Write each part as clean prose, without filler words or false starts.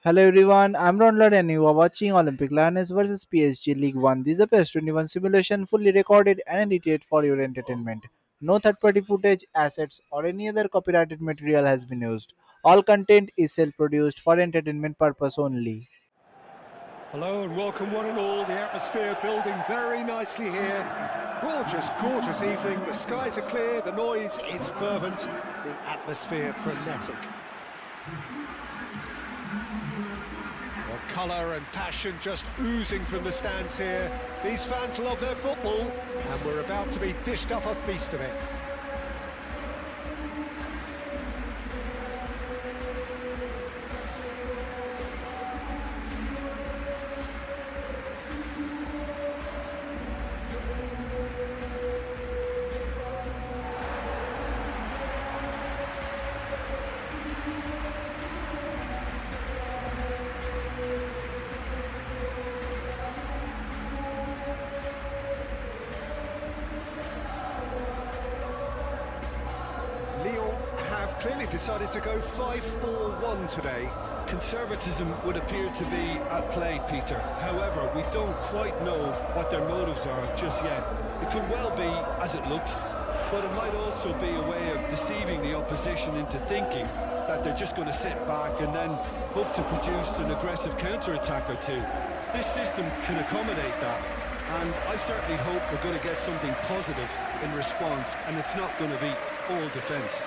Hello everyone, I'm Ronald and you are watching Olympique Lyonnais vs PSG League 1. This is a PES 21 simulation fully recorded and edited for your entertainment. No third-party footage, assets or any other copyrighted material has been used. All content is self-produced for entertainment purpose only. Hello and welcome one and all. The atmosphere building very nicely here. Gorgeous, gorgeous evening. The skies are clear, the noise is fervent, the atmosphere frenetic. Well, colour and passion just oozing from the stands here. These fans love their football and we're about to be dished up a feast of it. Lyon have clearly decided to go 5-4-1 today. Conservatism would appear to be at play, Peter. However, we don't quite know what their motives are just yet. It could well be as it looks, but it might also be a way of deceiving the opposition into thinking that they're just going to sit back and then hope to produce an aggressive counter-attack or two. This system can accommodate that, and I certainly hope we're going to get something positive in response, and it's not going to be all defence.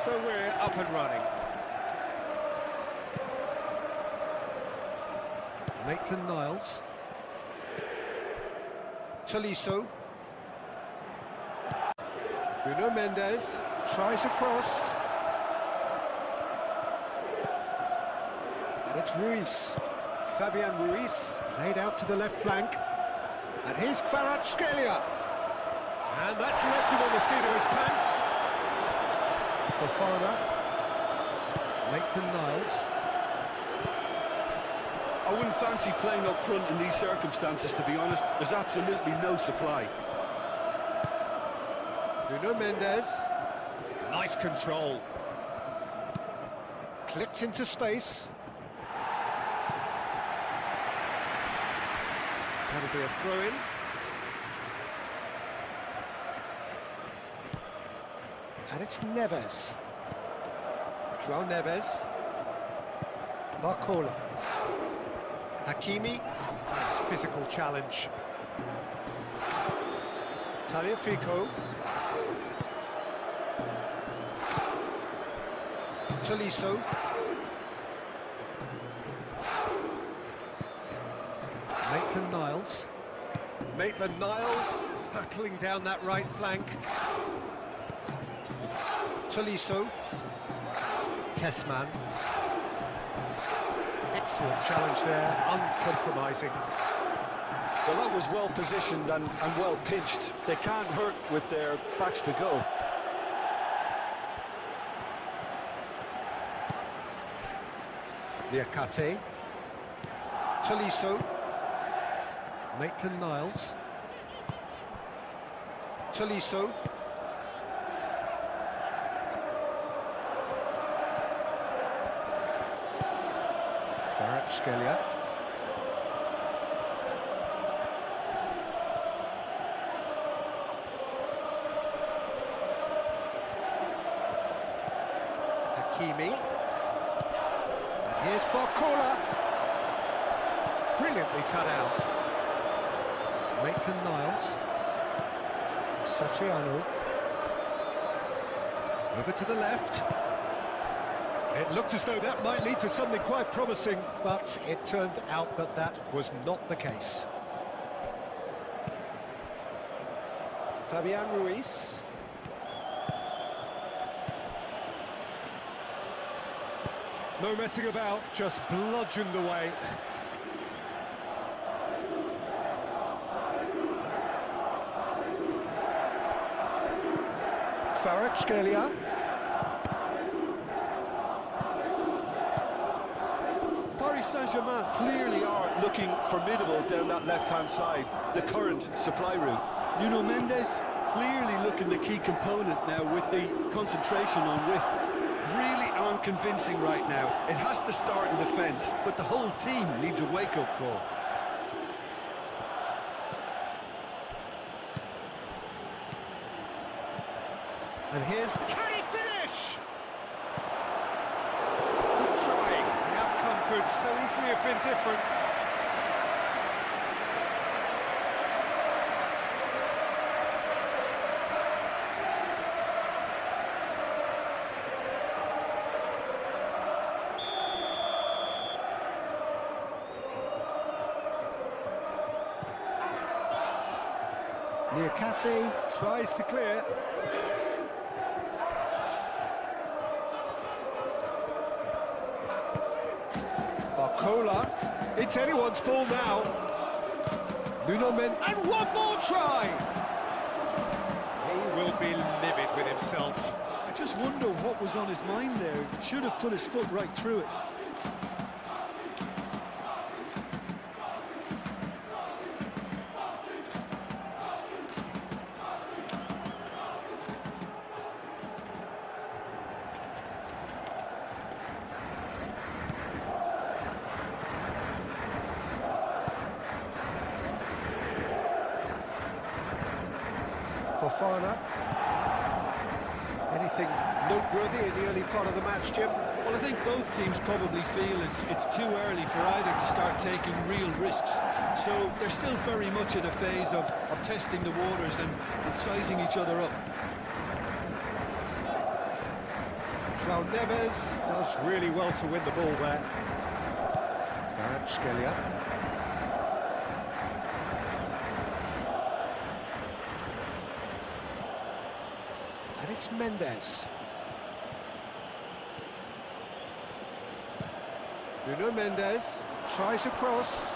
So we're up and running. Maitland-Niles. Tolisso. Bruno Mendes tries a cross. And it's Ruiz. Fabian Ruiz played out to the left flank. And here's Kvaratskhelia. And that's left him on the seat of his pants. Fofana. Maitland-Niles. I wouldn't fancy playing up front in these circumstances, to be honest. There's absolutely no supply. Bruno Mendes. Nice control. Clipped into space. That'll be a throw-in. And it's Neves. João Neves. Barcola. Hakimi. Nice physical challenge. Tagliafico. Tolisso. Maitland-Niles. Maitland-Niles hurtling down that right flank. Tolisso. Tessman. Excellent challenge there, uncompromising. Well, that was well positioned and well pitched. They can't hurt with their backs to go. Liakate. Tolisso. Maitland-Niles. Tolisso. Kvaratskhelia. Hakimi. And here's Barcola. Brilliantly cut out. Maitland-Niles. Satriano. Over to the left. It looked as though that might lead to something quite promising, but it turned out that that was not the case. Fabian Ruiz. No messing about, just bludgeoned away. Kvaratskhelia. Paris Saint-Germain clearly are looking formidable down that left-hand side, the current supply route. Nuno Mendes, clearly looking the key component now with the concentration on width. Really aren't convincing right now. It has to start in defence, but the whole team needs a wake-up call. And here's the... Can he finish? Good trying. The outcome could so easily have been different. Niakate tries to clear. Barcola, it's anyone's ball now. Nuno Mendes, and one more try! He will be livid with himself. I just wonder what was on his mind there. Should have put his foot right through it. Fofana. Anything noteworthy in the early part of the match, Jim? Well, I think both teams probably feel it's too early for either to start taking real risks. So they're still very much in a phase of testing the waters and sizing each other up. João Neves does really well to win the ball there. Kvaratskhelia. And it's Mendes. Nuno Mendes tries a cross.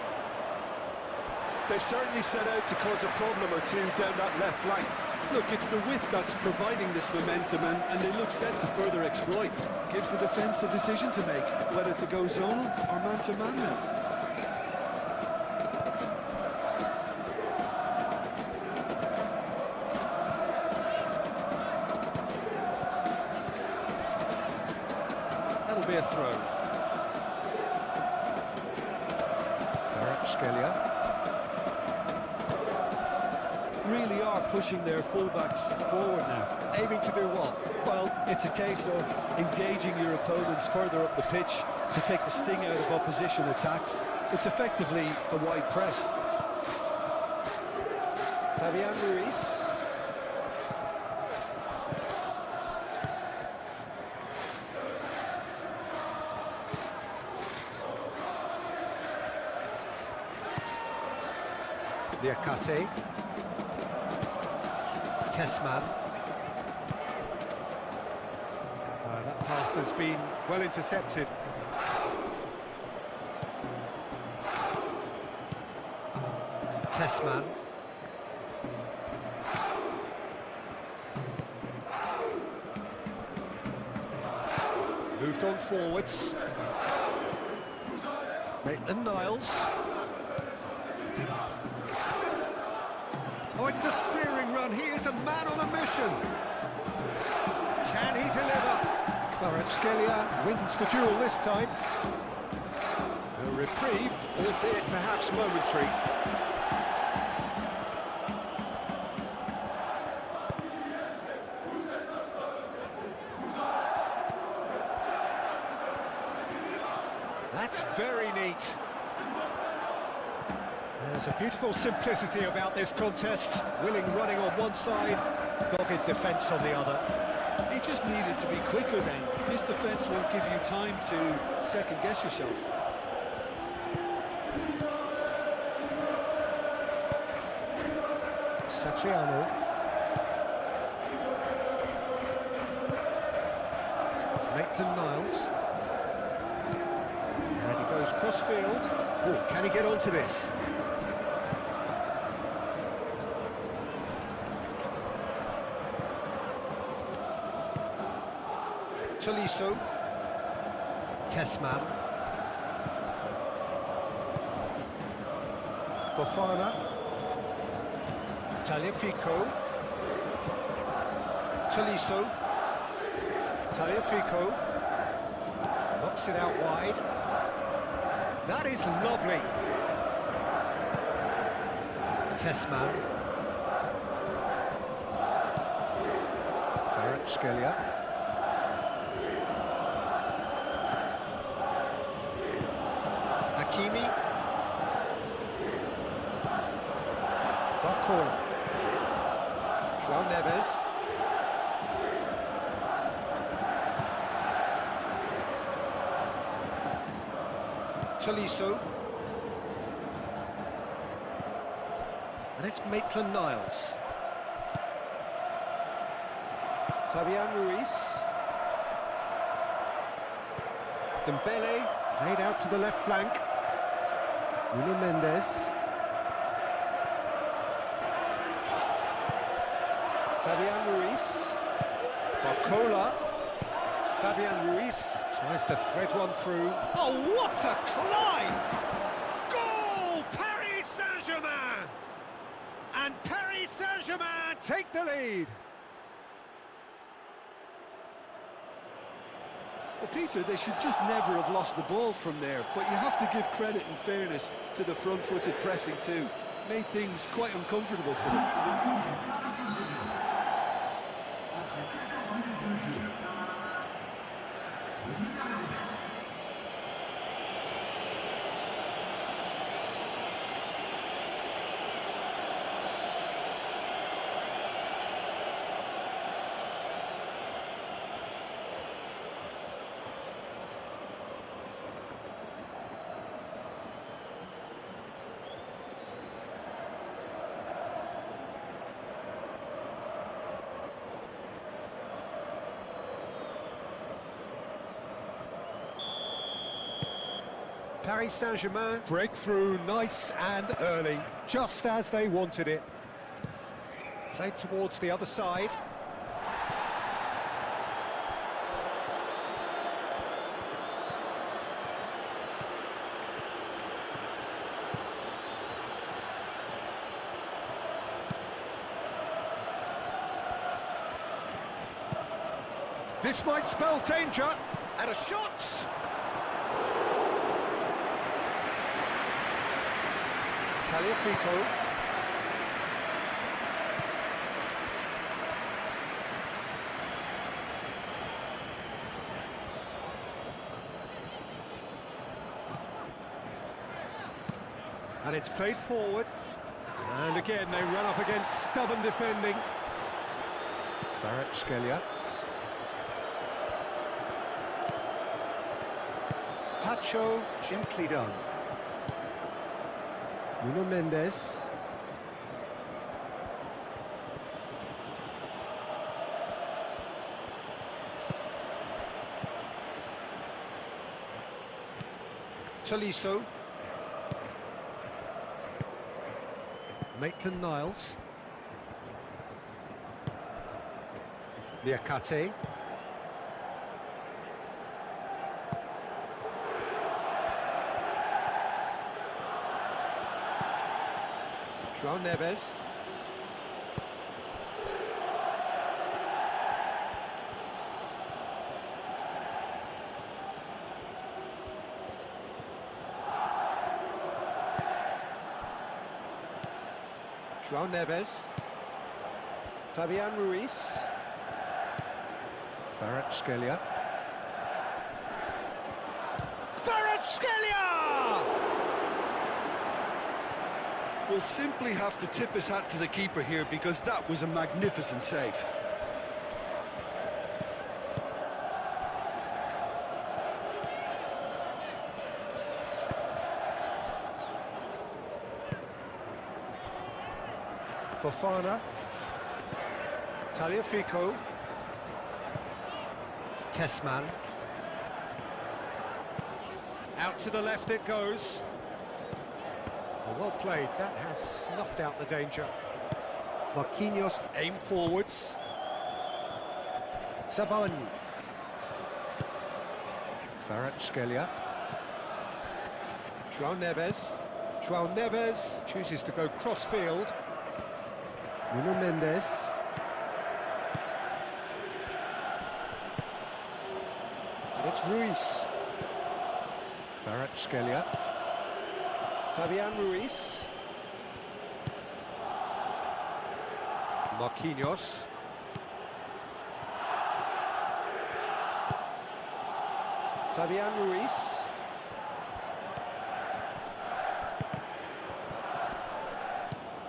They've certainly set out to cause a problem or two down that left flank. Look, it's the width that's providing this momentum, and they look set to further exploit. Gives the defence a decision to make, whether to go zonal or man-to-man now. That'll be a throw. Kvaratskhelia. Really are pushing their fullbacks forward now. Aiming to do what? Well, it's a case of engaging your opponents further up the pitch to take the sting out of opposition attacks. It's effectively a wide press. Fabian Ruiz. Niakate. Tessman. That pass has been well intercepted. Tessman. Moved on forwards. Maitland-Niles. Oh, it's a searing run. He is a man on a mission. Can he deliver? Kvaratskhelia wins the duel this time. A reprieve, albeit perhaps momentary. That's very neat. There's a beautiful simplicity about this contest. Willing running on one side, dogged defence on the other. He just needed to be quicker then. His defence won't give you time to second-guess yourself. Satriano. Maitland-Niles. And he goes cross-field. Oh, can he get onto this? Tolisso. Tessman. Fofana. Tagliafico. Tolisso. Tagliafico. Knocks it out wide. That is lovely. Tessman. Kvaratskhelia. Hakimi. Barcola. João Neves. Tolisso. And it's Maitland-Niles. Fabian Ruiz. Dembele, played out to the left flank. Nuno Mendes. Fabian Ruiz. Barcola. Fabian Ruiz tries to thread one through. Oh, what a climb! Goal! Paris Saint-Germain! And Paris Saint-Germain take the lead. Well, Peter, they should just never have lost the ball from there, but you have to give credit and fairness to the front-footed pressing too. Made things quite uncomfortable for them. Paris Saint-Germain break through nice and early, just as they wanted it. Played towards the other side. This might spell danger, and a shot! Tagliafico. And it's played forward. And again, they run up against stubborn defending. Kvaratskhelia. Tacho, gently done. Nuno Mendes. Tolisso. Maitland-Niles. Liakate. João Neves. João Neves. Fabian Ruiz. Kvaratskhelia. Kvaratskhelia! We'll simply have to tip his hat to the keeper here because that was a magnificent save. Fofana. Tagliafico. Tessman. Out to the left it goes. Oh, well played, that has snuffed out the danger. Marquinhos aim forwards. Sabani. Kvaratskhelia. João Neves. João Neves chooses to go cross-field. Nuno Mendes. It's Ruiz. Kvaratskhelia. Fabian Ruiz. Marquinhos. Fabian Ruiz.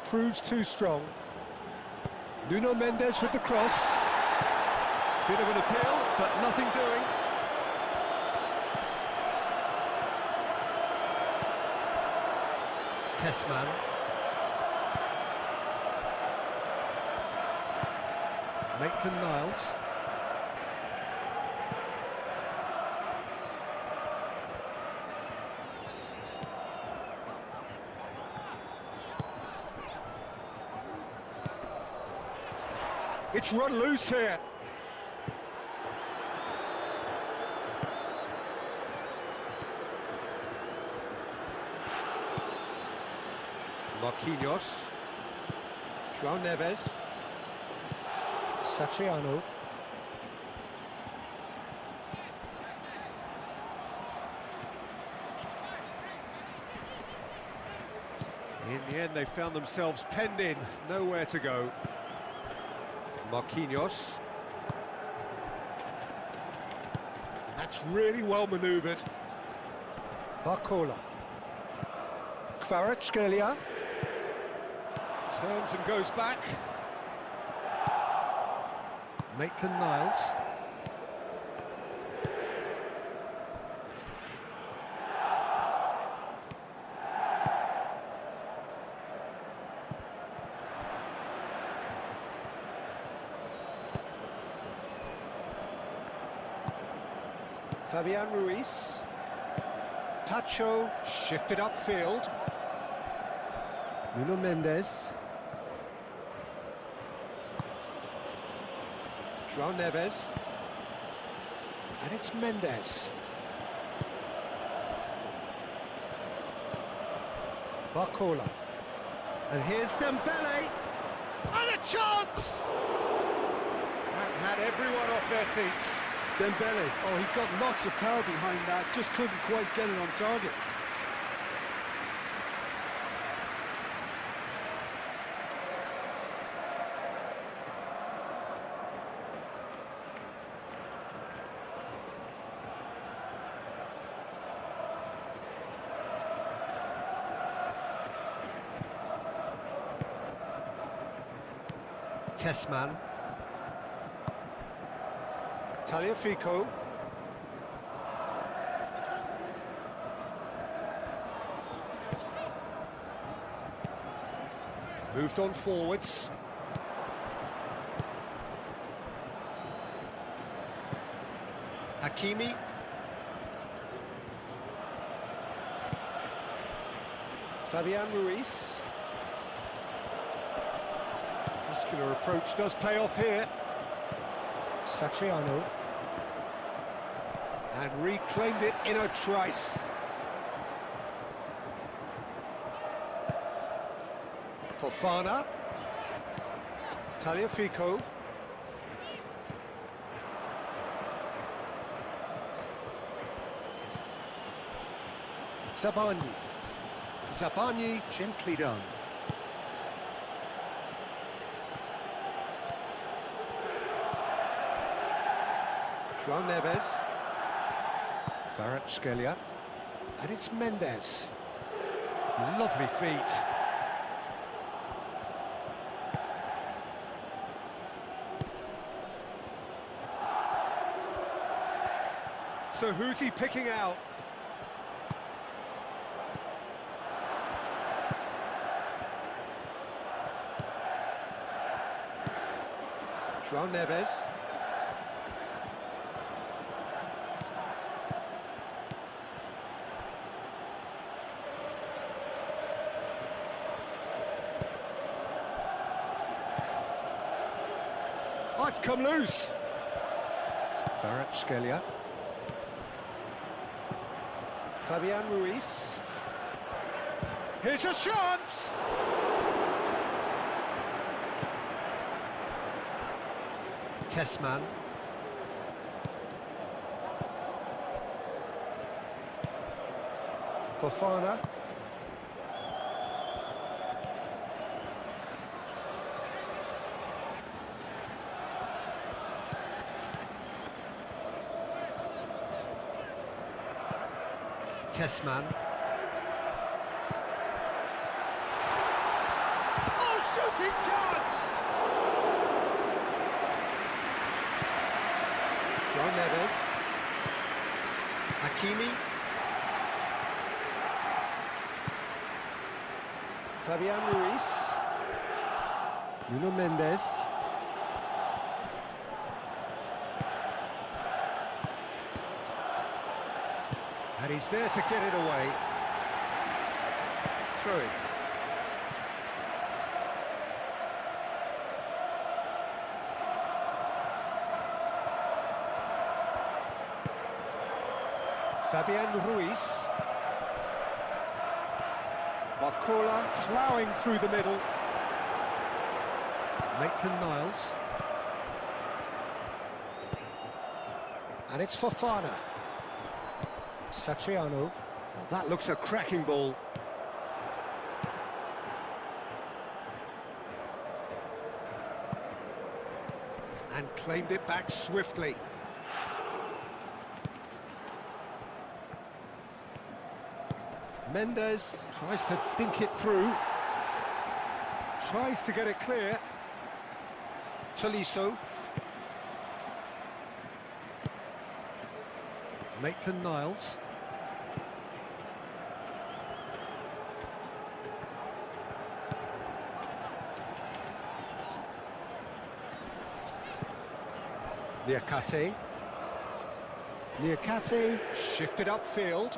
Proves too strong. Nuno Mendes with the cross. Bit of an appeal, but nothing doing. Tessman. Maitland-Niles. It's run loose here. Marquinhos. João Neves. Satriano. In the end, they found themselves penned in, nowhere to go. Marquinhos. And that's really well manoeuvred. Barcola. Kvaratskhelia. Turns and goes back. Maitland-Niles. Fabian Ruiz. Tacho shifted upfield. Nuno Mendes. João Neves. And it's Mendes. Barcola. And here's Dembele. And a chance! That had everyone off their seats. Dembele, oh, he got lots of power behind that, just couldn't quite get it on target. Tessman. Tagliafico. Moved on forwards. Hakimi. Fabian Ruiz. Muscular approach does pay off here. Satriano. And reclaimed it in a trice. Fofana. Tagliafico. Zabani. Zabani gently done. João Neves. Kvaratskhelia. And it's Mendes. Lovely feet. So who's he picking out? João Neves. Oh, it's come loose. Kvaratskhelia. Fabian Ruiz. Here's a chance! Tessman. Fofana. Tessman. Oh, shooting chance! João Neves. Hakimi. Fabian Ruiz. Nuno Mendes. And he's there to get it away. Through it. Fabian Ruiz. Barcola ploughing through the middle. Maitland-Niles. And it's Fofana. Satriano. Well, that looks a cracking ball. And claimed it back swiftly. Mendes tries to dink it through. Tries to get it clear. Tolisso. Maitland-Niles. Niakate. Niakate shifted upfield.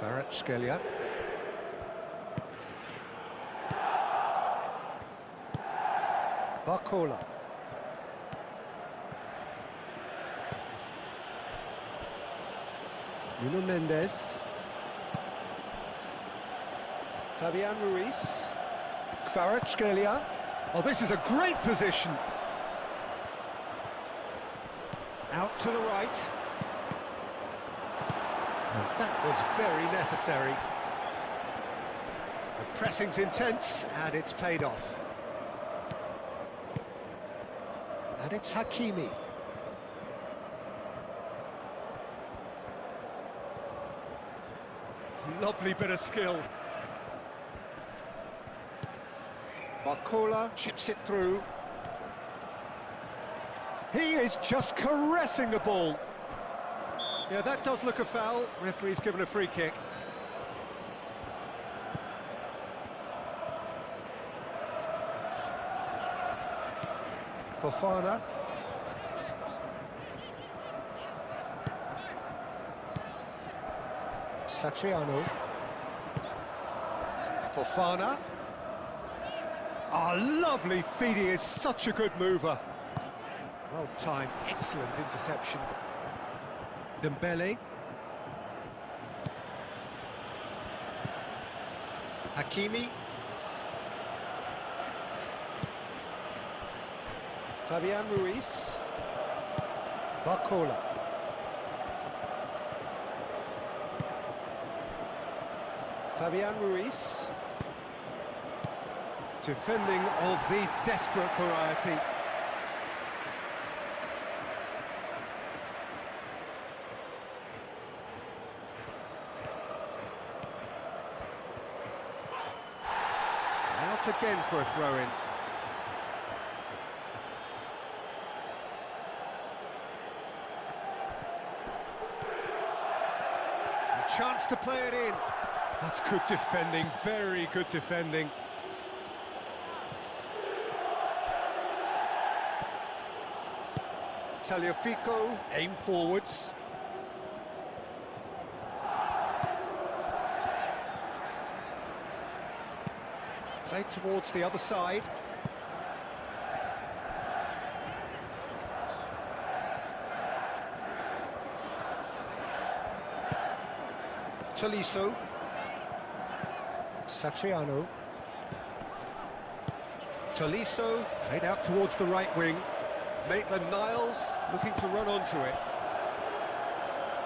Kvaratskhelia. Barcola. Nuno Mendes. Fabian Ruiz. Kvaratskhelia. Oh, this is a great position. Out to the right. And that was very necessary. The pressing's intense, and it's paid off. And it's Hakimi. Lovely bit of skill. Barcola chips it through. He is just caressing the ball. Yeah, that does look a foul. Referee's given a free kick. Fofana. Satriano. Fofana. Oh, lovely feed. He is such a good mover. Well timed, excellent interception. Dembele. Hakimi. Fabian Ruiz. Barcola. Fabian Ruiz. Defending of the desperate variety. Out again for a throw-in. A chance to play it in. That's good defending, very good defending. Tagliafico, aim forwards. Played towards the other side. Tolisso. Satriano. Tolisso, played out towards the right wing. Maitland-Niles looking to run onto it.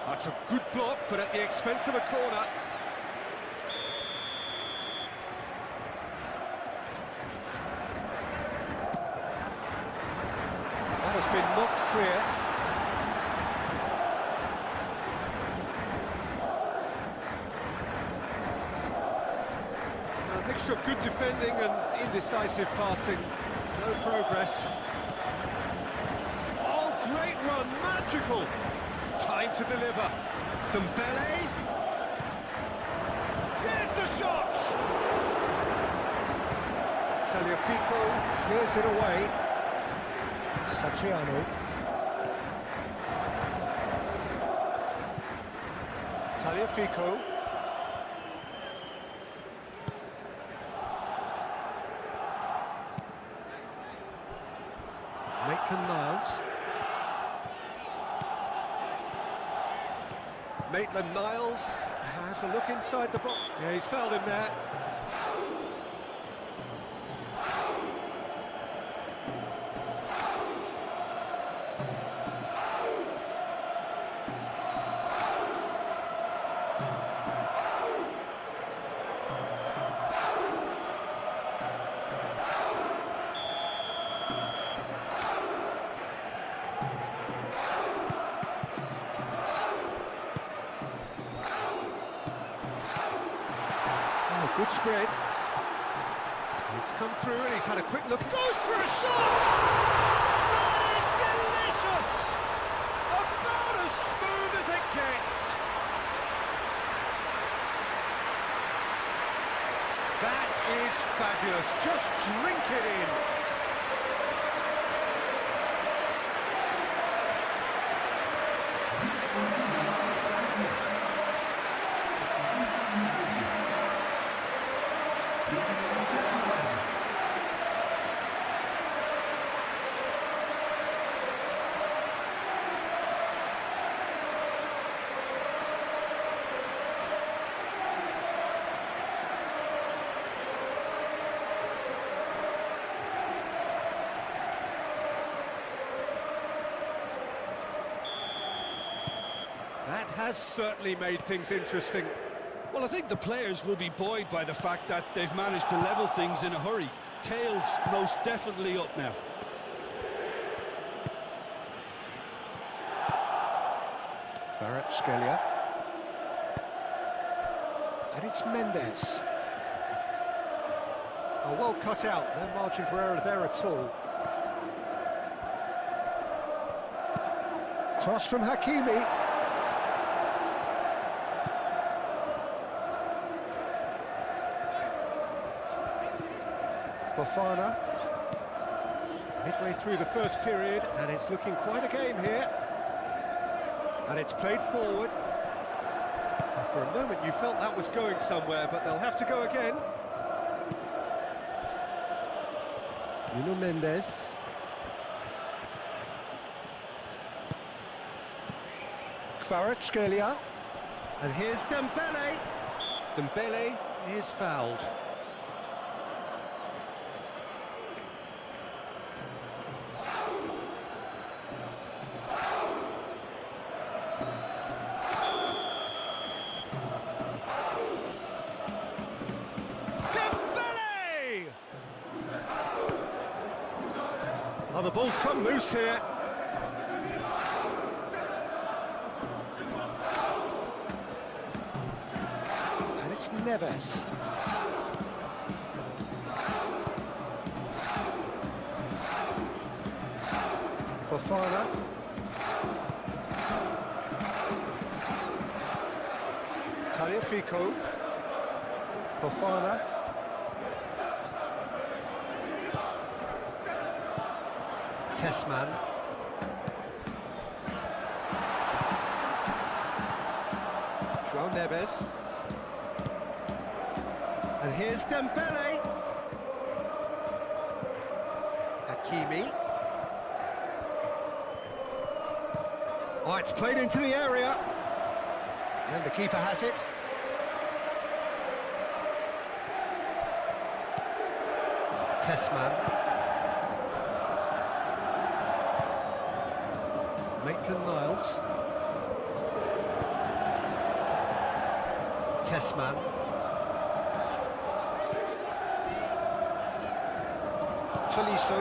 That's a good block, but at the expense of a corner. That has been knocked clear. A mixture of good defending and indecisive passing. No progress. Oh, great run, magical! Time to deliver. Dembele. Here's the shot! Tagliafico clears it away. Satriano. Tagliafico. Maitland-Niles. Maitland-Niles has a look inside the box. Yeah, he's fouled him there. Good spread. It's come through and he's had a quick look. Goes for a shot! That is delicious! About as smooth as it gets. That is fabulous. Just drink it in. That has certainly made things interesting. Well, I think the players will be buoyed by the fact that they've managed to level things in a hurry. Tails most definitely up now. Kvaratskhelia. And it's Mendes. Oh, well cut out. No margin for error there at all. Cross from Hakimi. Fofana. Midway through the first period, and it's looking quite a game here. And it's played forward. And for a moment you felt that was going somewhere, but they'll have to go again. Nuno Mendes. Kvaratskhelia. And here's Dembele. Dembele is fouled. Oh, the ball's come loose here. And it's Neves. Fofana. Tagliafico. Fofana. Tessman. João Neves. And here's Dembele. Hakimi. Oh, it's played into the area. And the keeper has it. Tessman. Maitland-Niles. Tessman. Tolisso.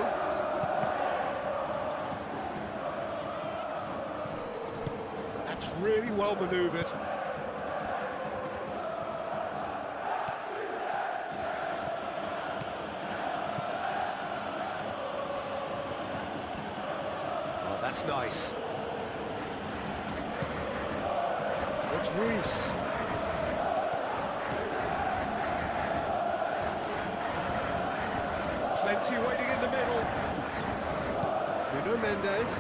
That's really well manoeuvred. Oh, that's nice. It's Ruiz. Plenty waiting in the middle. Nuno Mendes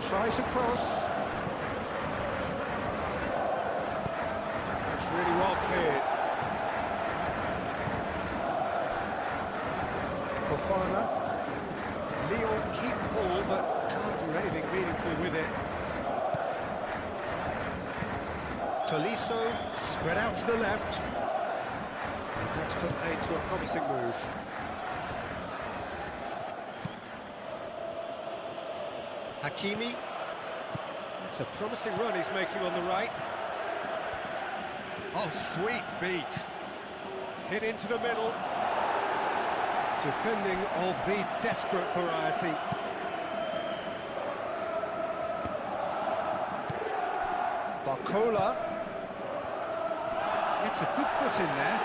tries a cross. It's really well cleared. Fofana. Lyon keep the ball, but can't do anything meaningful with it. Tolisso spread out to the left. And that's put paid to a promising move. Hakimi. It's a promising run he's making on the right. Oh, sweet feet. Hit into the middle. Defending of the desperate variety. Barcola. It's a good foot in there.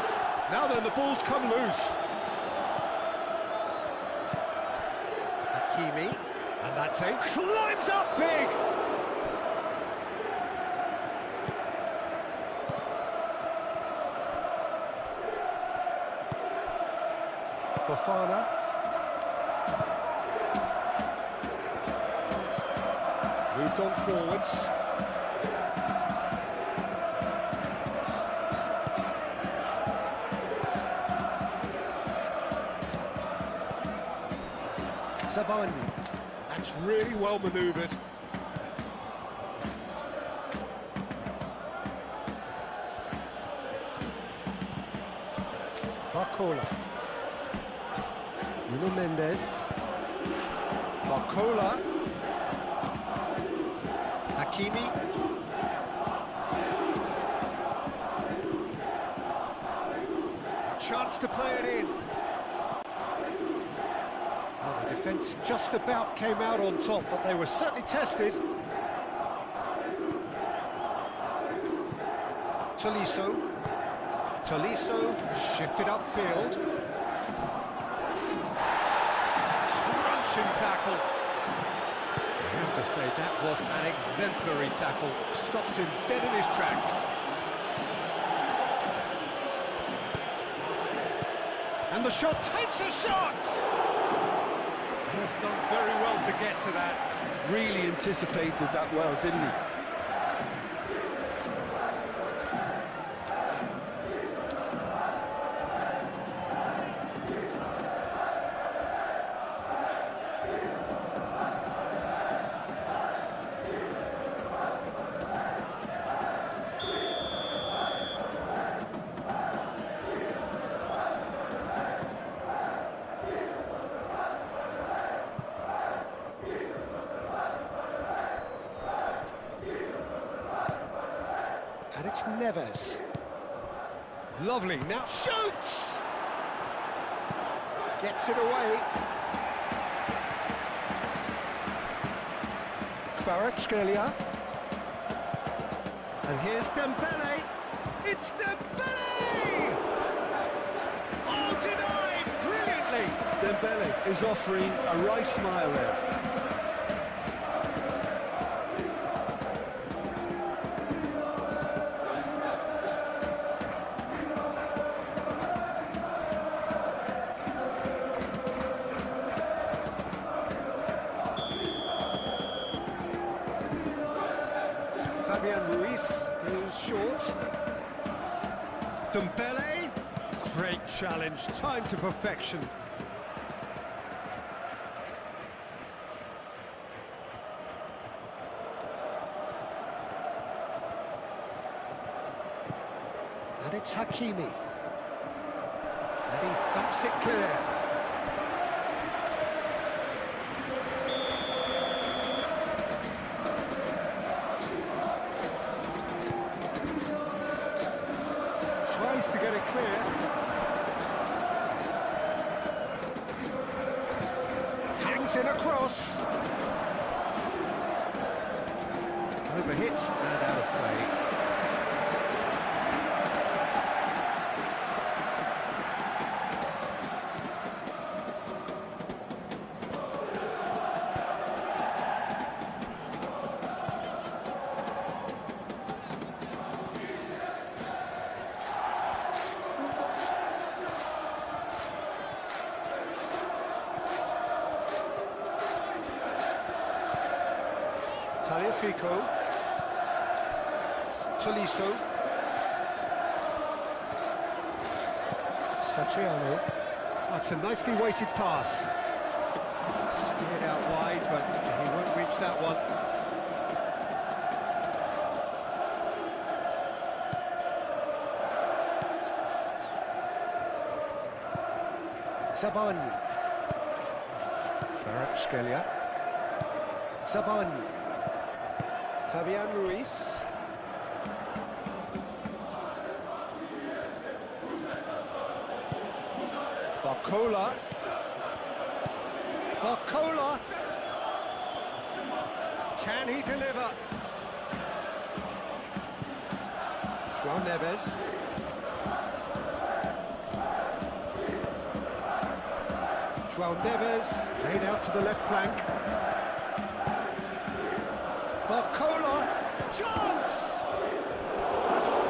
Now then, the ball's come loose. Hakimi. And that's it. Climbs up big! Fofana. Moved on forwards. Sabani. That's really well manoeuvred. Barcola. Nuno Mendes. Barcola. Hakimi. A chance to play it in. Well, the defence just about came out on top, but they were certainly tested. Tolisso. Tolisso shifted upfield. Crunching tackle. I have to say that was an exemplary tackle. Stopped him dead in his tracks. And the shot takes a shot! He's done very well to get to that. Really anticipated that well, didn't he? And it's Neves. Lovely, now shoots! Gets it away. Kvaratskhelia. And here's Dembele. It's Dembele! Oh, denied brilliantly! Dembele is offering a right smile there. Ruiz is short. Dembele, great challenge, time to perfection. And it's Hakimi. And he thumps it clear. Cuts in a cross. Overhits and out of play. Tagliafico, Tolisso, Satriano. That's a nicely weighted pass. Steered out wide, but he won't reach that one. Zabani, Kvaratskhelia, Zabani. Fabian Ruiz. Barcola. Barcola. Can he deliver? João Neves. João Neves laid out to the left flank. Barcola, chance!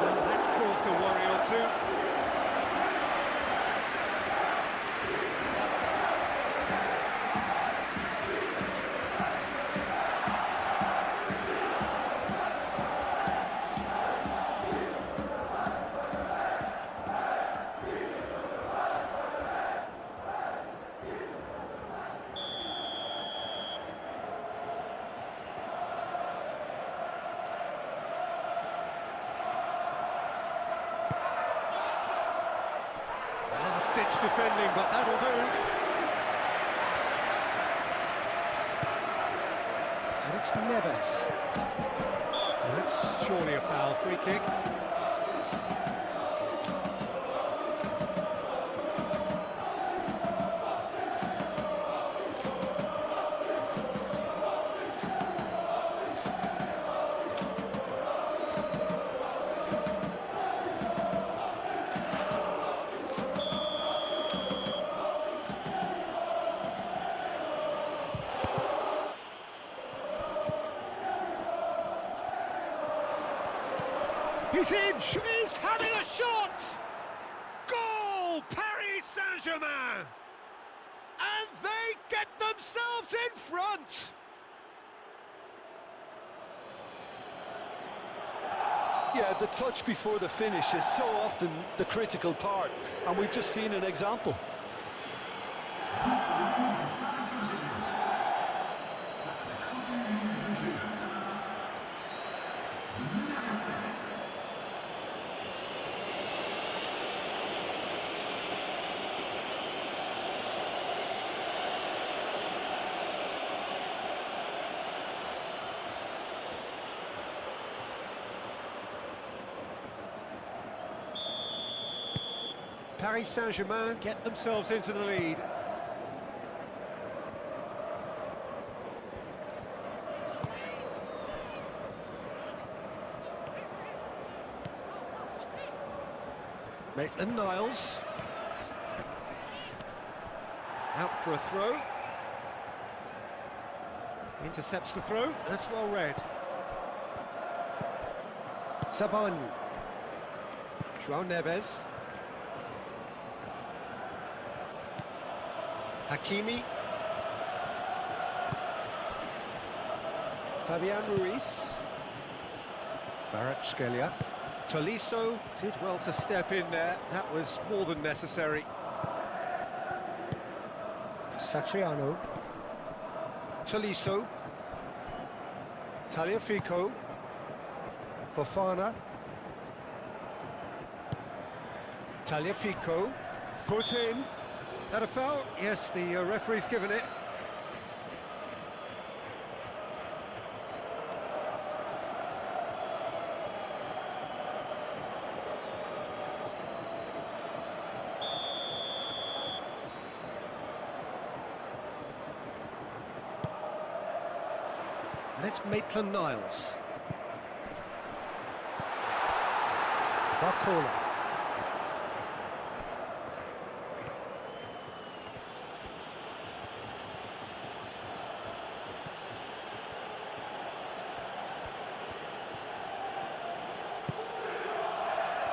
And that's caused a worry or two. Ditch defending, but that'll do. And it's Neves. Well, that's surely a foul, free kick. He's in! He's having a shot! Goal! Paris Saint-Germain! And they get themselves in front! Yeah, the touch before the finish is so often the critical part, and we've just seen an example. Paris Saint-Germain get themselves into the lead. Maitland-Niles. Out for a throw. Intercepts the throw, that's well read. Zabani. João Neves. Hakimi. Fabian Ruiz. Kvaratskhelia. Tolisso did well to step in there. That was more than necessary. Satriano. Tolisso. Tagliafico. Fofana. Tagliafico. Foot in. That a foul? Yes, the referee's given it. And it's Maitland-Niles. Barcola.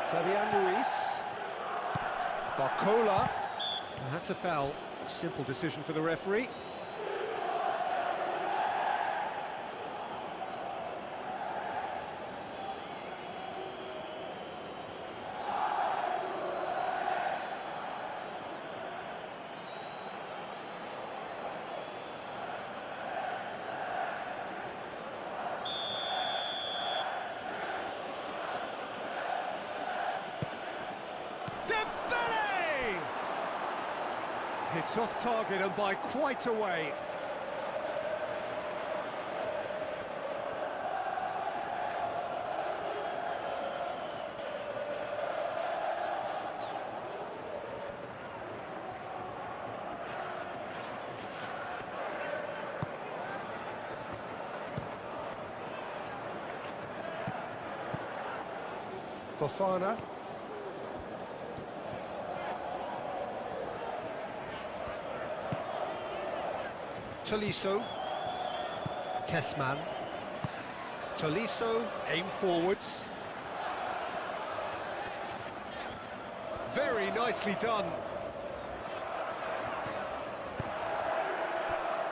Fabian Ruiz. Barcola. And that's a foul. A simple decision for the referee. It's off target and by quite a way. Fofana. Tolisso. Tessman. Tolisso, aim forwards. Very nicely done.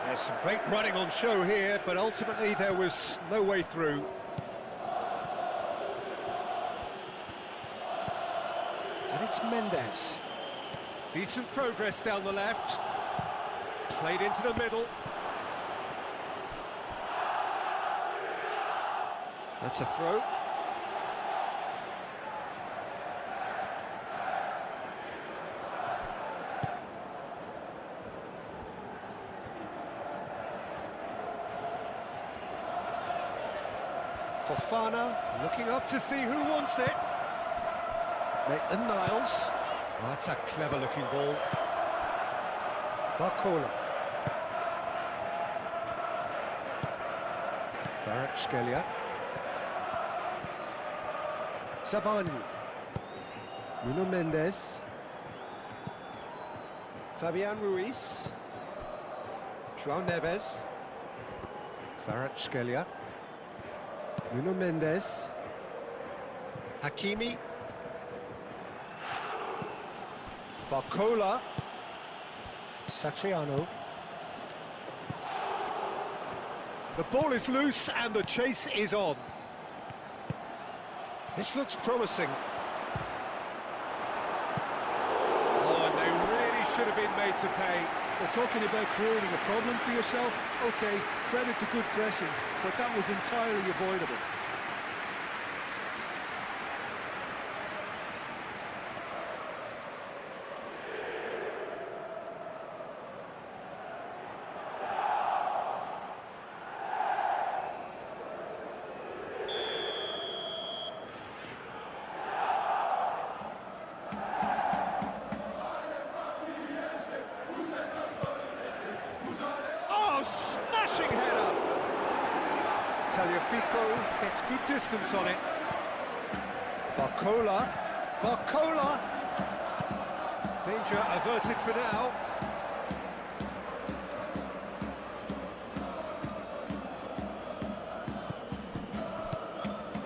There's some great running on show here, but ultimately there was no way through. And it's Mendes. Decent progress down the left. Played into the middle. That's a throw. Fofana looking up to see who wants it. Maitland-Niles. Oh, that's a clever looking ball. Barcola. Kvaratskhelia. Zabani. Nuno Mendes. Fabian Ruiz. João Neves. Kvaratskhelia. Nuno Mendes. Hakimi. Barcola. Satriano. The ball is loose and the chase is on. This looks promising. Oh, and they really should have been made to pay. We're talking about creating a problem for yourself. Okay, credit to good pressing, but that was entirely avoidable. Smashing header! Tagliafico gets good distance on it. Barcola. Barcola! Danger averted for now.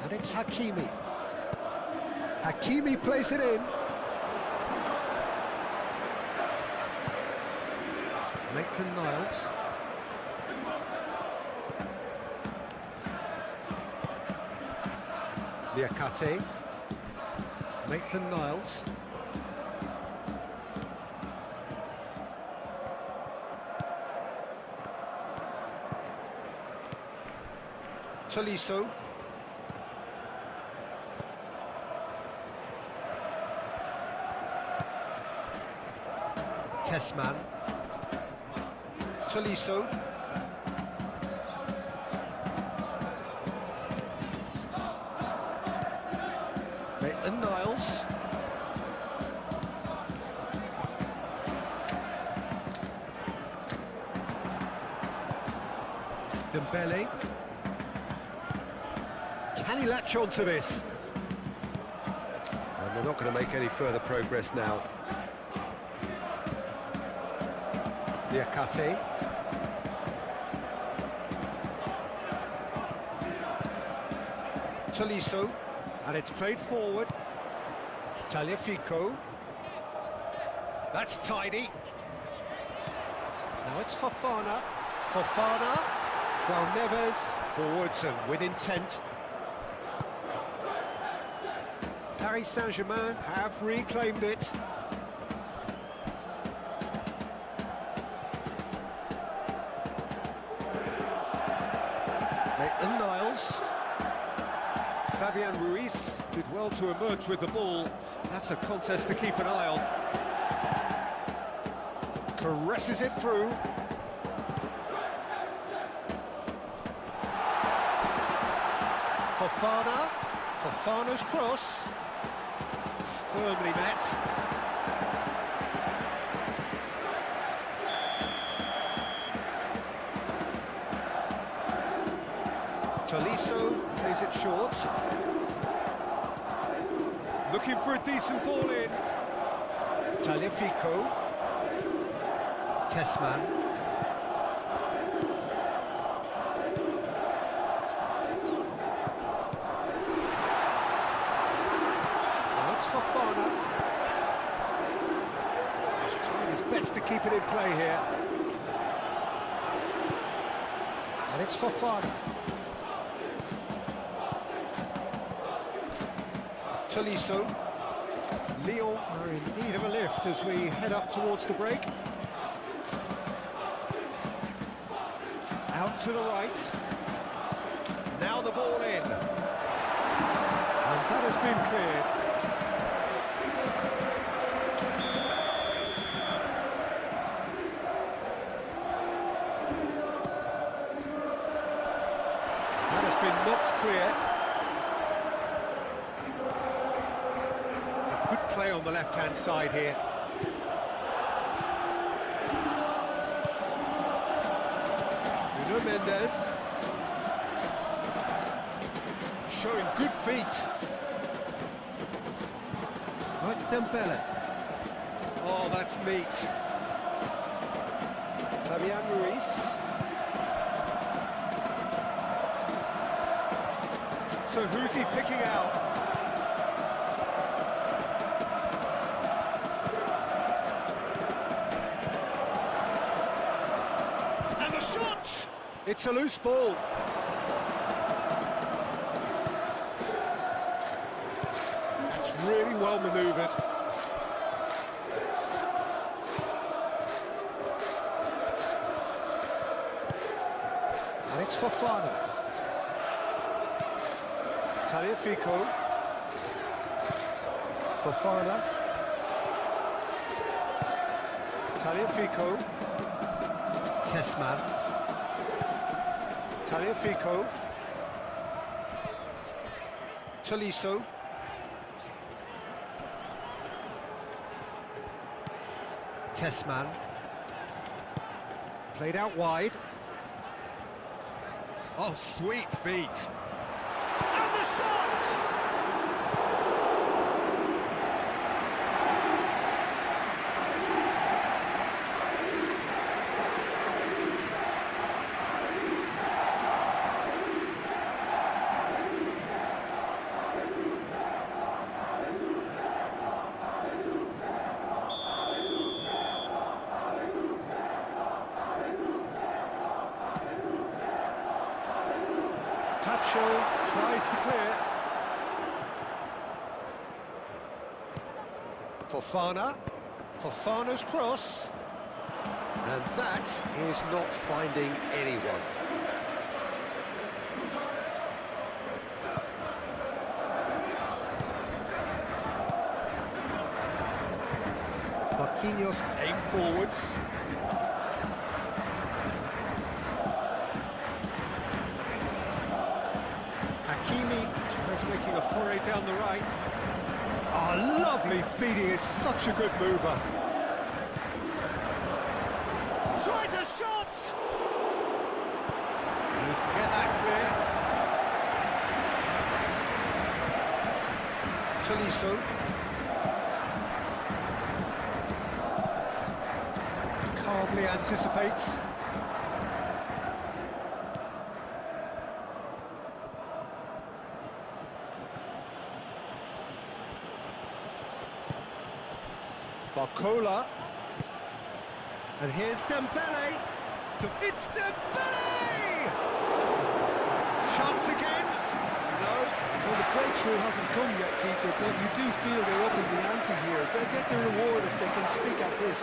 And it's Hakimi. Hakimi plays it in. Maitland-Niles. Liakate. Maitland-Niles. Tolisso. Tessman. Tolisso. Maitland-Niles. Dembele. Can he latch on to this? And they're not going to make any further progress now. Diakate. Tolisso, and it's played forward. Tagliafico. That's tidy. Now it's Fofana. Fofana. João Neves. Forwards and with intent. Paris Saint-Germain have reclaimed it. Maitland-Niles. Fabian Ruiz did well to emerge with the ball. That's a contest to keep an eye on. Caresses it through. Fofana. Fofana's cross. Firmly met. Tolisso plays it short. Looking for a decent ball in. Tagliafico. Tessman. Now it's Fofana. He's trying his best to keep it in play here. And it's Fofana. Tolisso. Lyon are in need of a lift as we head up towards the break. Out to the right. Now the ball in. And that has been cleared. That has been knocked clear. Good play on the left-hand side here. Nuno Mendes. Showing good feet. Oh, it's Dembele. Oh, that's neat. Fabian Ruiz. So who's he picking out? It's a loose ball. That's really well manoeuvred. And it's Fofana. Tagliafico. Fofana. Tagliafico. Tessman. Tagliafico. Tolisso. Tessman. Played out wide. Oh, sweet feet. And the shot! Tacho tries to clear. Fofana. Fofana's cross. And that is not finding anyone. Marquinhos aim forwards. Tries making a foray down the right. Oh, lovely feeding, is such a good mover. Tries a shot! And he can get that clear. Tolisso. Calmly anticipates. Barcola. And here's Dembele. It's Dembele! Chance again. No. Well, the breakthrough hasn't come yet, Peter, but you do feel they're up in the ante here. They'll get the reward if they can stick at this.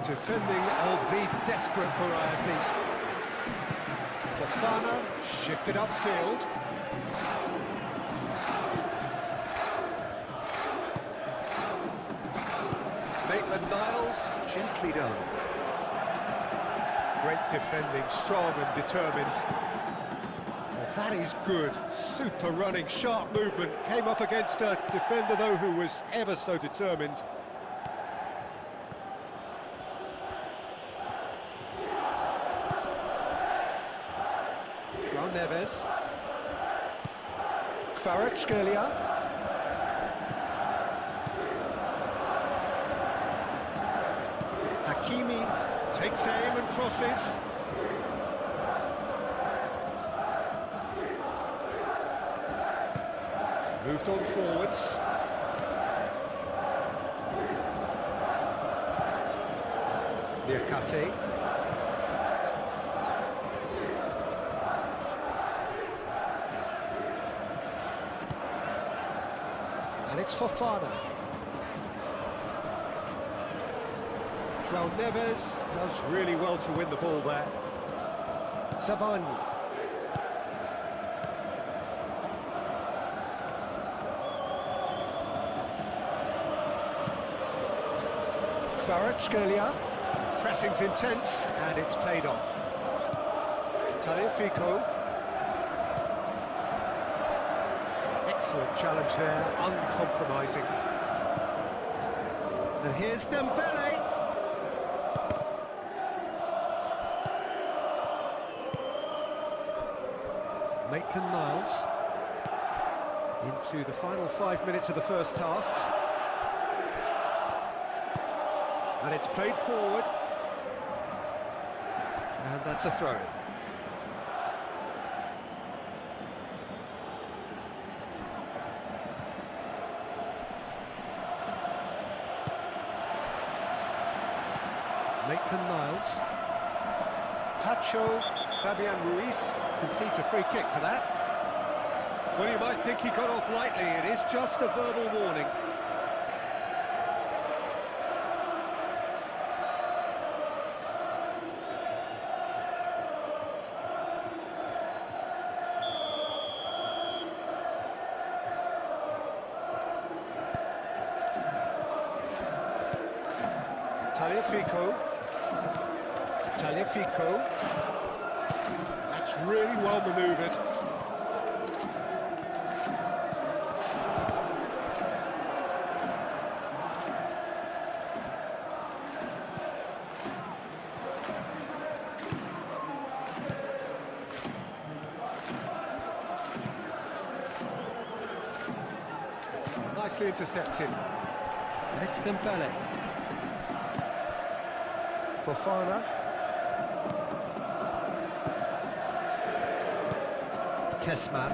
Defending of the desperate variety. Fofana shifted upfield. Maitland-Niles gently done. Great defending, strong and determined. Oh, that is good. Super running, sharp movement. Came up against a defender though who was ever so determined. João Neves. Kvaratskhelia. Hakimi takes aim and crosses. Moved on forwards. Niakate. And it's Fofana. João Neves does really well to win the ball there. Savani. Kvaratskhelia. Pressing's intense and it's paid off. Tagliafico. Excellent challenge there, uncompromising. And here's Dembele. Maitland-Niles into the final 5 minutes of the first half. And it's played forward. And that's a throw-in. Maitland-Niles. Tacho, Fabian Ruiz concedes a free kick for that. Well, you might think he got off lightly. It is just a verbal warning. Tagliafico. That's really well manoeuvred. Nicely intercepted. It's Dembele. Fofana. Tessman.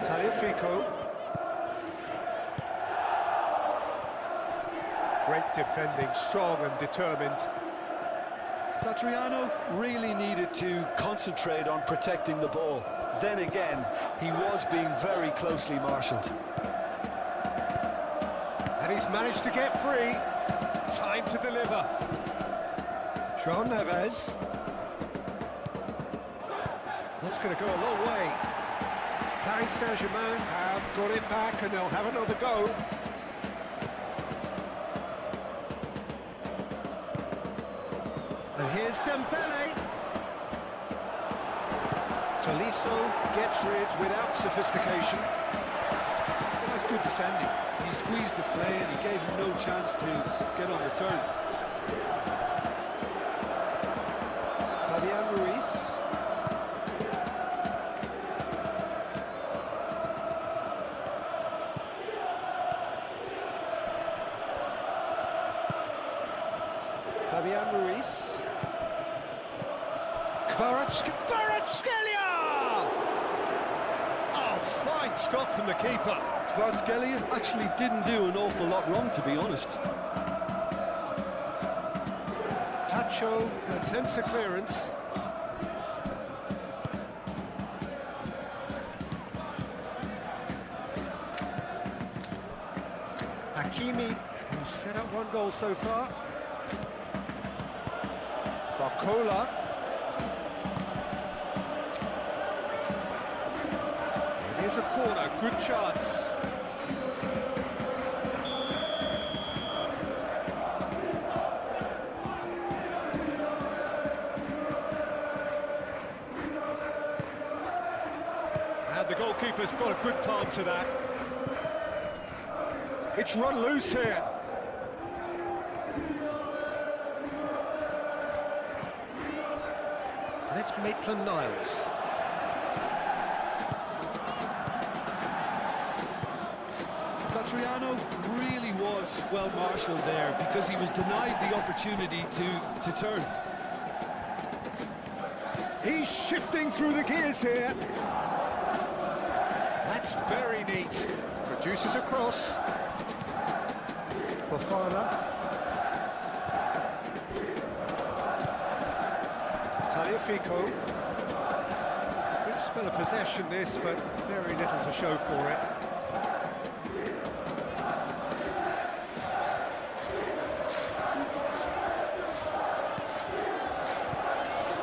Tagliafico. Great defending, strong and determined. Satriano really needed to concentrate on protecting the ball. Then again, he was being very closely marshalled. And he's managed to get free. Time to deliver. João Neves. That's going to go a long way. Paris Saint-Germain have got it back and they'll have another go. And here's Dembele. Tolisso gets rid without sophistication. Well, that's good defending. He squeezed the play and he gave him no chance to get on the turn. Fabian Ruiz. Fabian Ruiz. Kvaratskhelia! Oh, fine stop from the keeper. Kvaratskhelia actually didn't do an awful lot wrong, to be honest. Tacho attempts a clearance. Hakimi, who's set up one goal so far. Barcola. Here's a corner, good chance. And the goalkeeper's got a good palm to that. It's run loose here. And it's Maitland-Niles. Satriano really was well marshalled there because he was denied the opportunity to turn. He's shifting through the gears here. That's very neat. Produces a cross. Fofana. Tagliafico. Good spell of possession this, but very little to show for it.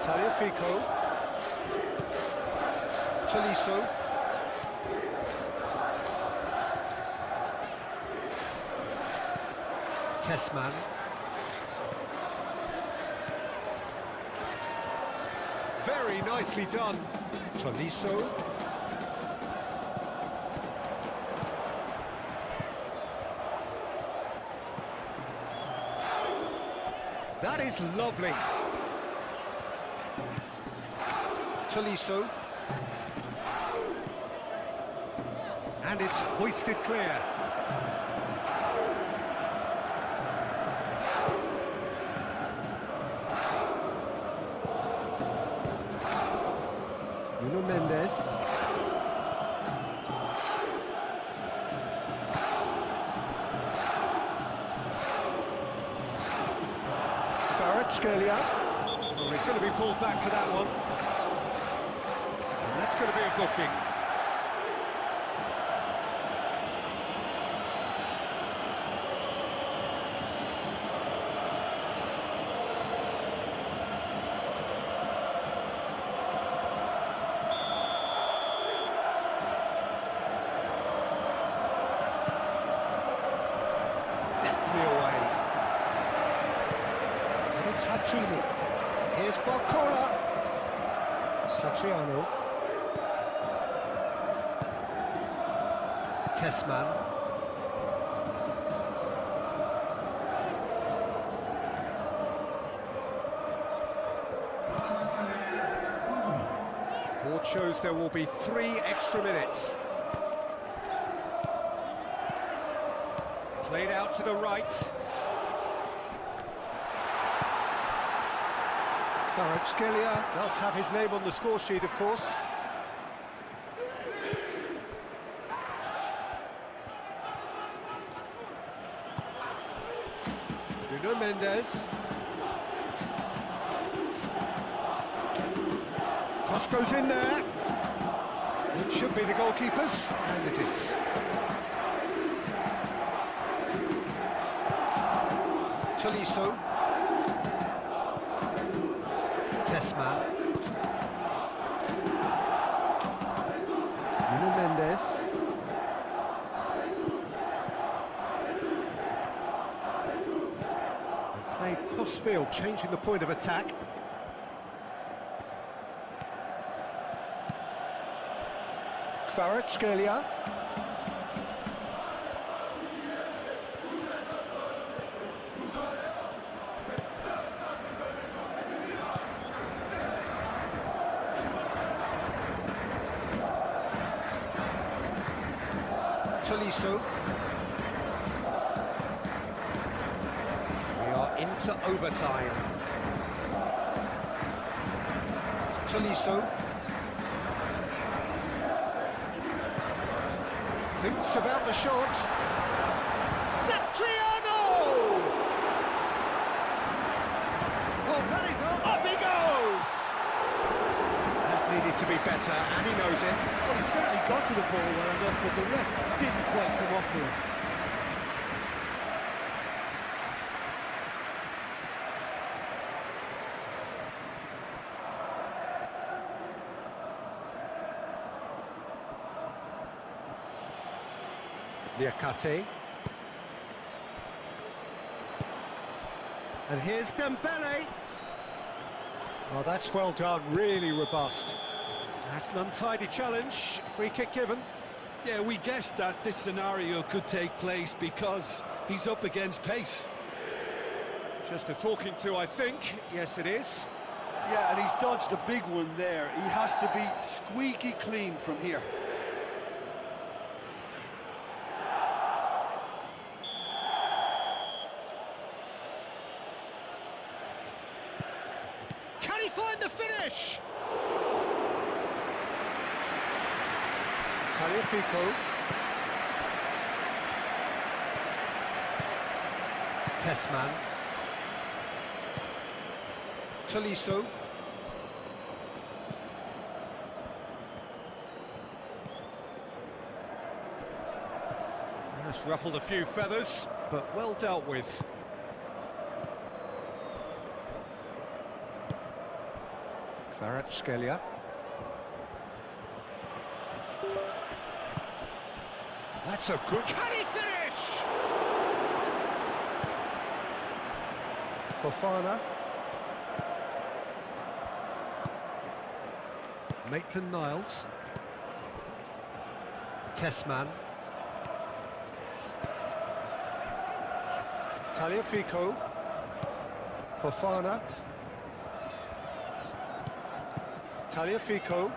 Tagliafico. Tolisso. Tessman. Very nicely done. Tolisso. That is lovely. Tolisso. And it's hoisted clear. Nuno Mendes. Kvaratskhelia. Oh, he's going to be pulled back for that one. And that's going to be a booking. Away. And it's Hakimi. Here's Barcola. Satriano. Tessman. Board shows there will be 3 extra minutes. Played out to the right. Kvaratskhelia does have his name on the score sheet, of course. Nuno Mendes. Cross goes in there. It should be the goalkeeper's, and it is. Tolisso. Tessman. Nuno Mendes. And played cross-field, changing the point of attack. Kvaratskhelia. Tolisso. We are into overtime. Tolisso. Thinks about the shot. Satriano! Well, that is up he goes! That needed to be better, and he knows it. Well, he certainly got to the ball well enough, but the rest didn't quite come off for him. Liakate. And here's Dembele. Oh, that's well done, really robust. That's an untidy challenge, free kick given. Yeah, we guessed that this scenario could take place because he's up against pace. Just a talking to, I think. Yes, it is. Yeah, and he's dodged a big one there. He has to be squeaky clean from here. Can he find the finish? Tagliafico. Tessman. Tolisso. That's ruffled a few feathers, but well dealt with. Kvaratskhelia. That's a good... Can he finish? Fofana. Maitland-Niles. Tessman. Tagliafico. Fofana. Tagliafico.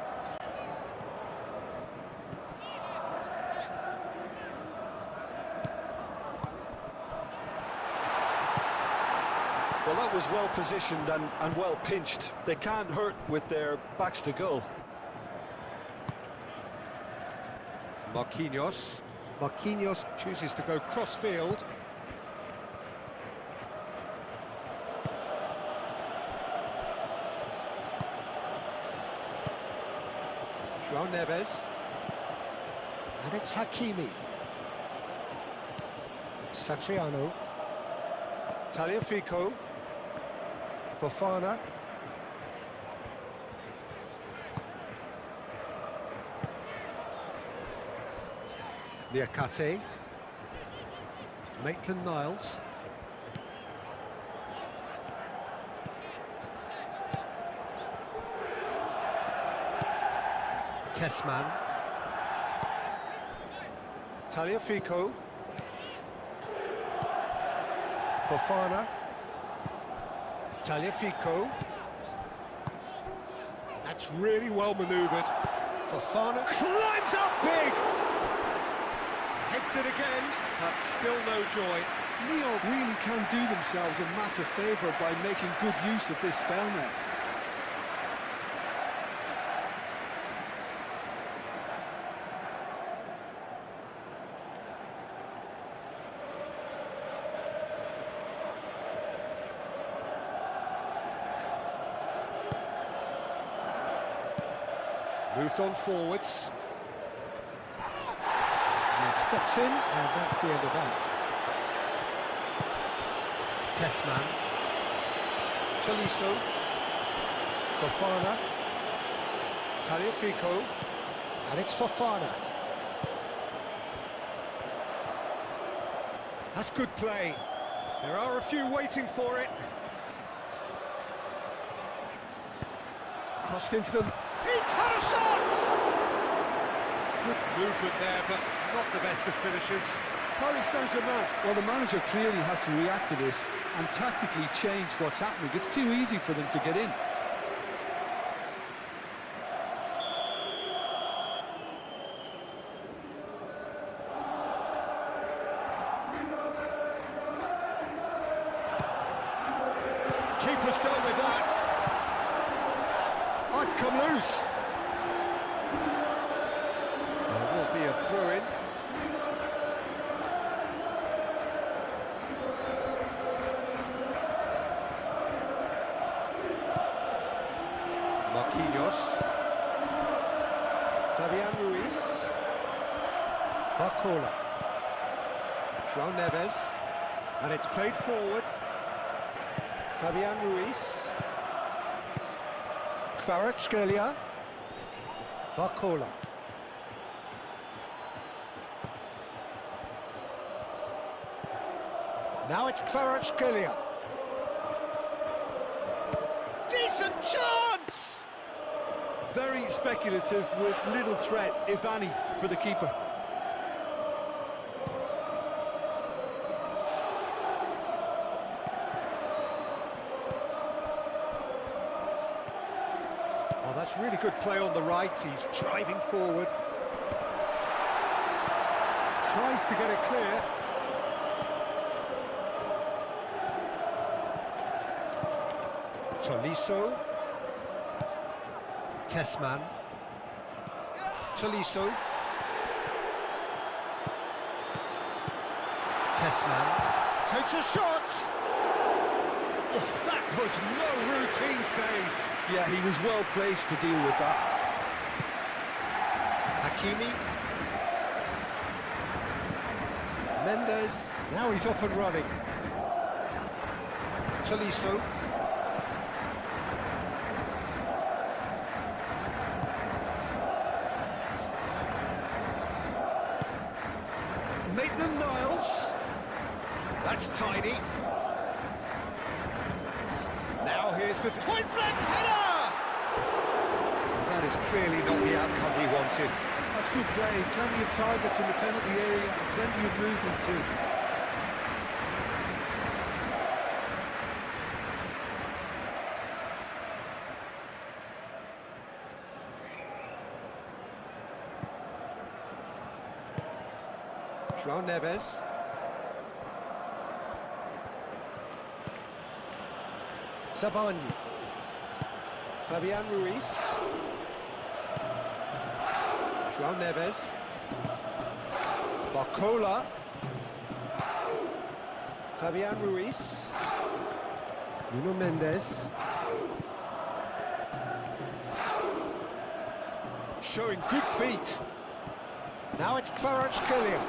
Well, that was well positioned and well pinched. They can't hurt with their backs to goal. Marquinhos. Marquinhos chooses to go cross-field. João Neves. And it's Hakimi. Satriano. Tagliafico. Fofana. Liakate. Maitland-Niles. Tessman. Tagliafico. Fofana. Tagliafico. That's really well manoeuvred. Fofana climbs up big! Hits it again, but still no joy. Lyon really can do themselves a massive favour by making good use of this spell now. Moved on forwards. He steps in, and that's the end of that. Tessman. Tolisso. Fofana. Tagliafico. And it's Fofana. That's good play. There are a few waiting for it. Crossed into them. He's had a shot! Good movement there, but not the best of finishes. Paris Saint-Germain, well, the manager clearly has to react to this and tactically change what's happening. It's too easy for them to get in. Keeper's done with that. Oh, it's come loose. There will be a throw-in. Marquinhos. Fabian Ruiz. Barcola. João Neves. And it's played forward. Fabian Ruiz. Kvaratskhelia. Barcola. Now it's Kvaratskhelia. Decent chance! Very speculative with little threat, if any, for the keeper. Oh, that's really good play on the right. He's driving forward. Tries to get it clear. Tolisso. Tessman. Tolisso. Tessman. Takes a shot! Oh, that was no routine save. Yeah, he was well placed to deal with that. Hakimi. Mendes. Now he's off and running. Tolisso. Maitland-Niles. That's tiny. Now here's the point-blank header! That is clearly not the outcome he wanted. That's good play. Plenty of targets in the penalty area and plenty of movement too. João Neves. Sabani. Fabian Ruiz. João Neves. Barcola. Fabian Ruiz. Nuno Mendes. Showing good feet. Now it's Kvaratskhelia.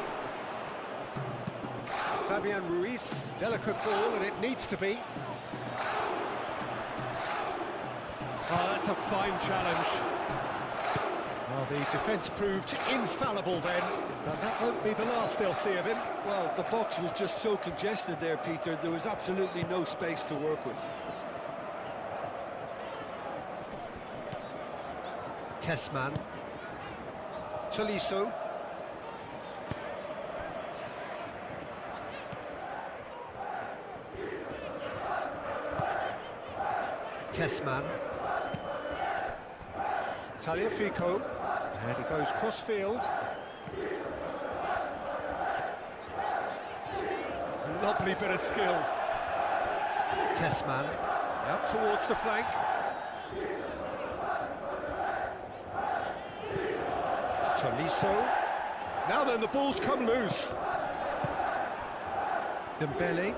Fabian Ruiz, delicate ball, and it needs to be. Oh, that's a fine challenge. Well, the defence proved infallible then, but that won't be the last they'll see of him. Well, the box was just so congested there, Peter. There was absolutely no space to work with. Tessman. Tolisso. Tessman. Tagliafico. And he goes cross-field. Lovely bit of skill. Tessman. Out towards the flank. Tolisso. Now then, the ball's come loose. Dembele.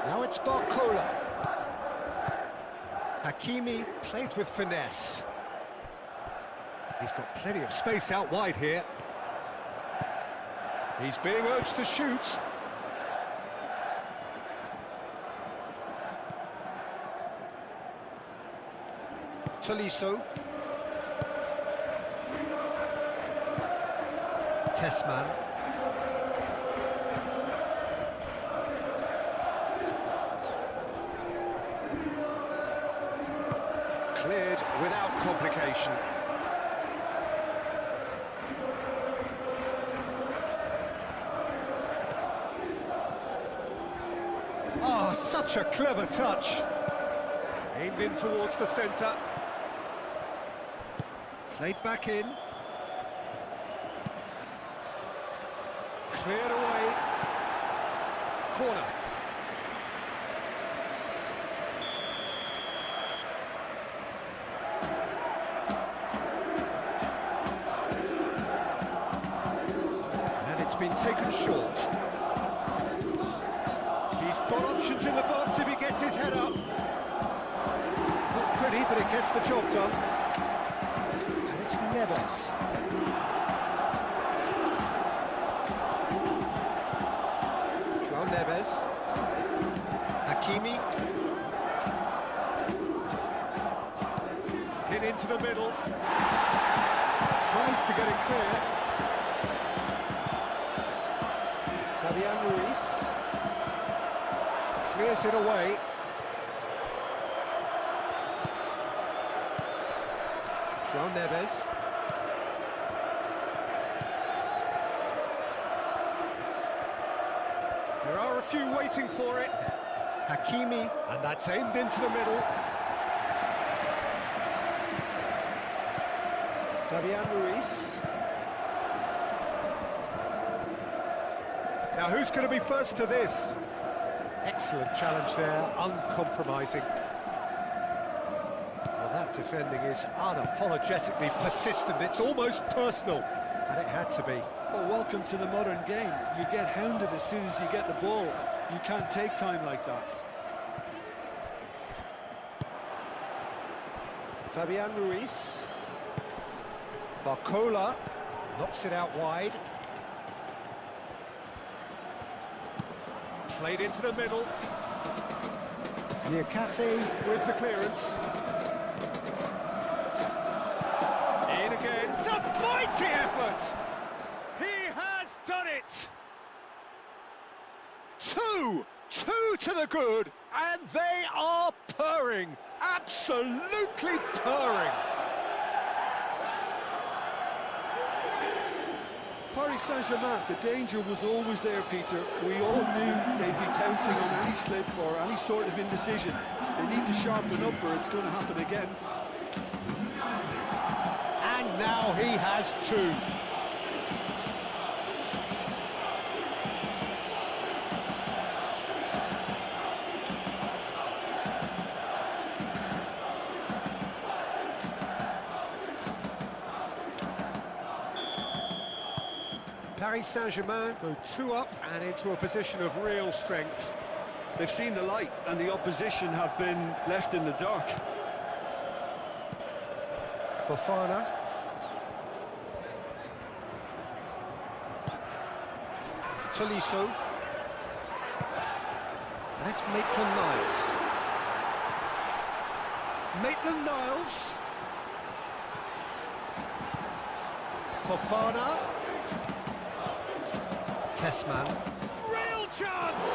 Now it's Barcola. Hakimi played with finesse. He's got plenty of space out wide here. He's being urged to shoot. Tolisso. Tessman. Cleared without complication. Oh, such a clever touch. Aimed in towards the centre. Played back in. Cleared away. Corner. And it's been taken short. He's got options in the box if he gets his head up. Not pretty, but it gets the job done. And it's Neves. Neves, Hakimi, hit into the middle, tries to get it clear. Fabian Ruiz clears it away. João Neves. There are a few waiting for it. Hakimi, and that's aimed into the middle. Fabian Ruiz. Now who's going to be first to this? Excellent challenge there, uncompromising. Well, that defending is unapologetically persistent, it's almost personal, and it had to be. Well, welcome to the modern game. You get hounded as soon as you get the ball. You can't take time like that. Fabian Ruiz. Barcola knocks it out wide. Played into the middle. Niakate with the clearance. In again. It's a mighty effort! He has done it! Two to the good, and they are purring, absolutely purring. Paris Saint-Germain, the danger was always there, Peter. We all knew they'd be pouncing on any slip or any sort of indecision. They need to sharpen up or it's going to happen again. And now he has two. Paris Saint-Germain go 2 up and into a position of real strength. They've seen the light and the opposition have been left in the dark. Fofana. Tolisso. And it's Maitland-Niles. Maitland-Niles. Fofana. Tessman. Real chance!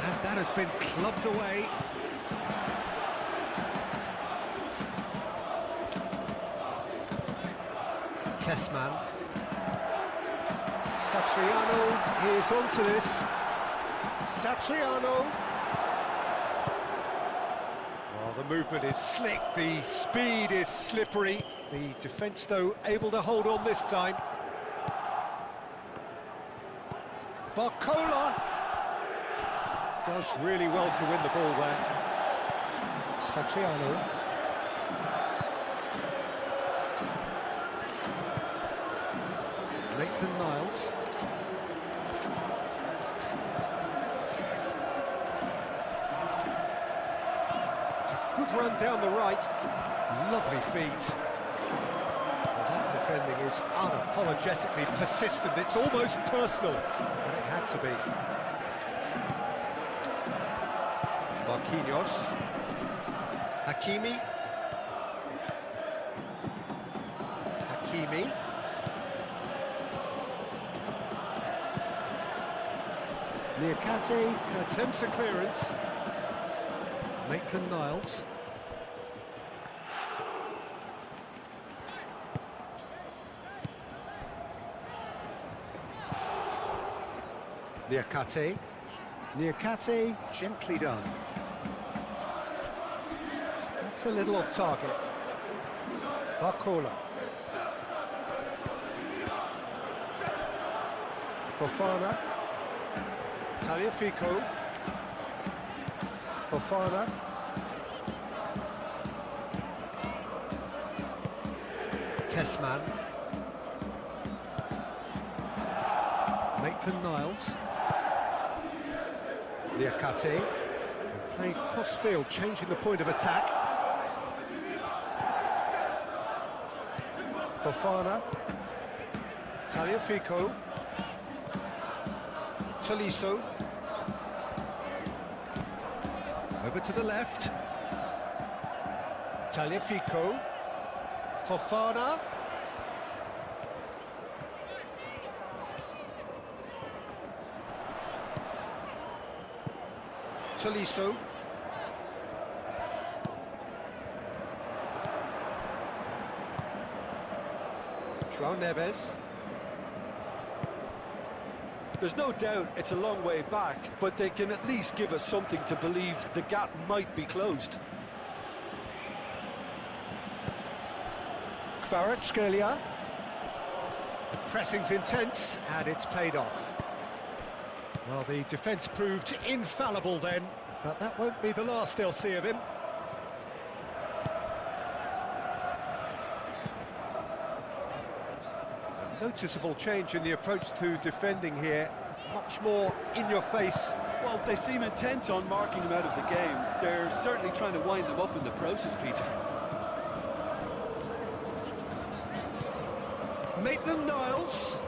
And that has been clubbed away. Tessman. Satriano is onto this. Satriano. Well, the movement is slick, the speed is slippery. The defence, though, able to hold on this time. Barcola does really well to win the ball there. Satriano. Maitland-Niles. It's a good run down the right. Lovely feet. Well, that defending is unapologetically persistent. It's almost personal. And it had to be. Marquinhos. Hakimi. Hakimi. Niakate attempts a clearance. Maitland-Niles. Niakate. Niakate, gently done. That's a little off target. Barcola. Fofana. Tagliafico. Fofana. Tessman. Maitland-Niles. Niakate. Played cross-field, changing the point of attack. Fofana. Tagliafico. Tolisso. Over to the left. Tagliafico. Fofana. Tolisso. João Neves. There's no doubt it's a long way back, but they can at least give us something to believe the gap might be closed. Kvaratskhelia. The pressing's intense, and it's paid off. Well, the defence proved infallible then, but that won't be the last they'll see of him. A noticeable change in the approach to defending here, much more in your face. Well, they seem intent on marking him out of the game. They're certainly trying to wind them up in the process, Peter. Maitland-Niles.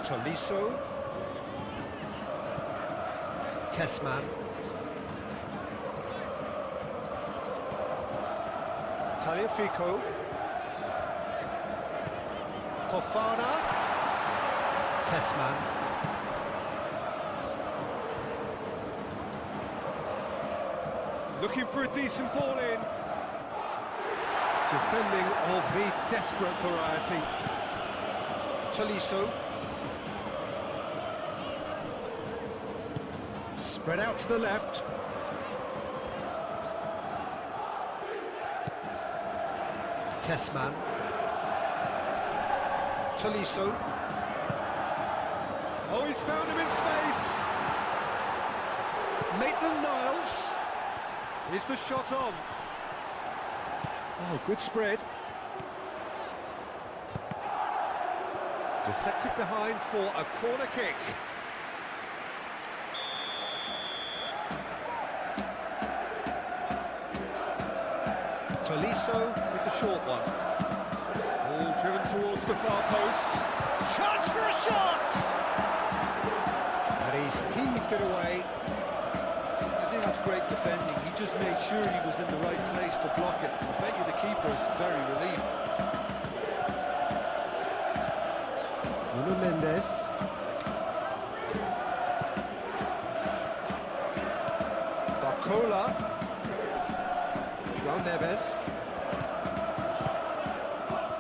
Tolisso. Tessman. Tagliafico. Fofana. Tessman. Looking for a decent ball in. Defending of the desperate variety. Tolisso. Spread out to the left. Tessman. Tolisso. Oh, he's found him in space. Maitland-Niles. Is the shot on? Oh, good spread. Deflected behind for a corner kick. Tolisso with the short one. All driven towards the far post. Chance for a shot! And he's heaved it away. I think that's great defending. He just made sure he was in the right place to block it. I bet you the keeper's very relieved. Nuno Mendes. Barcola. João Neves.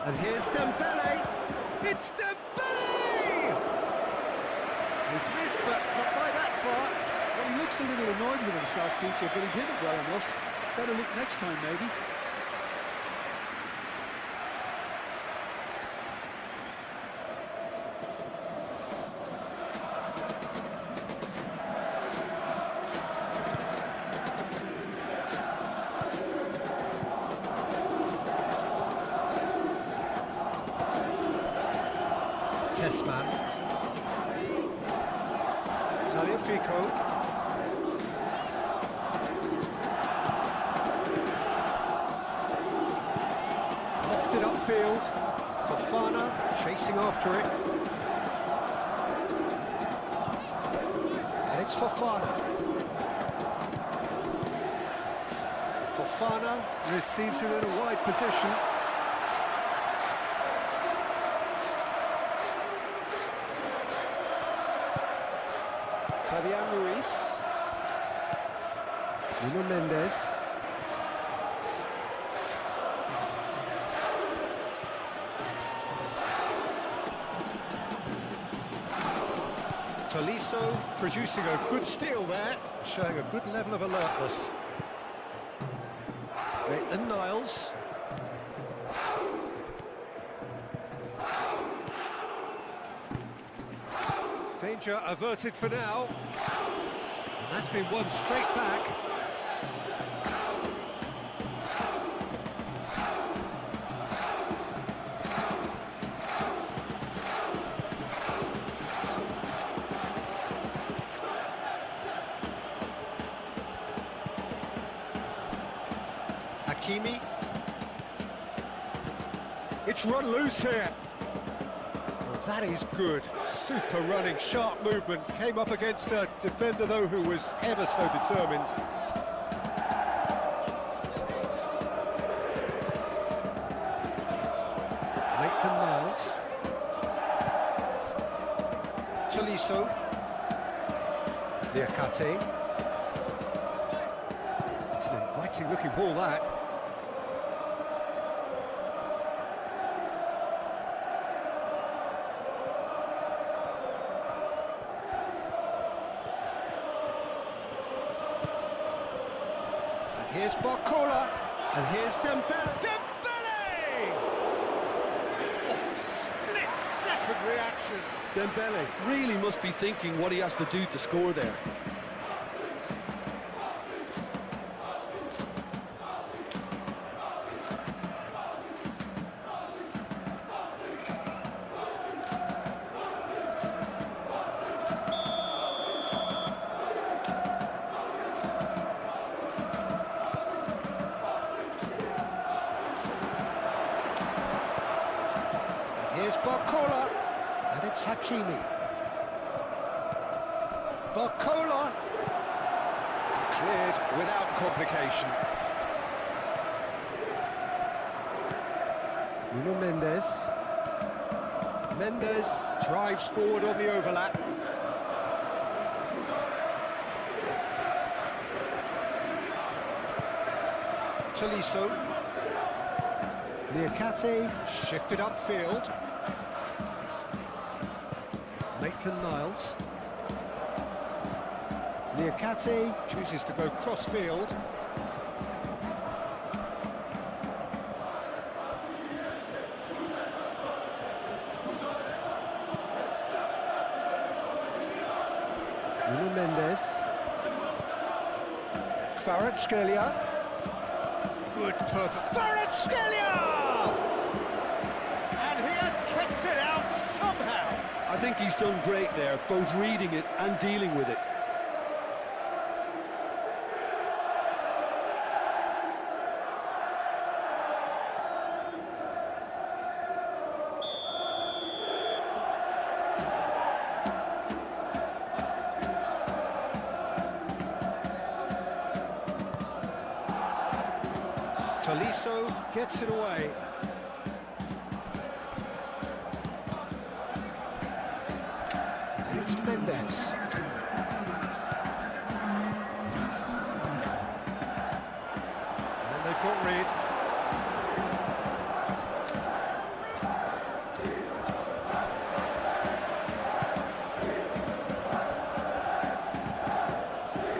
And here's Dembele. It's Dembele! He's missed, but not by that far. Well, he looks a little annoyed with himself, Peter, but he did it well enough. Better look next time, maybe. Tessman. Tagliafico. Lofted upfield. Fofana chasing after it. And it's Fofana. Fofana receives it in a wide position. Fabian Ruiz. Nuno Mendes. Tolisso producing a good steal there, showing a good level of alertness. Maitland-Niles. Danger averted for now. And that's been won straight back. Hakimi. It's run loose here. Well, that is good. Super running, sharp movement. Came up against a defender, though, who was ever so determined. Maitland-Niles. Tolisso. Liakate. It's an inviting looking ball, that. Here's Barcola, and here's Dembele. Dembele! Oh, split-second reaction. Dembele really must be thinking what he has to do to score there. Here's Barcola, and it's Hakimi. Barcola, cleared without complication. Nuno Mendes. Mendes drives forward on the overlap. Tolisso. Liakate shifted upfield. Maitland-Niles. Liakate chooses to go cross-field. Nuno Mendes. Kvaratskhelia. Good purpose. Kvaratskhelia! And he has kept it out somehow. I think he's done great there, both reading it and dealing with it. Tolisso gets it away. And it's Mendes. And they've got Reed.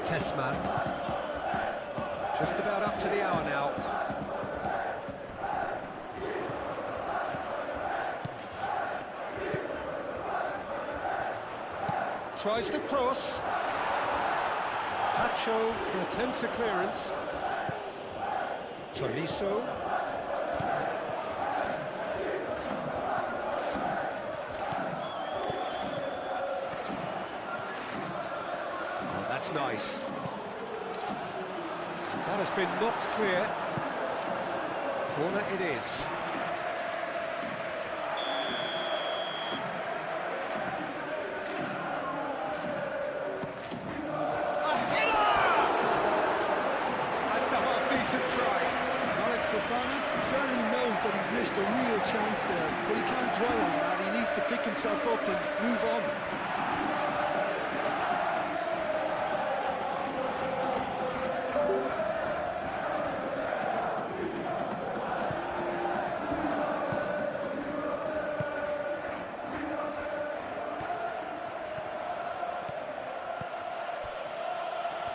Tessman. Just about up to the hour now. Tries to cross. Tacho attempts a clearance. Tolisso. Oh, that's nice. That has been knocked clear. Corner it is. Certainly knows that he's missed a real chance there, but he can't dwell on that. He needs to pick himself up and move on.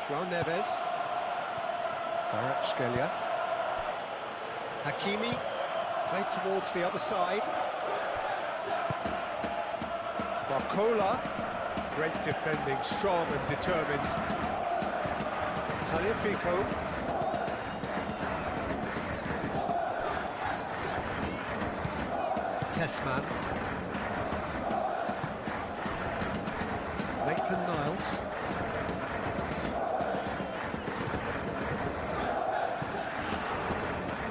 João Neves. Kvaratskhelia. Hakimi. Played towards the other side. Barcola. Great defending, strong and determined. Tagliafico. Tessman. Maitland-Niles.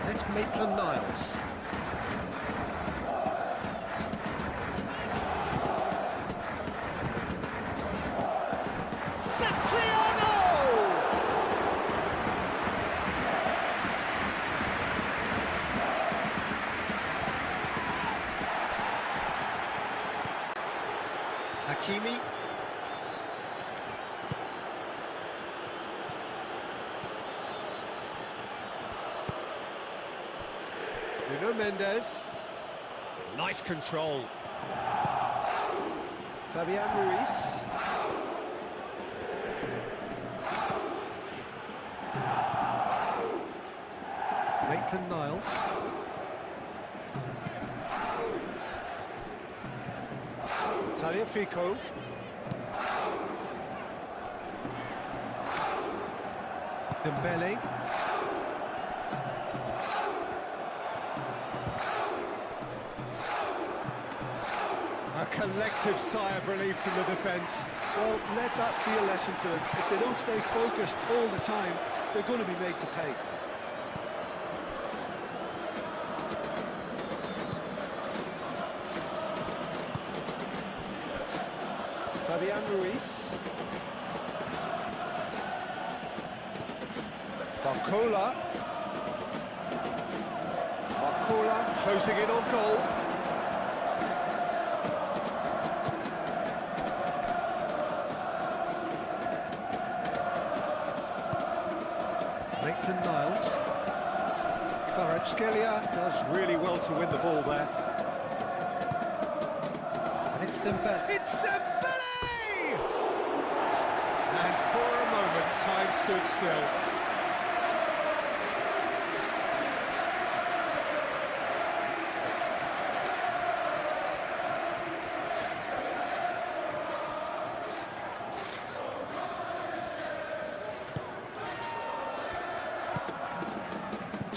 That's Maitland-Niles. Hakimi. Nuno Mendes. Nice control. Fabian Ruiz. Maitland-Niles. Tagliafico. Dembele. A collective sigh of relief from the defence. Well, let that be a lesson to them. If they don't stay focused all the time, they're going to be made to pay. Fabian Ruiz. Barcola. Barcola closing in on goal. Maitland-Niles. Kvaratskhelia does really well to win the ball there. And it's Dembele. It's Dembele! And for a moment, time stood still.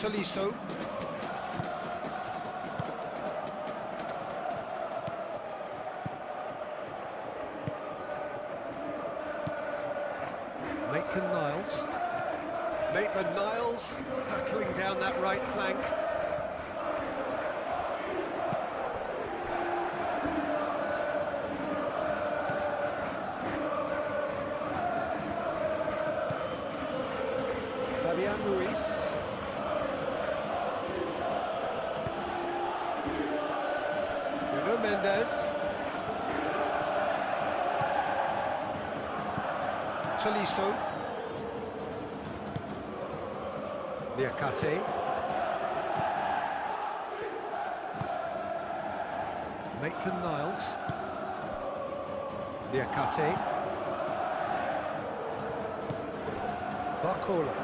Tolisso. Maitland-Niles. Maitland-Niles hurtling down that right flank. Fabian Ruiz. Nuno Mendes. Tolisso. Liakate. Maitland-Niles. Liakate. Barcola.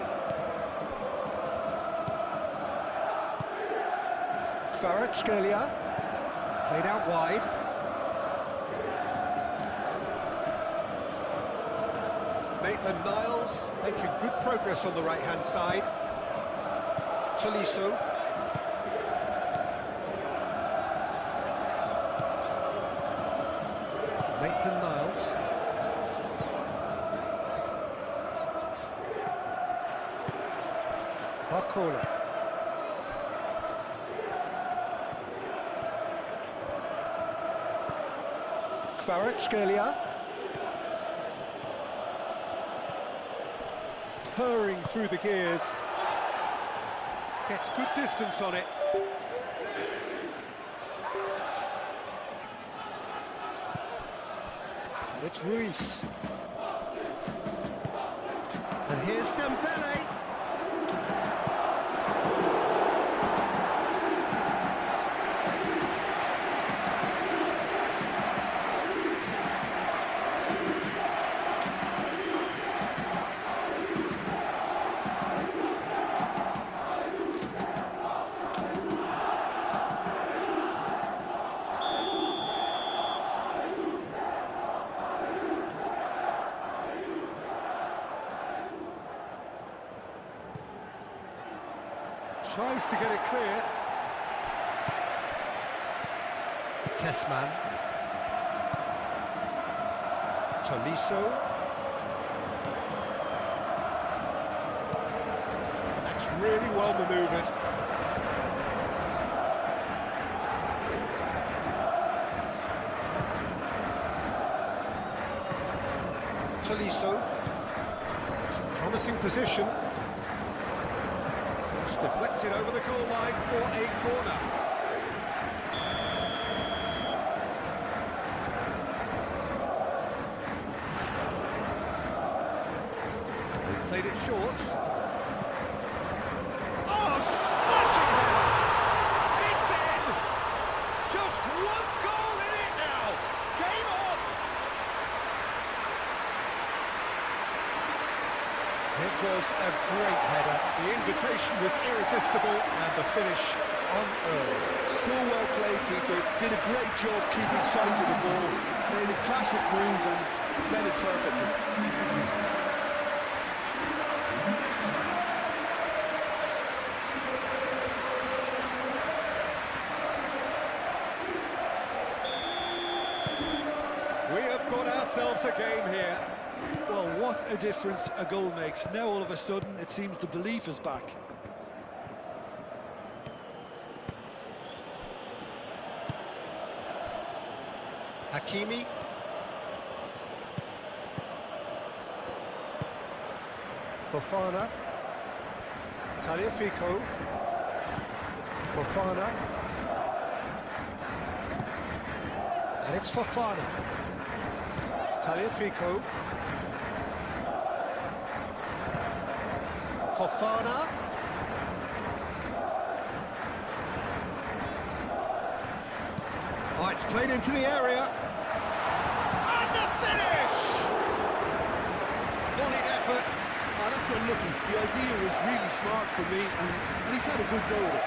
Kvaratskhelia. Played out wide. Maitland-Niles making good progress on the right-hand side. Tolisso. Maitland-Niles. Barcola. Kvaratskhelia. Purring through the gears. Gets good distance on it. And it's Ruiz. And here's Dembele. Tries to get it clear. Tessman. Tolisso. That's really well manoeuvred. Tolisso. It's a promising position. Just deflected over the goal line for a corner. They've played it short. Oh, smashing header! It's in! Just one goal in it now! Game on! It was a great header. The invitation was irresistible and the finish unearned. So well played, Peter. Did a great job keeping sight of the ball. Made a classic move and read it perfectly. We have got ourselves a game here. Well, what a difference a goal makes. Now all of a sudden it seems the belief is back. Hakimi. Fofana. Tagliafico. Fofana. And it's Fofana. Tagliafico. Fofana. Oh, it's played into the area. And the finish! Brilliant effort. Oh, that's unlucky. The idea was really smart for me, and he's had a good go with it.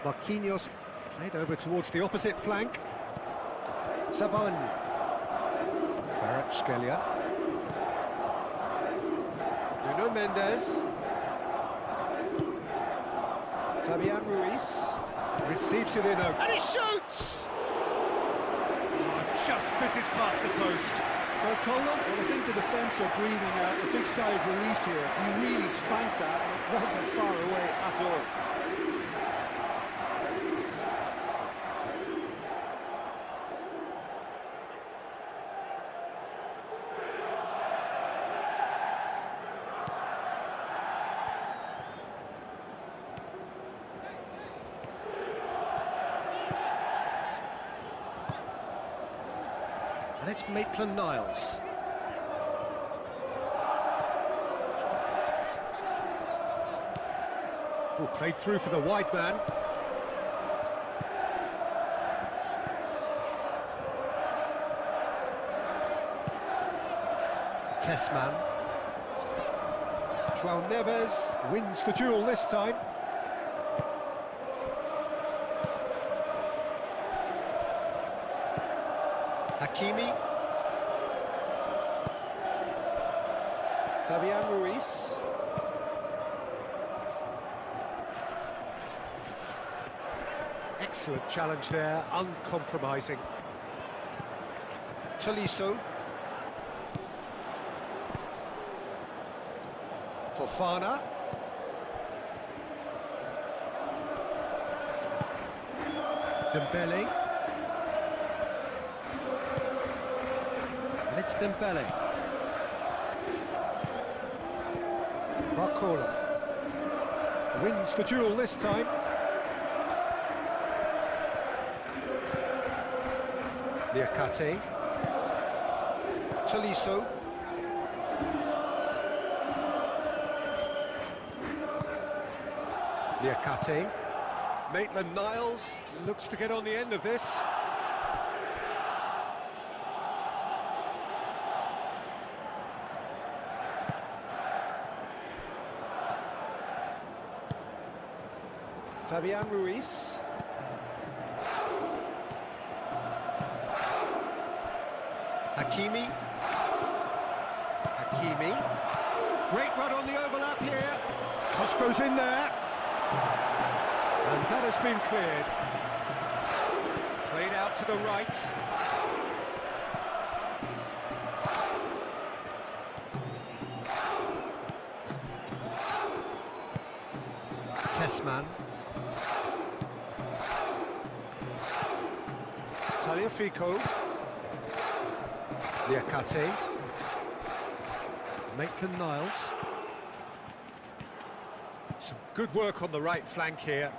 Marquinhos played over towards the opposite flank. Sabagli. Kvaratskhelia. Nuno Mendes. Fabian Ruiz. Receives it in a... And he shoots! Oh, just misses past the post. Well, Colin, well, I think the defence are breathing a big sigh of relief here. He really spanked that, and it wasn't far away at all. And it's Maitland-Niles. Oh, played through for the wide man. Tessman. João Neves wins the duel this time. Hakimi. Fabian Ruiz. Excellent challenge there, uncompromising. Tolisso. Fofana. Dembele. And it's Dembele. Barcola wins the duel this time. Liakate. Tolisso. Liakate. Maitland-Niles looks to get on the end of this. Fabian Ruiz. Hakimi. Great run on the overlap here. Cross goes in there. And that has been cleared. Played out to the right. Tessman. Tagliafico. Liakate. Maitland-Niles. Some good work on the right flank here.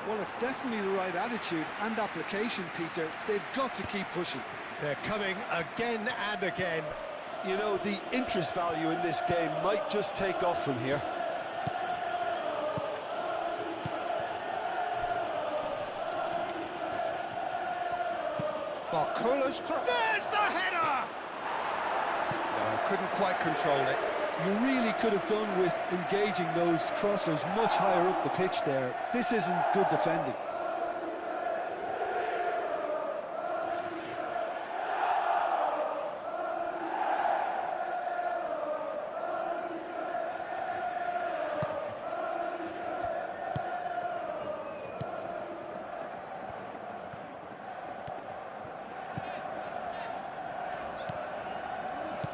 Well, it's definitely the right attitude and application, Peter. They've got to keep pushing. They're coming again and again. You know, the interest value in this game might just take off from here. Barcola's cross. There's the header! No, couldn't quite control it. You really could have done with engaging those crossers much higher up the pitch there. This isn't good defending.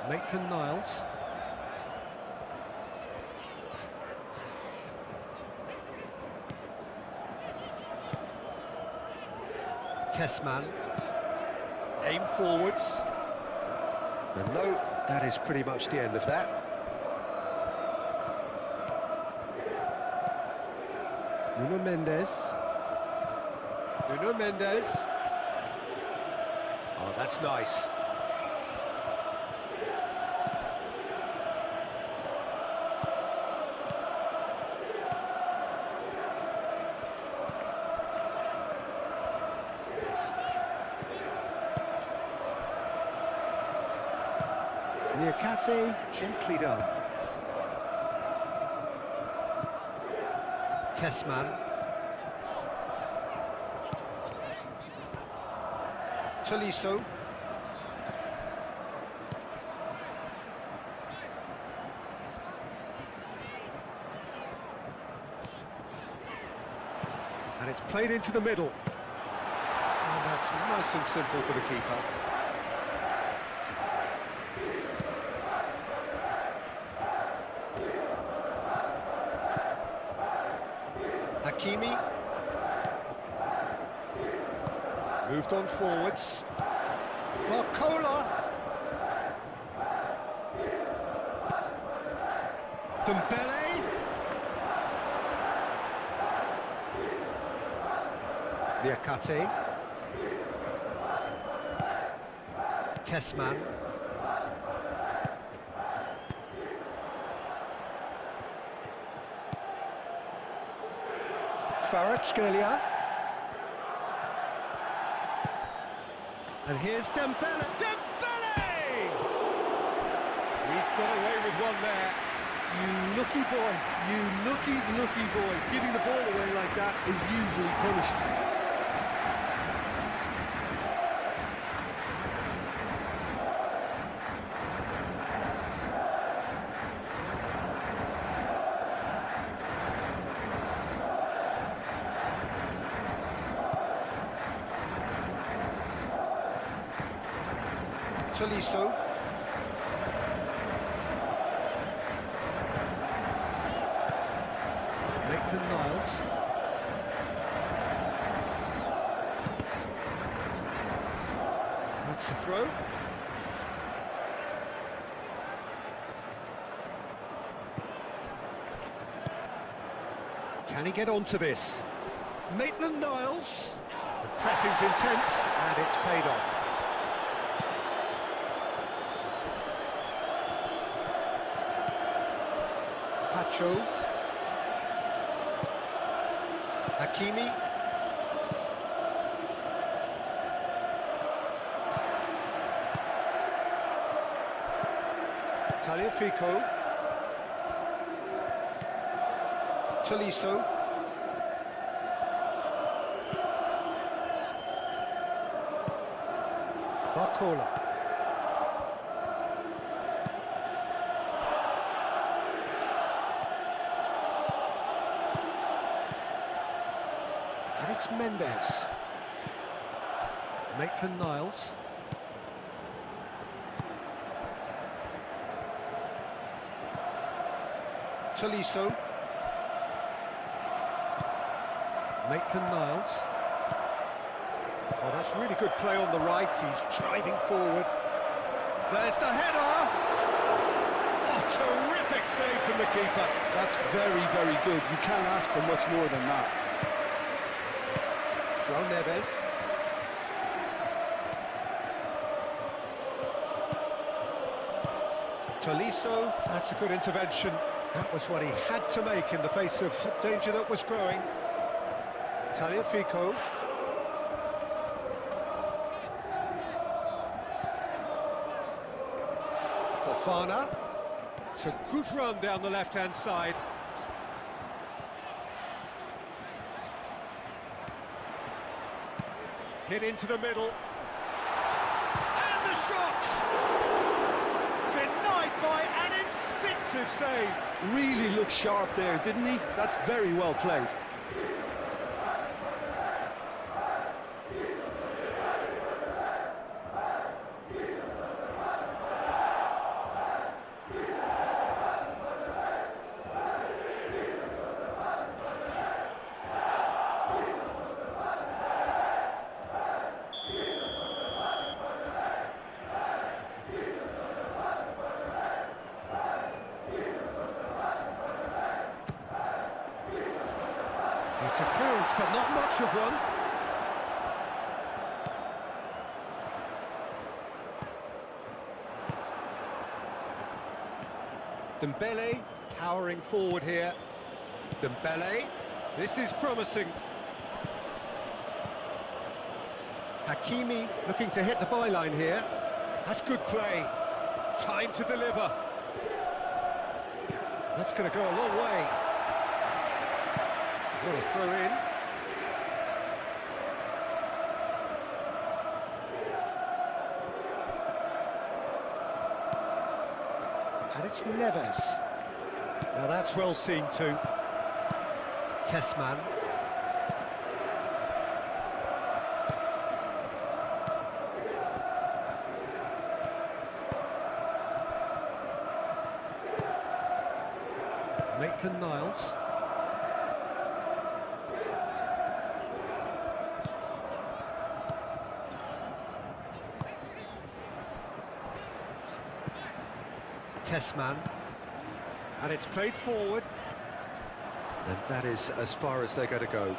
Maitland-Niles. Tessman. Aim forwards. And no, that is pretty much the end of that. Nuno Mendes. Oh, that's nice. Liakate. Gently done. Tessman. Tolisso. And it's played into the middle. And that's nice and simple for the keeper. Hakimi. Moved on forwards. Barcola. Dembele. Liakate. Tessman. Kvaratskhelia. And here's Dembele. Dembele! He's got away with one there. You lucky boy. You lucky boy. Giving the ball away like that is usually punished. Tolisso. Maitland-Niles. That's the throw. Can he get onto this? Maitland-Niles. The pressing's intense and it's paid off. Pacho. Hakimi. Tagliafico. Tolisso. Barcola. And it's Mendes. Maitland-Niles. Tolisso. Maitland-Niles. Oh, that's really good play on the right. He's driving forward. There's the header! Oh, terrific save from the keeper. That's very, very good. You can't ask for much more than that. João Neves. Tolisso, that's a good intervention. That was what he had to make in the face of danger that was growing. Tagliafico. Fofana. It's a good run down the left-hand side. Hit into the middle. And the shot! Denied by an instinctive save. Really looked sharp there, didn't he? That's very well played. It's a clearance, but not much of one. Dembele towering forward here. Dembele, this is promising. Hakimi looking to hit the byline here. That's good play. Time to deliver. That's going to go a long way. What a throw in. And it's Neves. Now that's well seen too. Tessman. Maitland-Niles. Tessman, and it's played forward, and that is as far as they're going to go.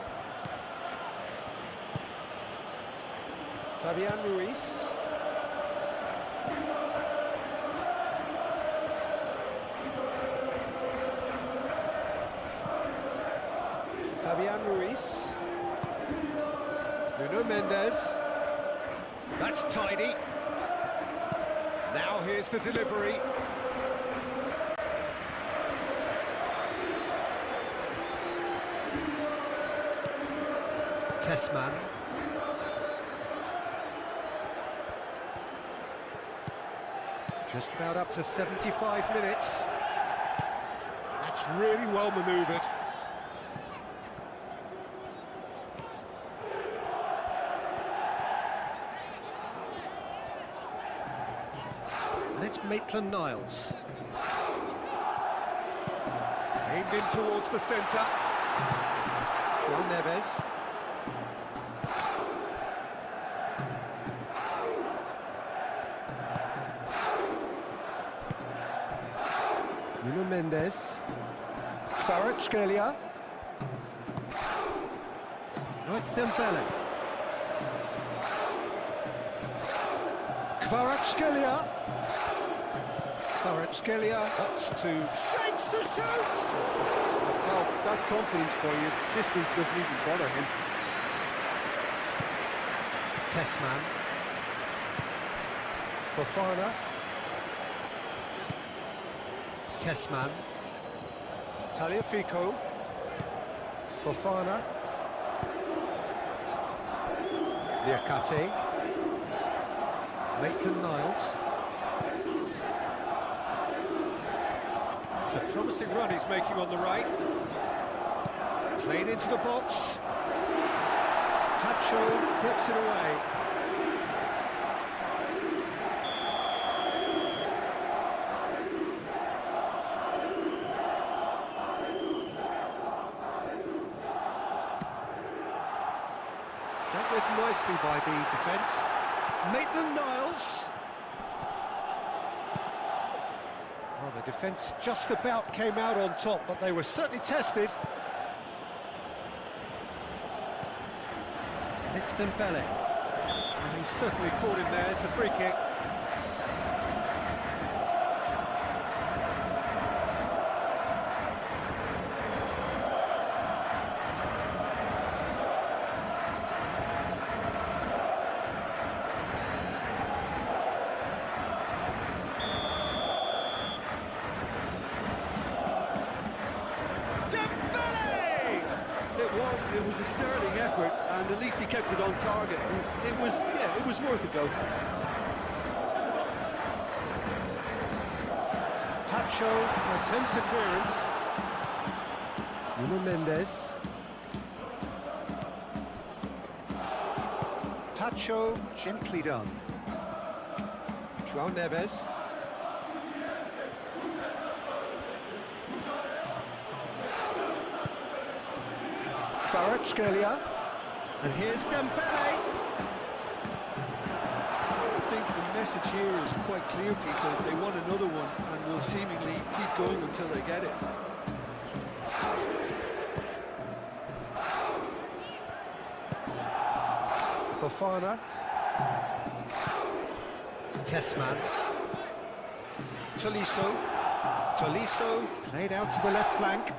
Fabian Ruiz. Fabian Ruiz. Nuno Mendes. That's tidy. Now here's the delivery. Tessman. Just about up to 75 minutes. That's really well manoeuvred. And it's Maitland-Niles. Aimed in towards the centre. João Neves. Nuno Mendes. Kvaratskhelia. No, it's Dembele. Kvaratskhelia. Kvaratskhelia up to shapes to shoot. Well, that's confidence for you. Distance doesn't even bother him. Tessman. Fofana. Tessman. Tagliafico. Fofana. Liakate. Maitland-Niles. It's a promising run he's making on the right. Played into the box. Tacho gets it away. Dealt with nicely by the defence. Maitland-Niles. Well, the defence just about came out on top, but they were certainly tested. It's Dembele. And he's certainly caught him there. It's a free kick. It was a sterling effort, and at least he kept it on target. And it was worth a go. Tacho attempts a clearance. Nuno Mendes. Tacho gently done. João Neves. Kvaratskhelia, and here's Dembele. I think the message here is quite clear, Peter. They want another one and will seemingly keep going until they get it. Fofana. Tessman. Tolisso played out to the left flank.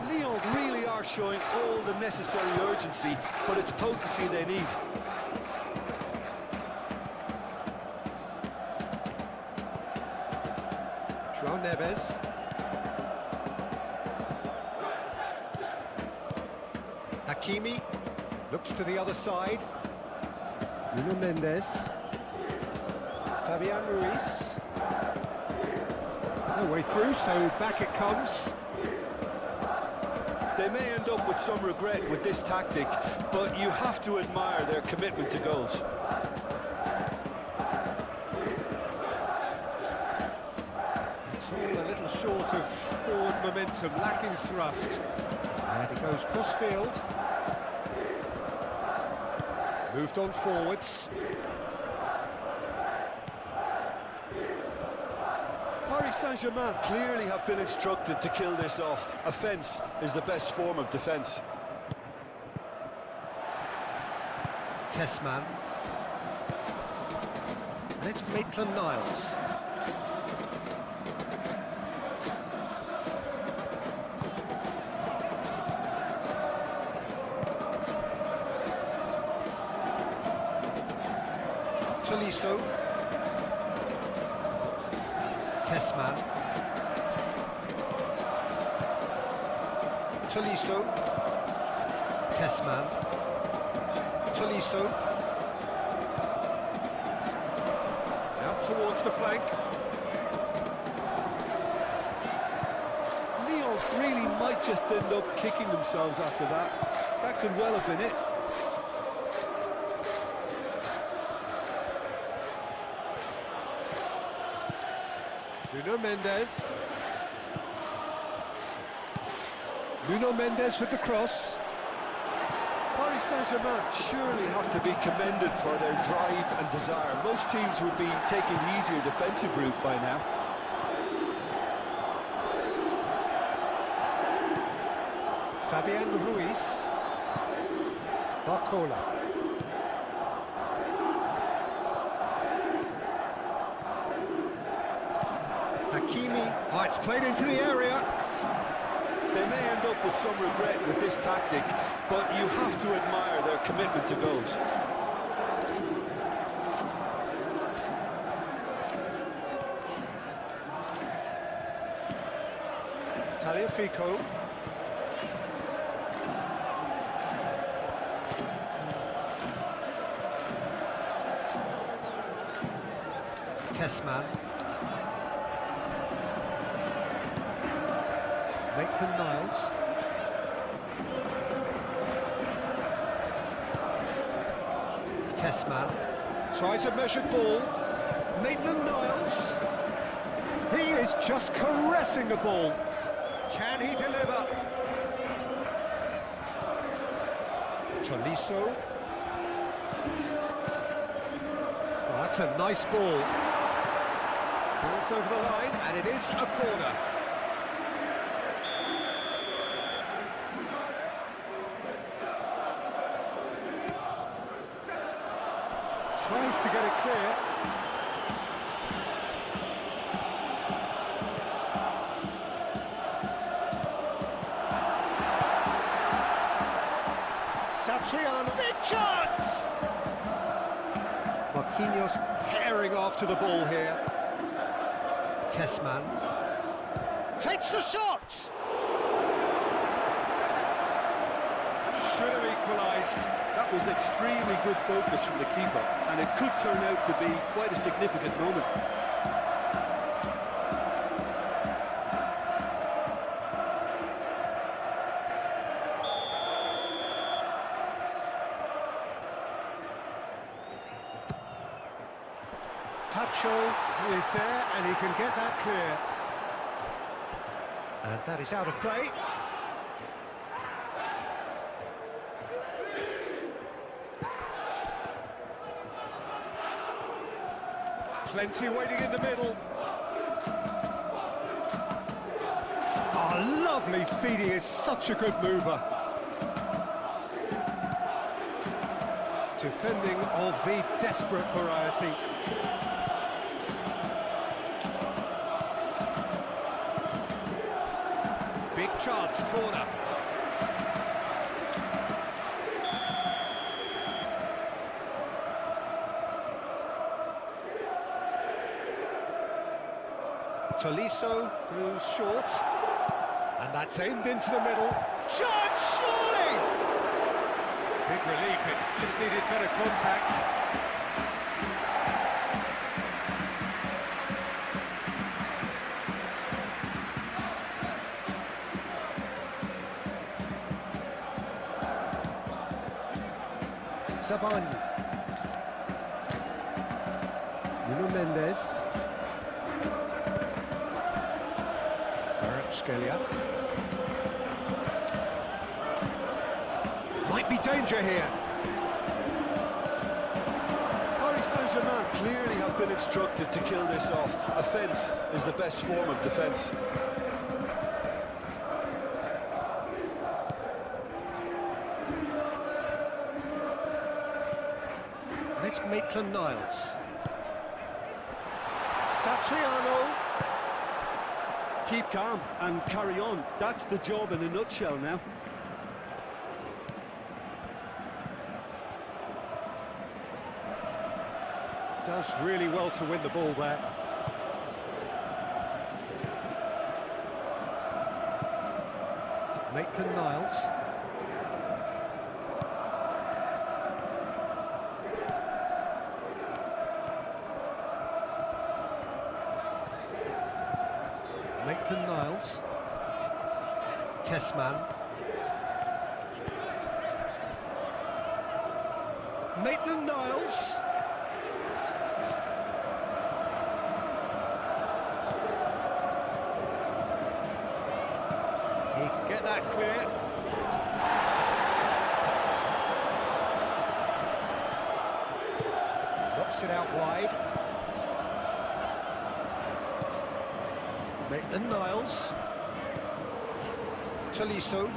Lyon really are showing all the necessary urgency, but it's potency they need. João Neves. Hakimi looks to the other side. Nuno Mendes. Fabian Ruiz. No way through, so back it comes. They may end up with some regret with this tactic, but you have to admire their commitment to goals. It's all a little short of forward momentum, lacking thrust. And it goes cross-field. Moved on forwards. Paris Saint-Germain clearly have been instructed to kill this off. Offence is the best form of defence. Tessman. And it's Maitland-Niles. Tolisso. Tessman. Tolisso. Tessman. Tolisso. Out towards the flank. Lyon really might just end up kicking themselves after that. That could well have been it. Nuno Mendes. Nuno Mendes with the cross. Paris Saint-Germain surely have to be commended for their drive and desire. Most teams would be taking the easier defensive route by now. Fabian Ruiz. Barcola. Hakimi. Oh, it's played into the area. They may end up with some regret with this tactic, but you have to admire their commitment to goals. Tagliafico. Testman. Maitland-Niles. Testman. Tries a measured ball. Maitland-Niles. He is just caressing the ball. Can he deliver? Tolisso. Oh, that's a nice ball. Ball's over the line, and it is a corner. Tries to get it clear. Satriano, big chance! Marquinhos herring off to the ball here. Testman takes the shot! Should have equalised. That was extremely good focus from the keeper, and it could turn out to be quite a significant moment. Tacho is there, and he can get that clear. And that is out of play. Plenty waiting in the middle. Oh, lovely feet. He is such a good mover. Defending of the desperate variety. Big chance, corner. Tolisso goes short, and that's aimed into the middle. Chance, surely! Big relief, it just needed better contact. Saban. Nuno Mendes. Scalia. Might be danger here. Paris Saint-Germain clearly have been instructed to kill this off. Offence is the best form of defence. And it's Maitland-Niles. Satriano. Keep calm and carry on. That's the job in a nutshell now. Does really well to win the ball there. Maitland-Niles. Maitland-Niles. Testman. Maitland-Niles. He can get that clear. Knocks it out wide. Maitland-Niles. Tolisso.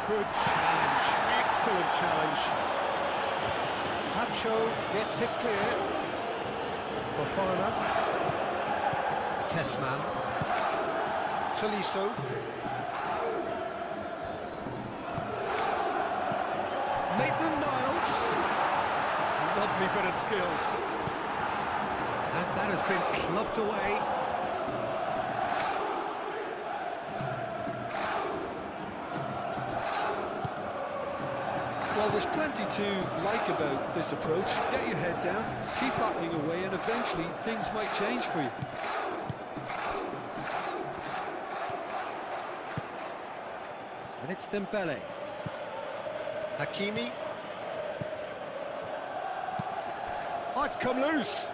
Good challenge, excellent challenge. Tacho gets it clear. Fofana. Testman. Tolisso. Maitland-Niles. Lovely bit of skill. And that has been clubbed away. Well, there's plenty to like about this approach. Get your head down, keep battling away, and eventually things might change for you. And it's Dembele. Hakimi. Oh, it's come loose.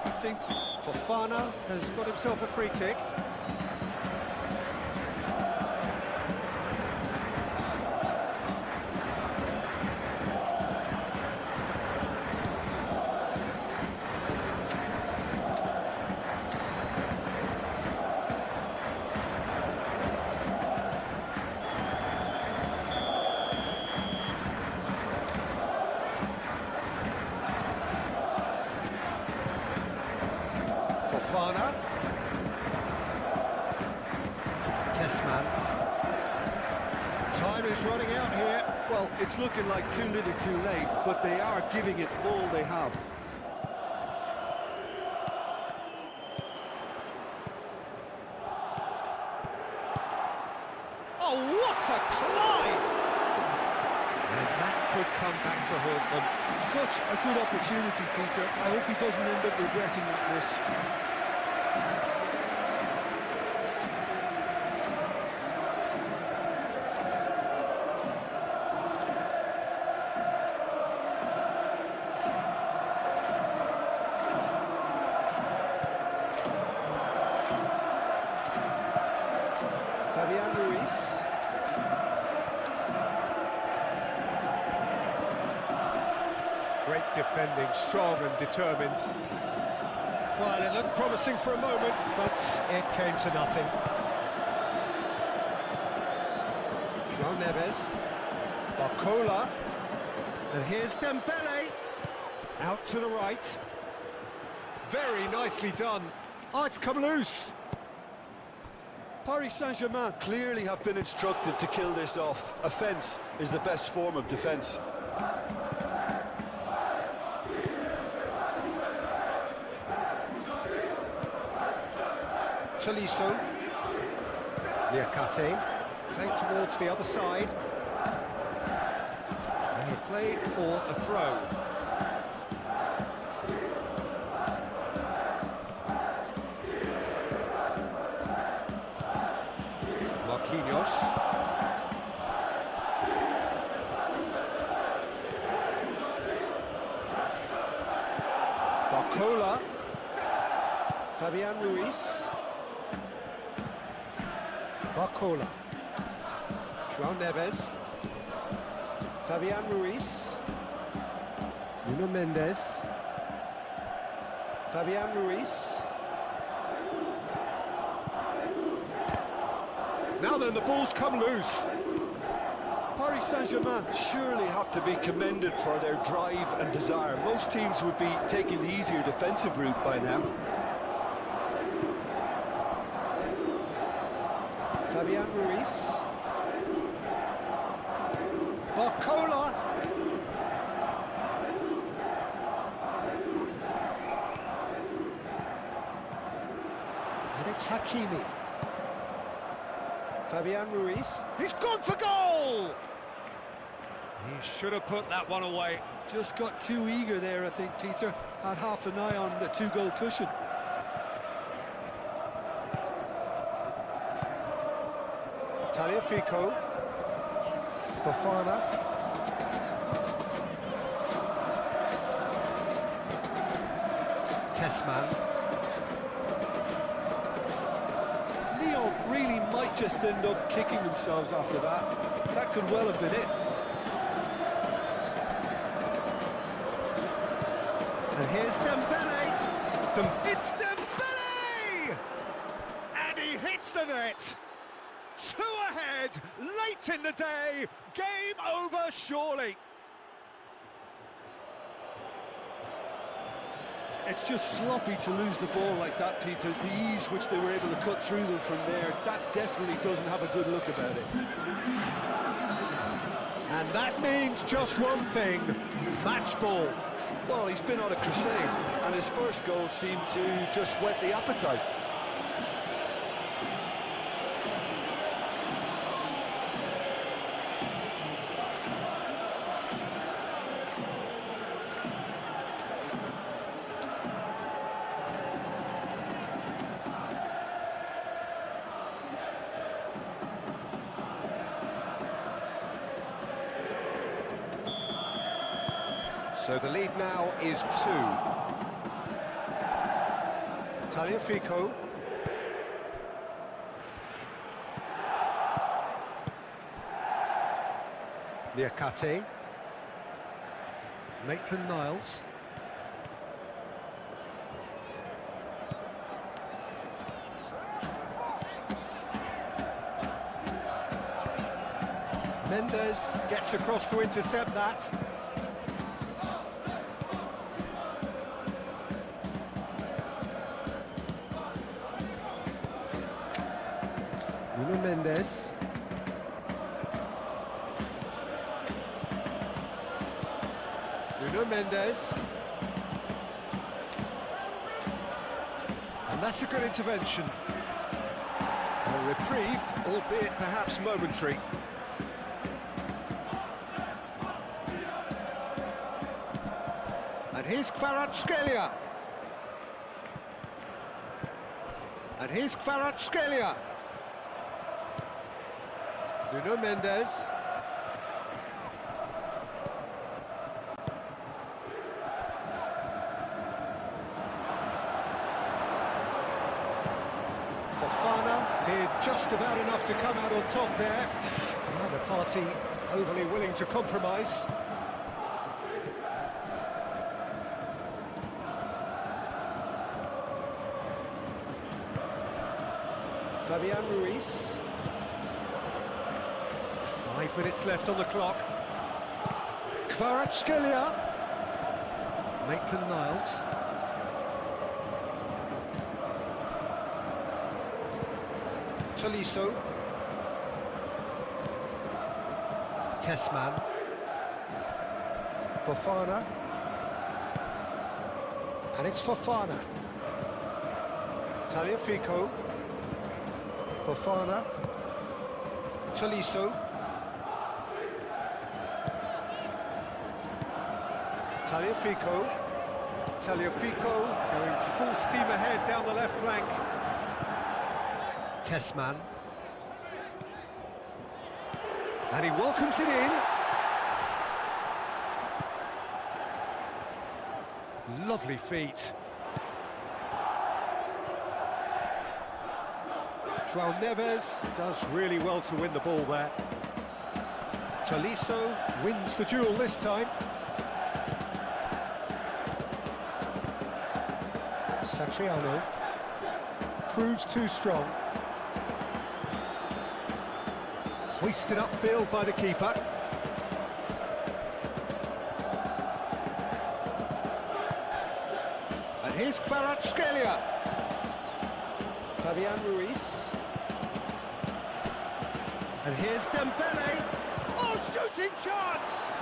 I think Fofana has got himself a free kick. Fofana. Tessman. Time is running out here. Well, it's looking like too little too late, but they are giving it all they have. Oh, what a climb! And that could come back to haunt them. Such a good opportunity, Peter. I hope he doesn't end up regretting that miss. Fabian Ruiz. Great defending, strong and determined. Well, it looked promising for a moment, but it came to nothing. João Neves. Barcola. And here's Dembele. Out to the right. Very nicely done. Oh, it's come loose. Paris Saint-Germain clearly have been instructed to kill this off. Offence is the best form of defence. Tolisso. Liakate. Play towards the other side. And he'll play for a throw. Marquinhos. Barcola. Fabian Ruiz. Barcola. João Neves. Fabian Ruiz. Nuno Mendes. Fabian Ruiz. Now then, the ball's come loose. Paris Saint-Germain surely have to be commended for their drive and desire. Most teams would be taking the easier defensive route by now. Fabian Ruiz. Barcola. And it's Hakimi. Fabian Ruiz. He's gone for goal! He should have put that one away. Just got too eager there, I think, Peter. Had half an eye on the two-goal cushion. Tagliafico. Fofana. Tessman. Lyon really might just end up kicking themselves after that. That could well have been it. And here's Dembele. It's Dembele! And he hits the net. 2 ahead, late in the day. Game over, surely. It's just sloppy to lose the ball like that, Peter. The ease which they were able to cut through them from there, that definitely doesn't have a good look about it. And that means just one thing, match ball. Well, he's been on a crusade, and his first goal seemed to just whet the appetite. So the lead now is 2. Tagliafico. Niakate. Maitland-Niles. Mendes gets across to intercept that. Nuno Mendes. Nuno Mendes. And that's a good intervention. A reprieve, albeit perhaps momentary. And here's Kvaratskhelia. And here's Kvaratskhelia. Nuno Mendes. Fofana did just about enough to come out on top there. Neither party overly willing to compromise. Fabian Ruiz. 5 minutes left on the clock. Kvaratskhelia. Maitland-Niles. Tolisso. Tessman. Fofana. And it's Fofana. Tagliafico. Fofana. Tolisso. Tagliafico. Tagliafico going full steam ahead down the left flank. Tessman. And he welcomes it in. Lovely feet. João Neves does really well to win the ball there. Tolisso wins the duel this time. Satriano proves too strong. Hoisted upfield by the keeper. And here's Kvaratskhelia. Fabian Ruiz. And here's Dembele. Oh, shooting chance!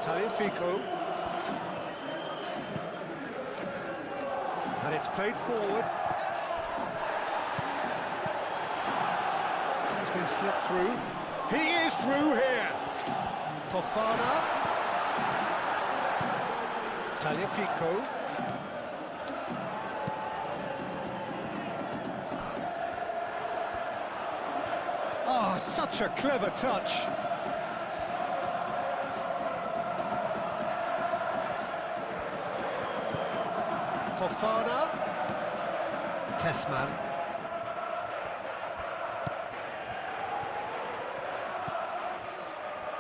Tagliafico. And it's played forward. He's been slipped through. He is through here. Fofana. Tagliafico. Oh, such a clever touch. Fofana. Tessman.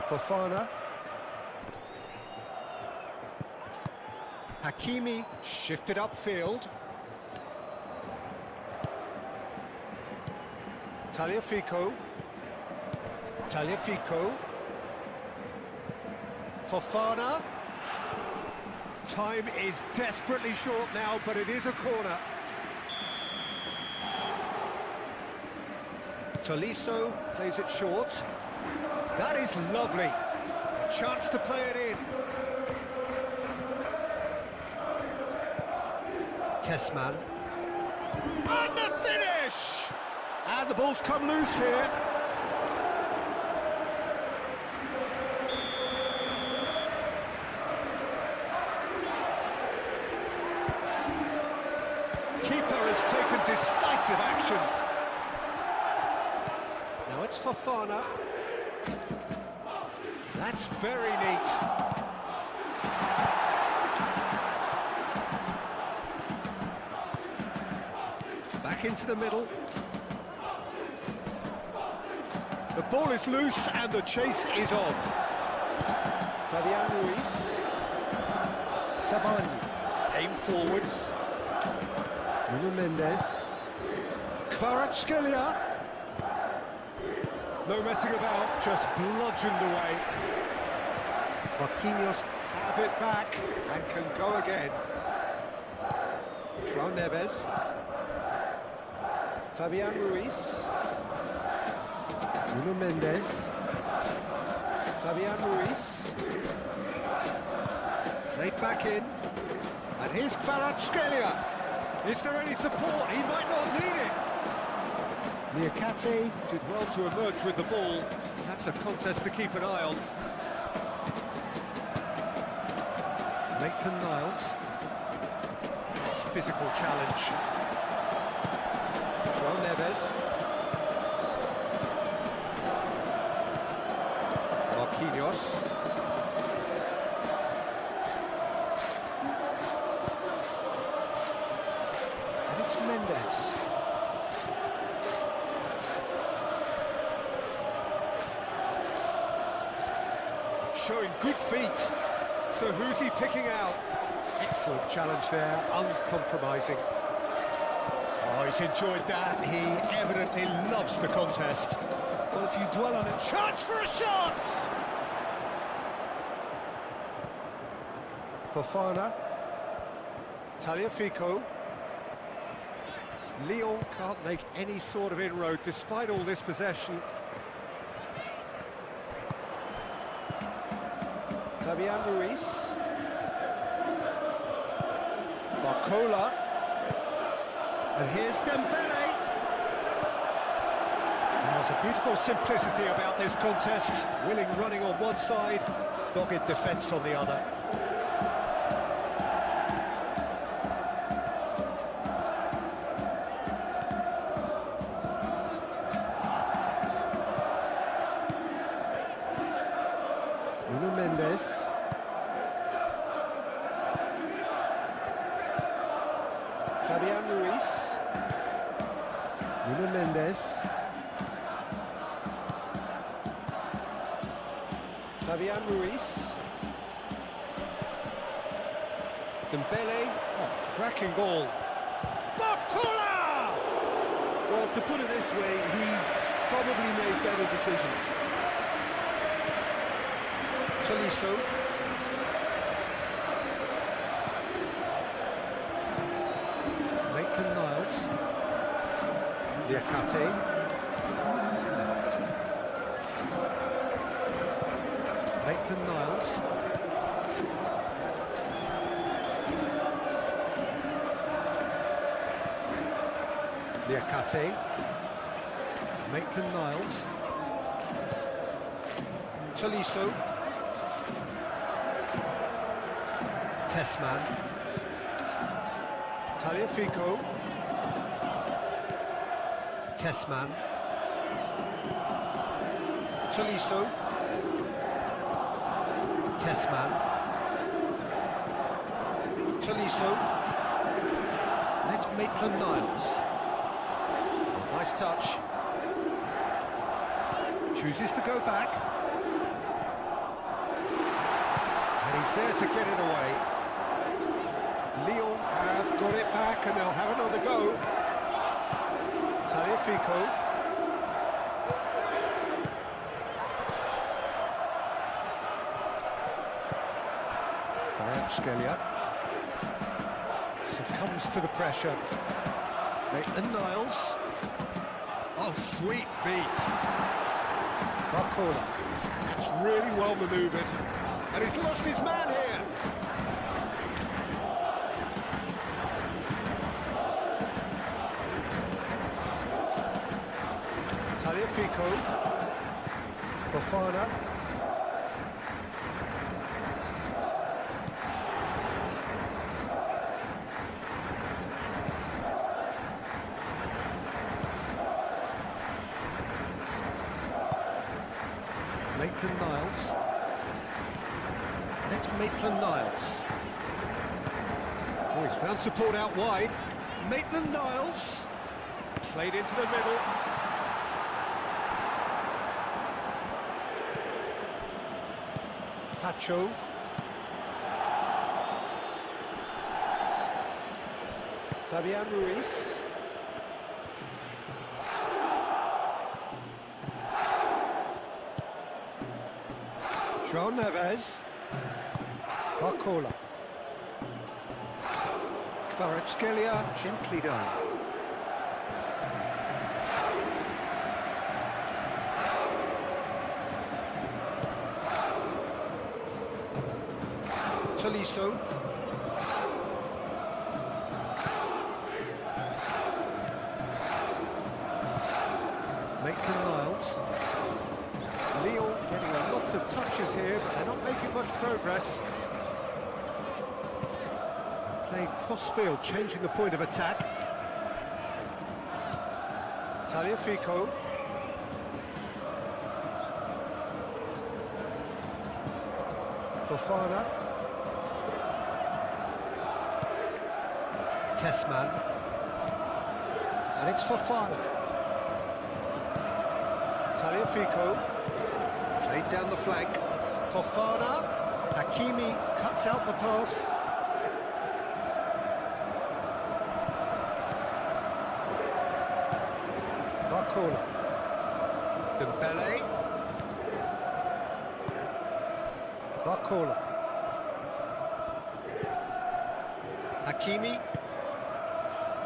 Fofana. Hakimi shifted upfield. Tagliafico. Tagliafico. Fofana. Time is desperately short now, but it is a corner. Tolisso plays it short. That is lovely. A chance to play it in. Tessman. And the finish! And the ball's come loose here. Keeper has taken decisive action. Now it's Fofana. That's very neat. Back into the middle. The ball is loose and the chase is on. Fabian Ruiz. Savani. Aim forwards. Nuno Mendes. Kvaratskhelia. No messing about, just bludgeoned away. Marquinhos have it back and can go again. João Neves. Fabian Ruiz. Nuno Mendes. Fabian Ruiz. Laid back in. And here's Kvaratskhelia. Is there any support? He might not need it. Liakate did well to emerge with the ball. That's a contest to keep an eye on. Maitland-Niles. Nice physical challenge. João Neves. Marquinhos. And it's Mendes. Showing good feet. So who's he picking out? Excellent challenge there, uncompromising. Oh, he's enjoyed that. He evidently loves the contest. Well, if you dwell on it, chance for a shot! Fofana. Tagliafico. Lyon can't make any sort of inroad despite all this possession. Fabian Ruiz. Barcola. And here's Dembele. There's a beautiful simplicity about this contest. Willing running on one side, dogged defence on the other. Nuno Mendes. Fabian Ruiz. Nuno Mendes. Fabian Ruiz. Dembele. Oh, cracking ball. Barcola! Well, to put it this way, he's probably made better decisions. Tolisso. Maitland-Niles. Liakate. Maitland-Niles. Liakate. Maitland-Niles. Tolisso. Tessman. Tagliafico. Tessman. Tolisso. Tessman. Tolisso. And it's Maitland-Niles. Nice touch. Chooses to go back. And he's there to get it away. Lyon have got it back and they'll have another go. Tagliafico. Kvaratskhelia succumbs to the pressure. Maitland-Niles. Oh, sweet feet. Barcola. That's really well manoeuvred. And he's lost his man here. Tagliafico. Fofana. Maitland-Niles. And it's Maitland-Niles. Oh, he's found support out wide. Maitland-Niles. Played into the middle. Pacho. Fabian Ruiz. João Neves. Barcola. Kvaratskhelia, gently done. Tolisso. Maitland-Niles. Lyon getting a lot of touches here, but they're not making much progress. Playing cross-field, changing the point of attack. Tagliafico. Fofana. Tessman. And it's Fofana. Tagliafico. Played down the flank. Fofana. Hakimi cuts out the pass. Barcola. Dembele. Barcola. Hakimi.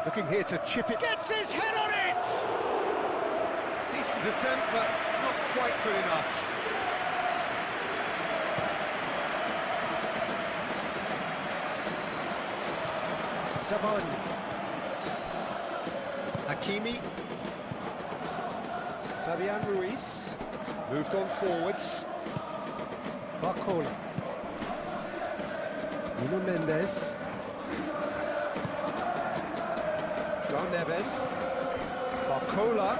Looking here to chip it. Gets his head on it! Decent attempt, but not quite good enough. Zabani. Hakimi. Fabian Ruiz. Moved on forwards. Barcola. Nuno Mendes. João Neves. Barcola.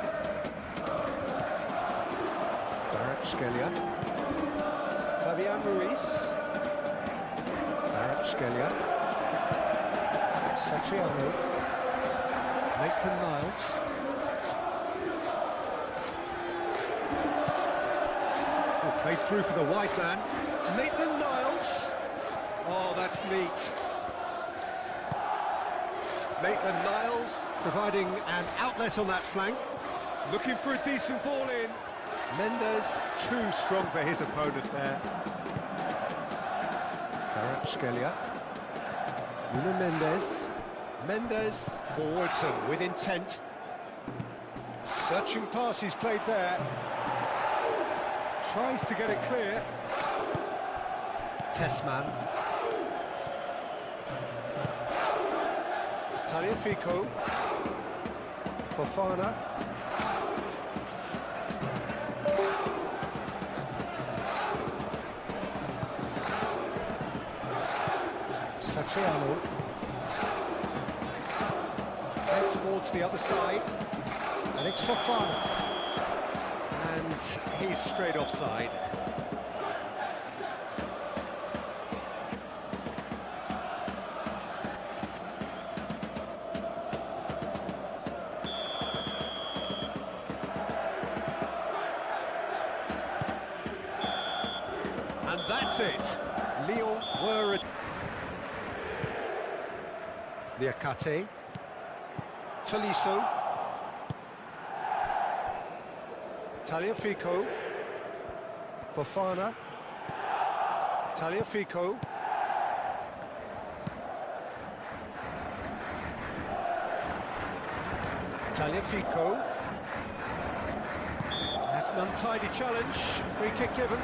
Kvaratskhelia. Fabian Ruiz. Kvaratskhelia. Satriano. Maitland-Niles. Played through for the wide man. Maitland-Niles. Oh, that's neat. Maitland-Niles providing an outlet on that flank. Looking for a decent ball in. Mendes too strong for his opponent there. Kvaratskhelia. Nuno Mendes. Mendes forwards and with intent. Searching pass he's played there. Tries to get it clear. Tessman. Tagliafico. Fofana. Satriano. Head towards the other side. And it's Fofana. And he's straight offside. And that's it. Lyon were at Liakate. Tolisso. Tagliafico. Fofana. Tagliafico. Tagliafico. That's an untidy challenge. Free kick given.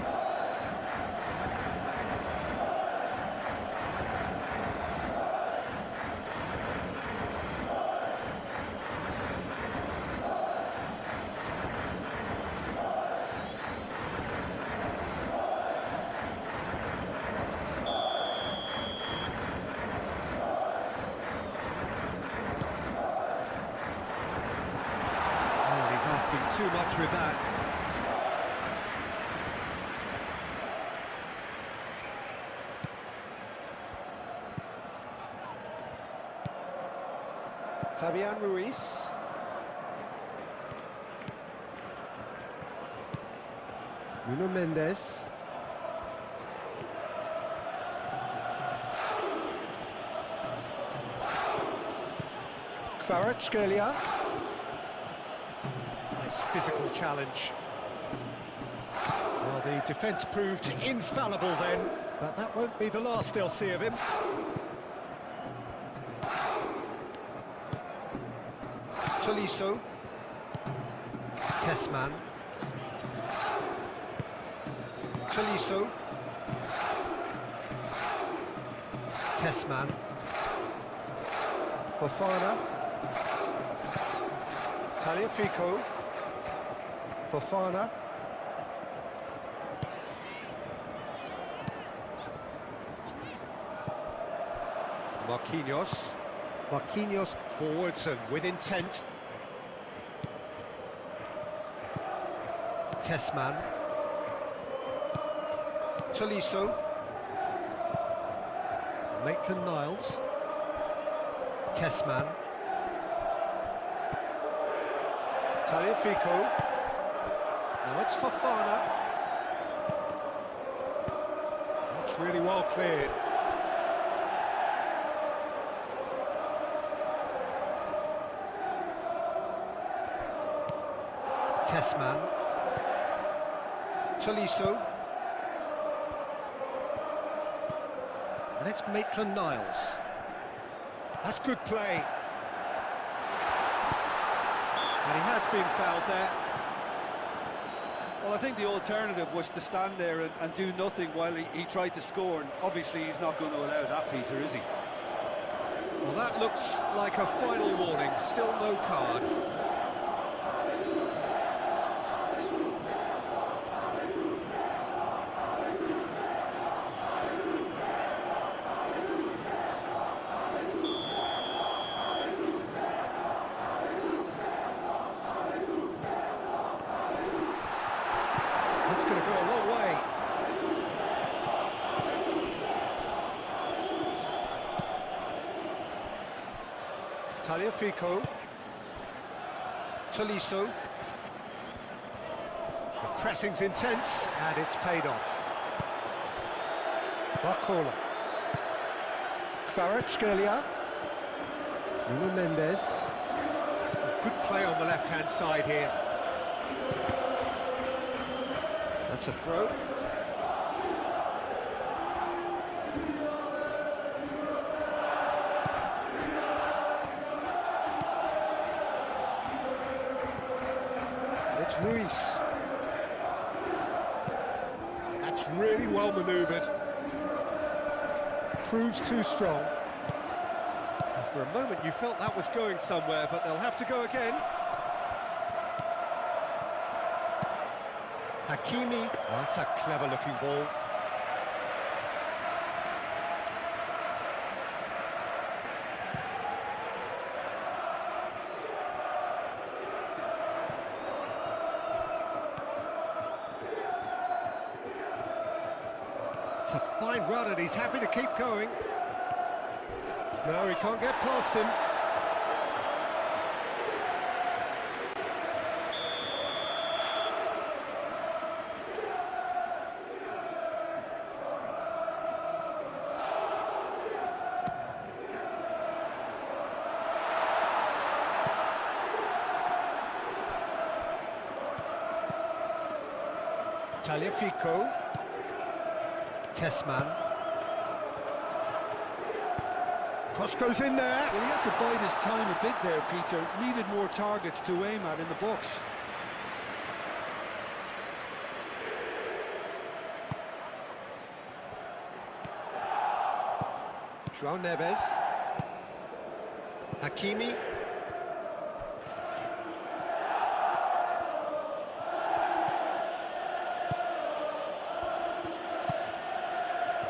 too much with that. Fabian Ruiz. Nuno Mendes. Kvaratskhelia. Nice physical challenge. Well, the defence proved infallible then, but that won't be the last they'll see of him. Tolisso. Tessman. Tolisso. Tessman. Fofana. Tagliafico. Fofana. Marquinhos. Marquinhos forwards and with intent. Tessman. Tolisso. Maitland-Niles. Tessman. Tagliafico. Now it's Fofana. That's really well cleared. Tessman. Tolisso. And it's Maitland-Niles. That's good play. And he has been fouled there. Well, I think the alternative was to stand there and do nothing while he tried to score, and obviously he's not going to allow that, Peter, is he? Well, that looks like a final warning. Still no card. That's going to go a long way. Tagliafico. Tolisso. The pressing's intense, and it's paid off. Barcola. Kvaratskhelia. Nuno Mendes. Good play on the left-hand side here. That's a throw. It's Ruiz. That's really well manoeuvred. Proves too strong. And for a moment you felt that was going somewhere, but they'll have to go again. Hakimi. Oh, that's a clever-looking ball. It's a fine run, and he's happy to keep going. No, he can't get past him. Tagliafico. Tessman. Cross goes in there. Well, he had to bide his time a bit there, Peter. Needed more targets to aim at in the box. João Neves. Hakimi.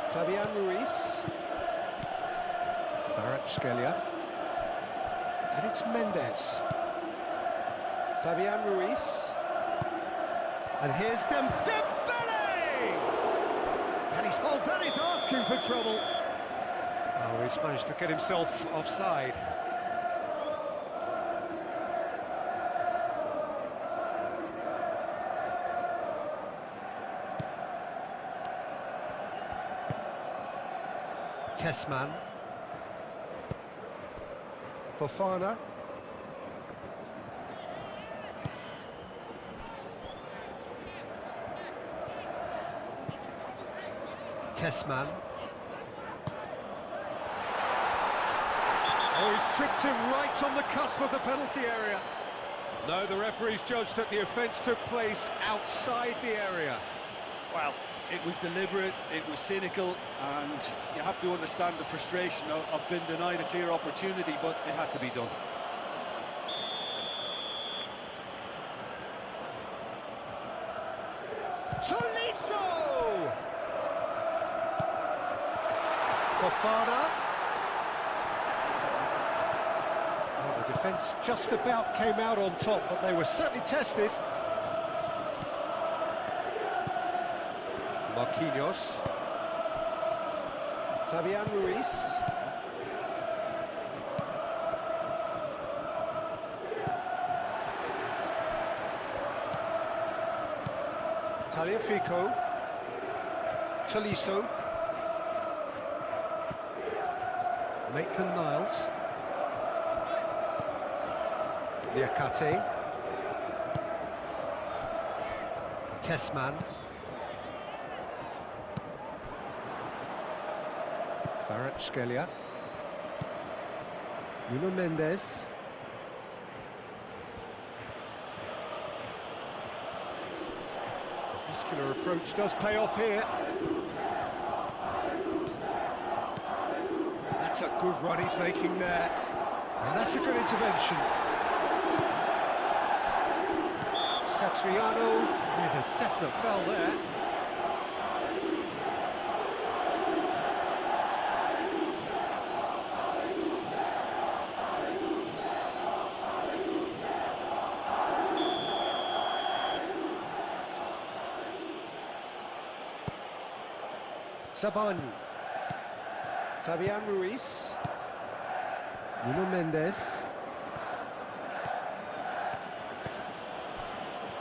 Fabian Ruiz. Kvaratskhelia. And it's Mendes. Fabian Ruiz. And here's Dembele! And that is asking for trouble. Oh, he's managed to get himself offside. Tessman. Fofana. Tessman. Oh, he's tripped him right on the cusp of the penalty area. No, the referee's judged that the offence took place outside the area. Well, it was deliberate, it was cynical, and you have to understand the frustration of being denied a clear opportunity, but it had to be done. Tolisso! Fofana. Well, the defence just about came out on top, but they were certainly tested. Marquinhos. Fabian Ruiz. Tagliafico. Tolisso. Maitland-Niles. Liakate. Tessman. Kvaratskhelia. Nuno Mendes. Muscular approach does pay off here. That's a good run he's making there. And that's a good intervention. Satriano with a definite foul there. Sabani. Fabian Ruiz. Nuno Mendes.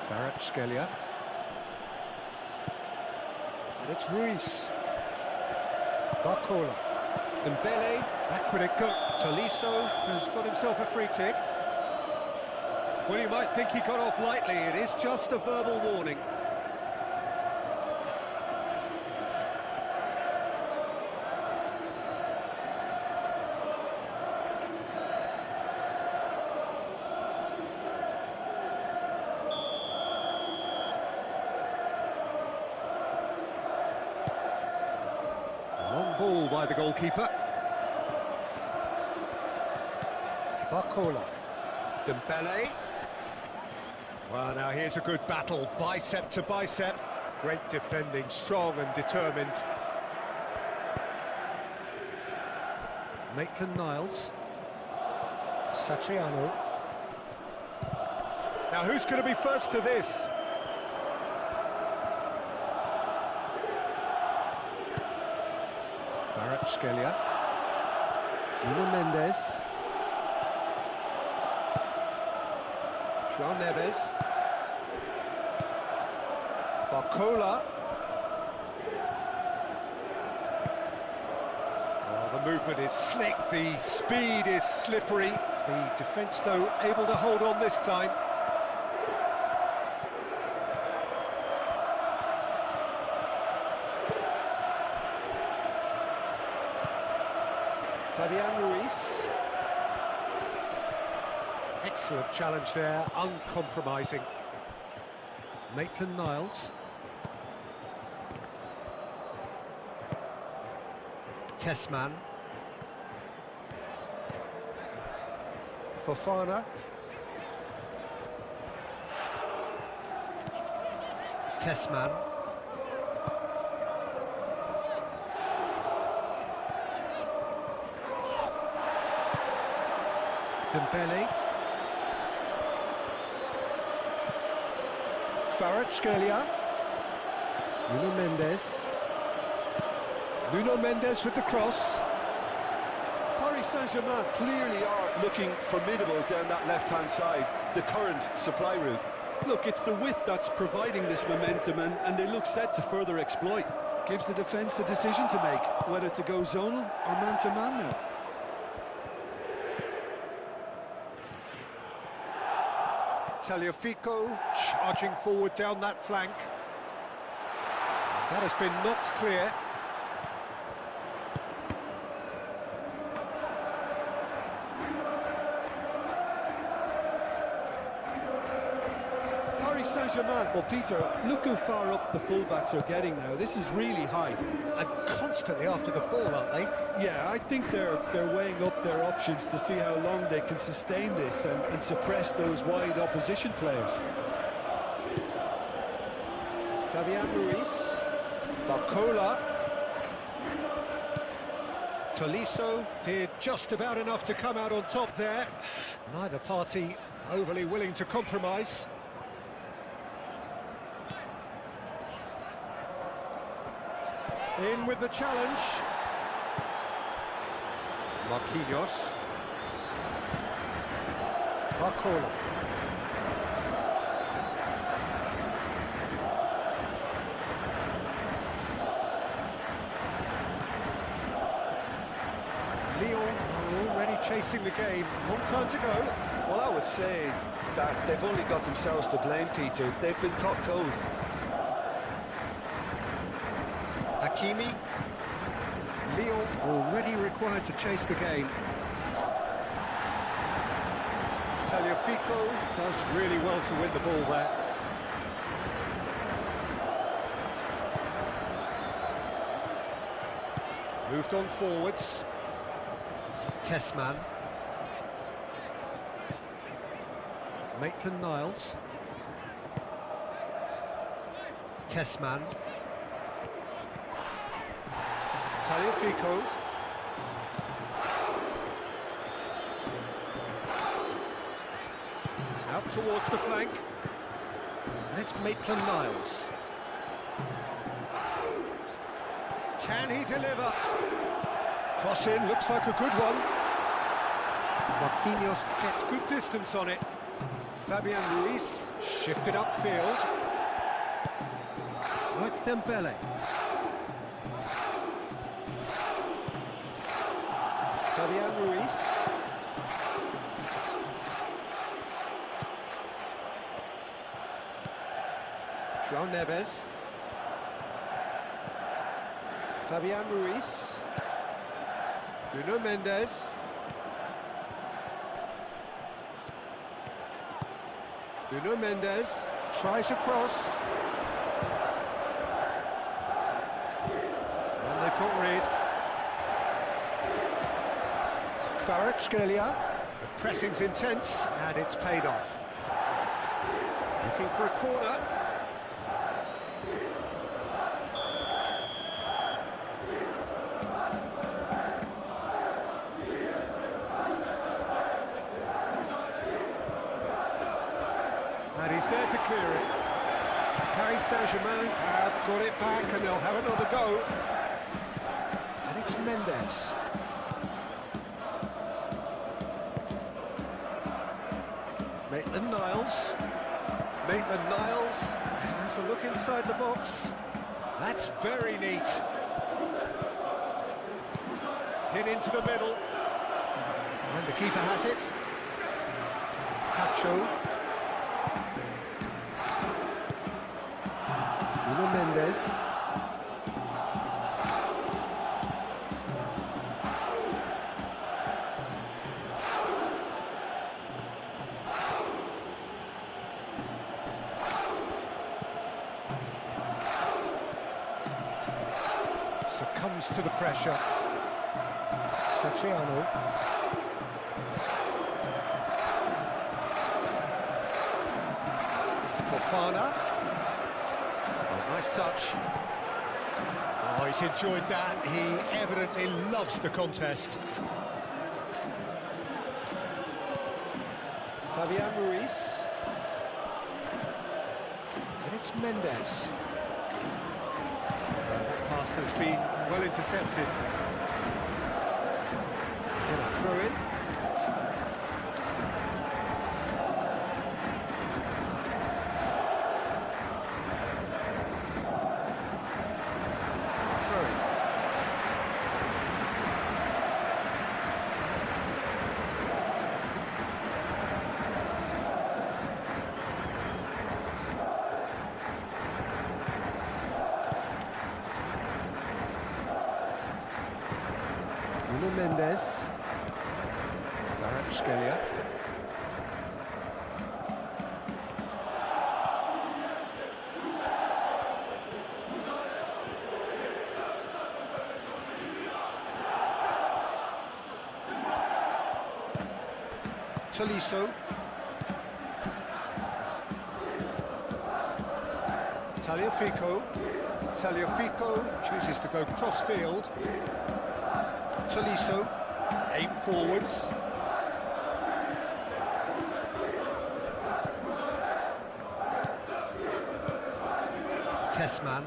Kvaratskhelia. And it's Ruiz. Barcola. Dembele. Back would it go. Tolisso has got himself a free kick. Well, you might think he got off lightly. It is just a verbal warning. Ball by the goalkeeper. Barcola. Dembele. Well, now here's a good battle, bicep to bicep. Great defending, strong and determined. Maitland-Niles. Satriano. Now who's going to be first to this? Kvaratskhelia. Nuno Mendes. João Neves. Barcola. Oh, the movement is slick, the speed is slippery. The defence, though, able to hold on this time. Fabian Ruiz. Excellent challenge there, uncompromising. Maitland-Niles. Tessman. Fofana. Tessman. Dembele. Kvaratskhelia. Nuno Mendes with the cross. Paris Saint-Germain clearly are looking formidable down that left-hand side, the current supply route. Look, it's the width that's providing this momentum, and they look set to further exploit. Gives the defence a decision to make, whether to go zonal or man-to-man now. Tagliafico charging forward down that flank. That has been knocked clear. Paris Saint-Germain, well, Peter, look how far up the fullbacks are getting now. This is really high. And constantly after the ball, aren't they? Yeah, I think they're weighing up their options to see how long they can sustain this and suppress those wide opposition players. Fabian Ruiz. Barcola. Tolisso did just about enough to come out on top there. Neither party overly willing to compromise. In with the challenge. Marquinhos. Barcola. Lyon are already chasing the game. Long time to go. Well, I would say that they've only got themselves to blame, Peter. They've been caught cold. Hakimi. Lyon already required to chase the game. Tagliafico does really well to win the ball there. Moved on forwards. Tessman. Maitland-Niles. Tessman. Tagliafico. Out towards the flank. And it's Maitland-Niles. Can he deliver? Cross in, looks like a good one. Marquinhos gets good distance on it. Fabian Ruiz shifted upfield. Oh, it's Dembele. Fabian Ruiz. João Neves. Fabian Ruiz. Nuno Mendes. Nuno Mendes tries a cross. And they've got rid. Kvaratskhelia. The pressing's intense and it's paid off. Looking for a corner. And he's there to clear it. Paris Saint-Germain have got it back and they'll have another go. And it's Mendes. Maitland-Niles. Maitland-Niles has a look inside the box. That's very neat. Hit into the middle. And the keeper has it. Cacho. Nuno Mendes. Succumbs to the pressure. Satriano. Fofana. Oh, nice touch. Oh, he's enjoyed that. He evidently loves the contest. Fabian Ruiz. And It's Mendes. That pass has been well intercepted. Gonna throw in. Mendes, Flashscore. Tolisso. Tagliafico chooses to go cross-field. Tolisso, aim forwards. Tessman.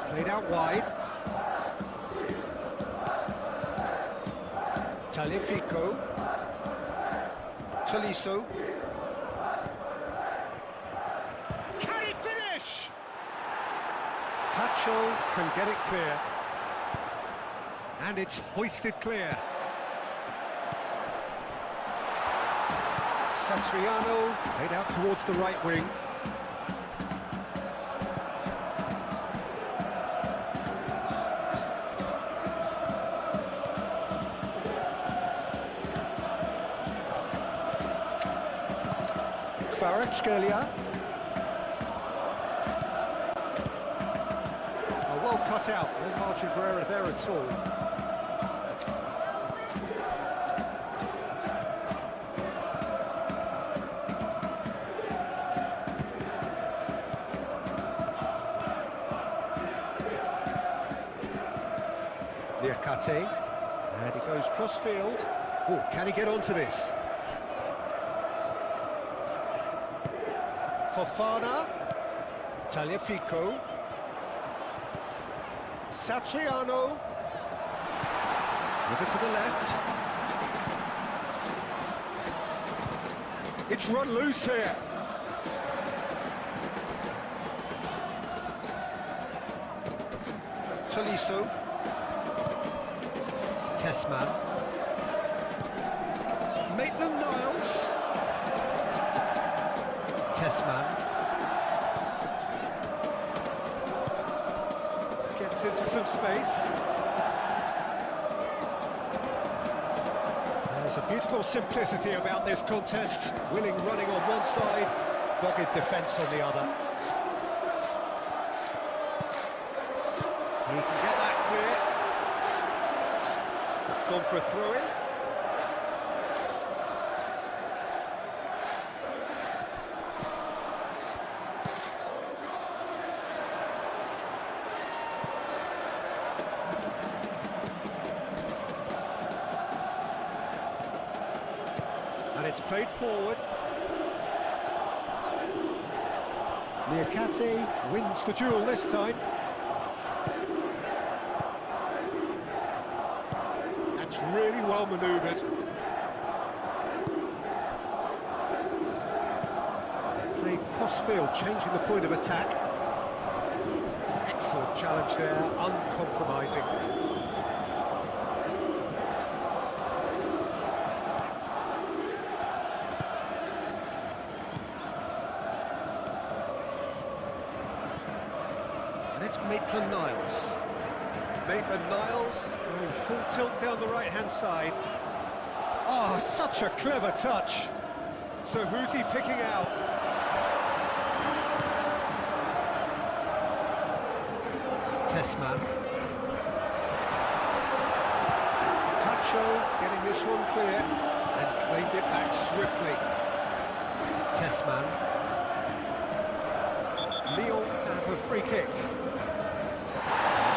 Played out wide. Tagliafico. Tolisso. Can he finish? Tacho can get it clear. And it's hoisted clear. Satriano played out towards the right wing. Flashscore. Well cut out, no margin for error there at all. Liakate, and he goes cross-field. Oh, can he get onto this? Fofana, Tagliafico, Satriano, look to the left. It's run loose here. Tolisso, Tessman, Maitland-Niles, Tessman. Gets into some space. There's a beautiful simplicity about this contest. Willing running on one side, dogged defence on the other. He can get that clear. It's gone for a throw-in. And it's played forward. Liakate wins the duel this time. That's really well manoeuvred. Played cross-field, changing the point of attack. Excellent challenge there, uncompromising. It's Maitland-Niles. Maitland-Niles going full tilt down the right-hand side. Oh, such a clever touch. So who's he picking out? Tessman. Tacho getting this one clear and claimed it back swiftly. Tessman. Lyon have a free kick.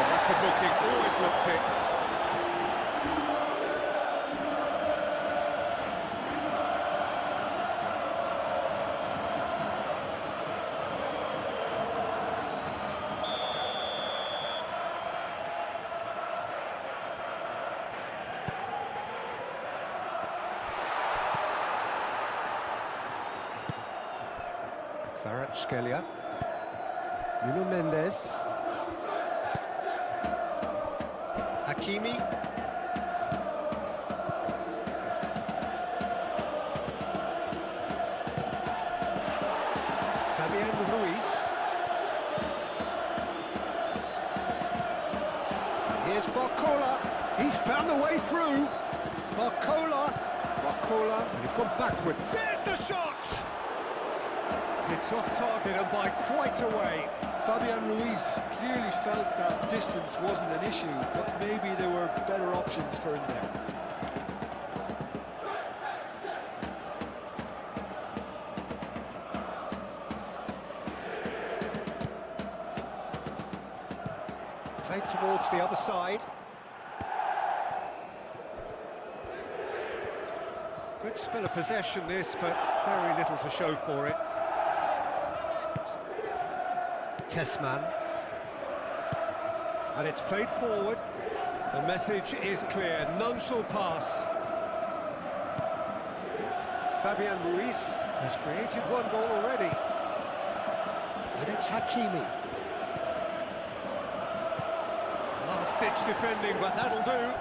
That's a booking, always looked it. Kvaratskhelia. Nuno Mendes. Hakimi. Fabian Ruiz. Here's Barcola. He's found the way through. Barcola, and he's gone backward. There's the shot! It's off target and by quite a way. Fabian Ruiz clearly felt that distance wasn't an issue, but maybe there were better options for him there. Played towards the other side. Good spell of possession this, but very little to show for it. Tessman. And it's played forward. The message is clear, none shall pass. Fabian Ruiz has created one goal already. And it's Hakimi. Last-ditch defending, but that'll do.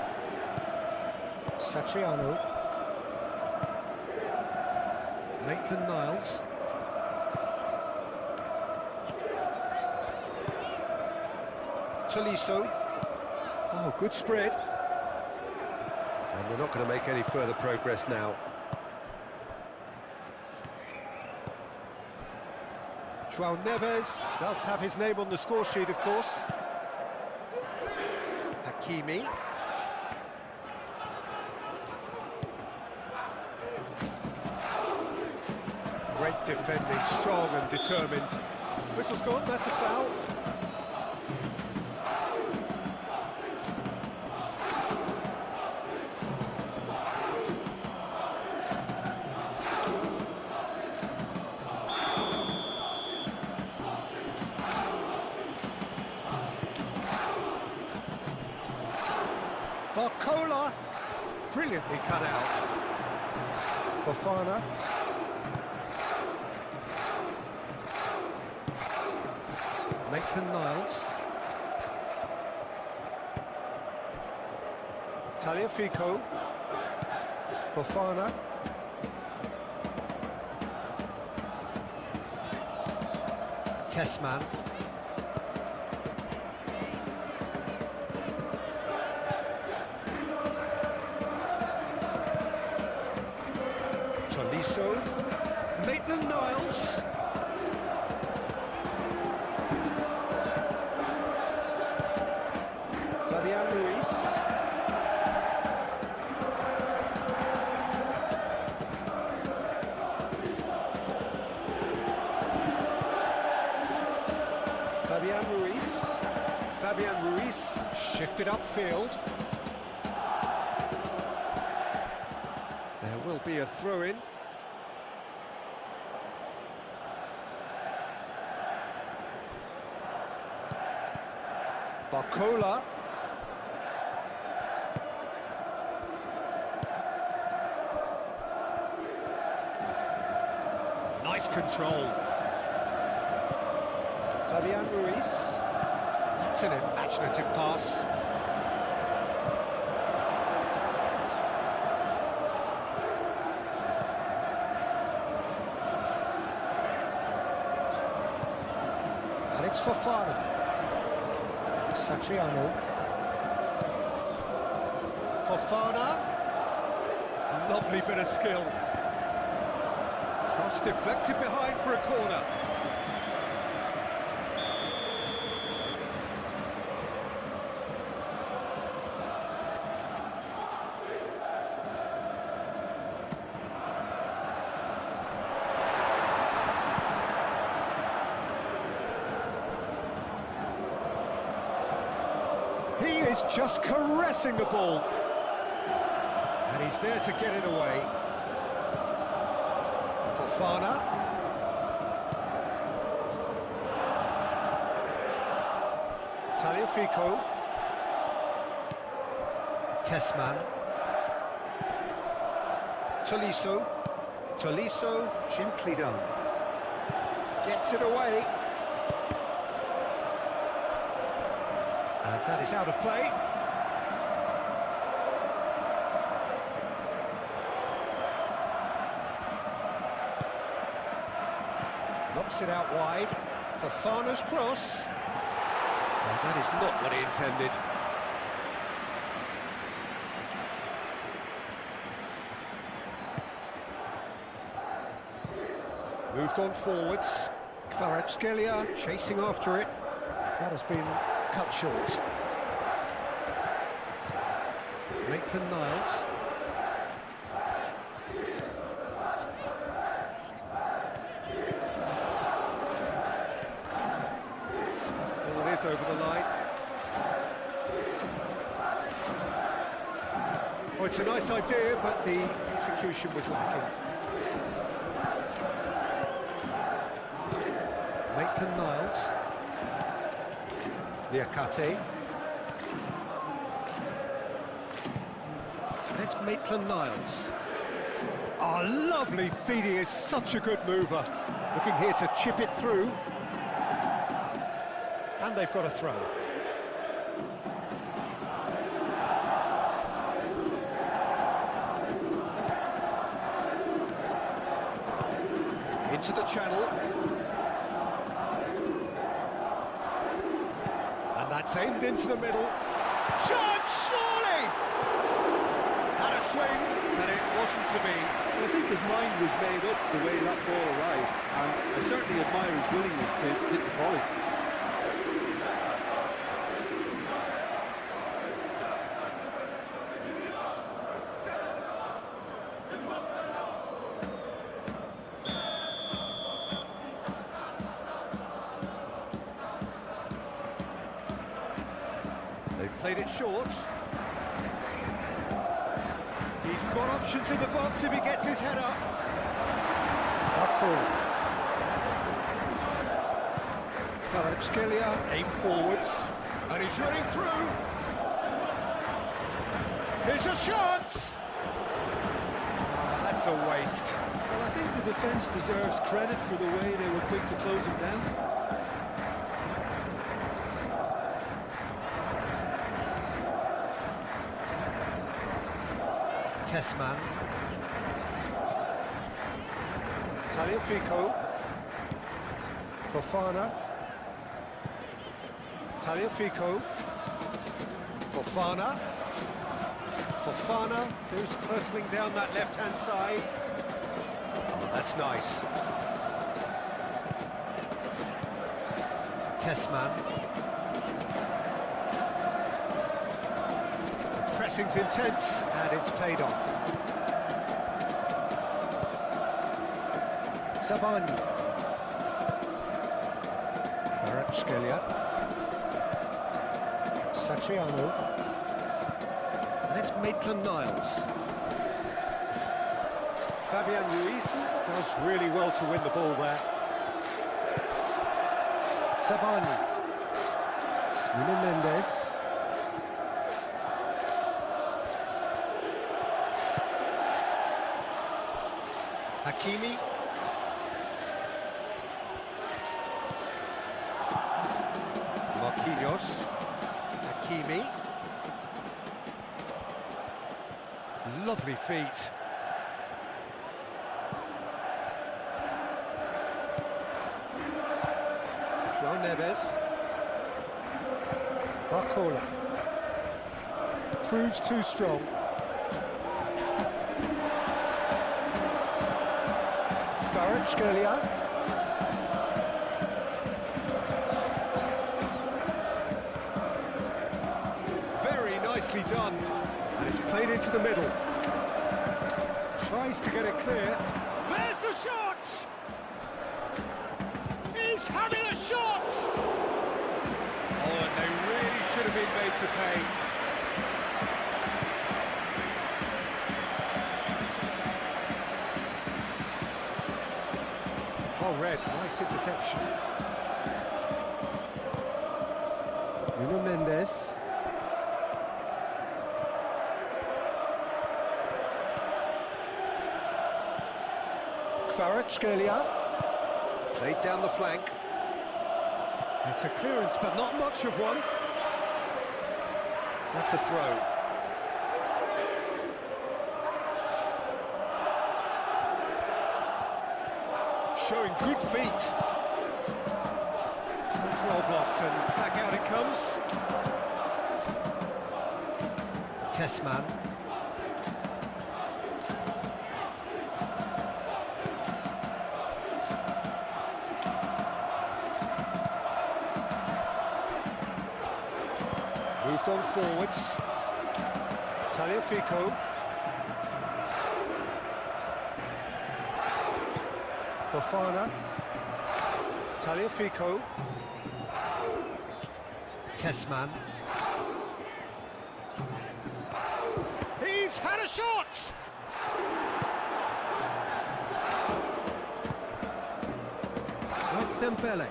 Satriano. Maitland-Niles. Tolisso. Oh, good spread. And they're not going to make any further progress now. João Neves does have his name on the score sheet, of course. Hakimi. Great defending, strong and determined. Whistle's gone, that's a foul. Barcola, brilliantly cut out. Fofana. Maitland-Niles. Tagliafico. Fofana. Tessman. Tolisso. Maitland-Niles. Fabian Ruiz. Fabian Ruiz shifted upfield. There will be a throw-in. Barcola. Nice control. Fabian Ruiz. That's an imaginative pass. And it's Fofana. Satriano. Fofana. Lovely bit of skill. Cross deflected behind for a corner. He is just caressing the ball. And he's there to get it away. Fofana. Tagliafico. Tessman. Tolisso. Gently done. Gets it away. And that is out of play. Knocks it out wide. Fofana's cross. Oh, that is not what he intended. Moved on forwards. Kvaratskhelia chasing after it. That has been cut short. Maitland-Niles. Ball is over the line. Oh, it's a nice idea, but the execution was lacking. Maitland-Niles. Liakate. And it's Maitland-Niles. Oh, lovely feed, he is such a good mover. Looking here to chip it through. And they've got a throw. Into the channel. And that's aimed into the middle. Shot, surely! Had a swing, and it wasn't to be. Well, I think his mind was made up the way that ball arrived, and I certainly admire his willingness to hit the volley. They've played it short. He's got options in the box if he gets his head up. Kvaratskhelia aim forwards, and he's running through. Here's a shot! That's a waste. Well, I think the defence deserves credit for the way they were quick to close him down. Tessman. Tagliafico. Fofana. Tagliafico. Fofana. Fofana, who's hurtling down that left-hand side. Oh, that's nice. Tessman. Pressing's intense, and it's paid off. Savani. Kvaratskhelia. Satriano. And it's Maitland-Niles. Fabian Ruiz does really well to win the ball there. Savani. Nuno Mendes. Hakimi. Marquinhos. Hakimi. Lovely feet. João Neves. Barcola. Proves too strong. Kvaratskhelia. Very nicely done, and it's played into the middle. Tries to get it clear. There's the shot! He's having a shot! Oh, and they really should have been made to pay. Oh, red, nice interception. Nuno Mendes. Kvaratskhelia. Played down the flank. It's a clearance, but not much of one. That's a throw. Showing good feet. That's well blocked, and back out it comes. Tessman. Moved on forwards. Tagliafico. Fofana. Tagliafico. Tessman. He's had a shot! That's Dembele.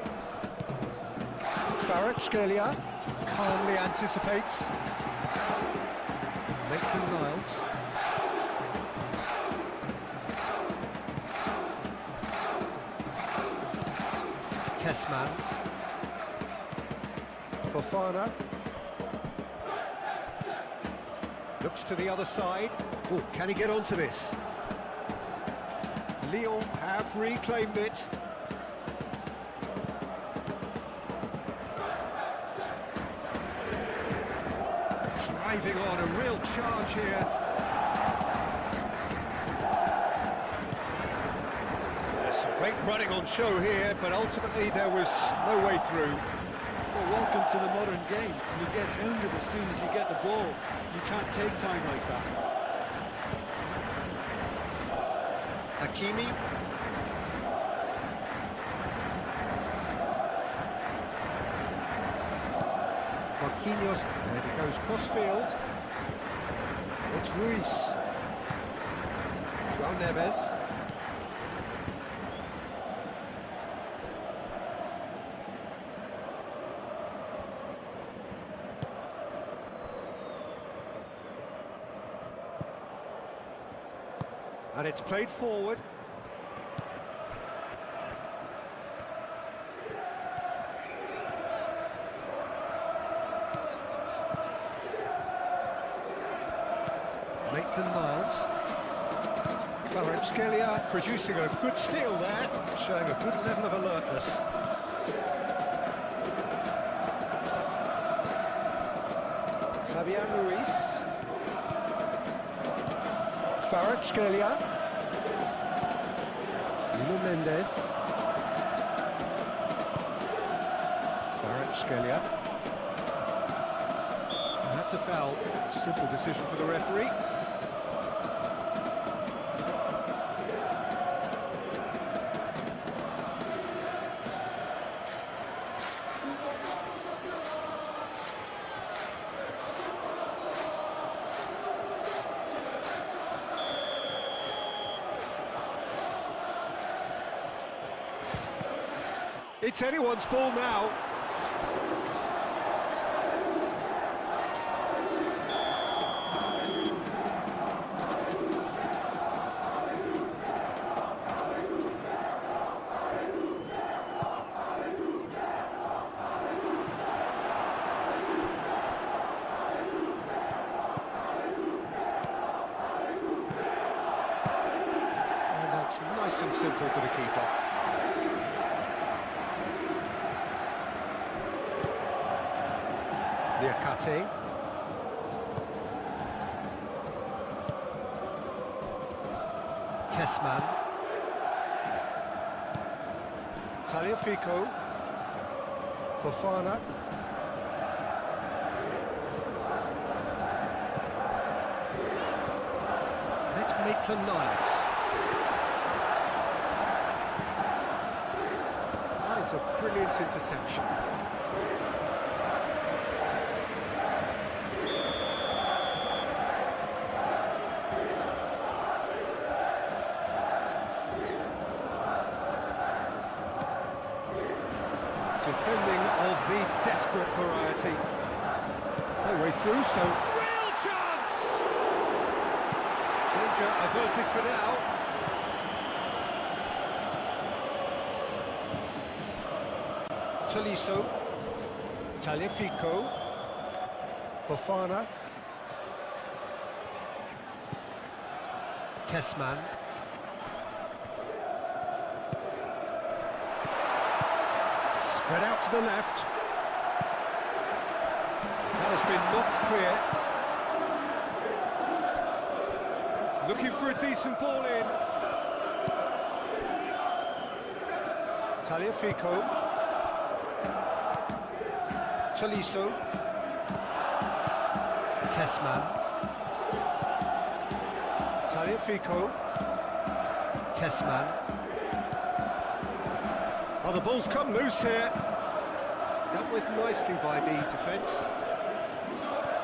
Kvaratskhelia calmly anticipates. Maitland-Niles. Tessman. Fofana. Looks to the other side. Oh, can he get onto this? Lyon have reclaimed it. Driving on, a real charge here. There's some great running on show here, but ultimately there was no way through. Well, welcome to the modern game. You get hounded as soon as you get the ball. You can't take time like that. Hakimi. Marquinhos, and he goes cross-field. It's Ruiz. João Neves. And it's played forward. Maitland-Niles. Kvaratskhelia producing a good steal there, showing a good level of alertness. Fabian Ruiz. Kvaratskhelia. Nuno Mendes. Kvaratskhelia. And that's a foul. Simple decision for the referee. It's anyone's ball now. And that's nice and simple for the keeper. Liakate. Tessman. Tagliafico. Fofana. And it's Maitland-Niles. That is a brilliant interception. Defending of the desperate variety. No way through, so real chance! Danger averted for now. Tolisso. Tagliafico. Fofana. Tessman. Spread out to the left. That has been knocked clear. Looking for a decent ball in. Tagliafico. Tolisso. Tessman. Tagliafico. Tessman. Oh, the ball's come loose here. Dealt with nicely by the defence.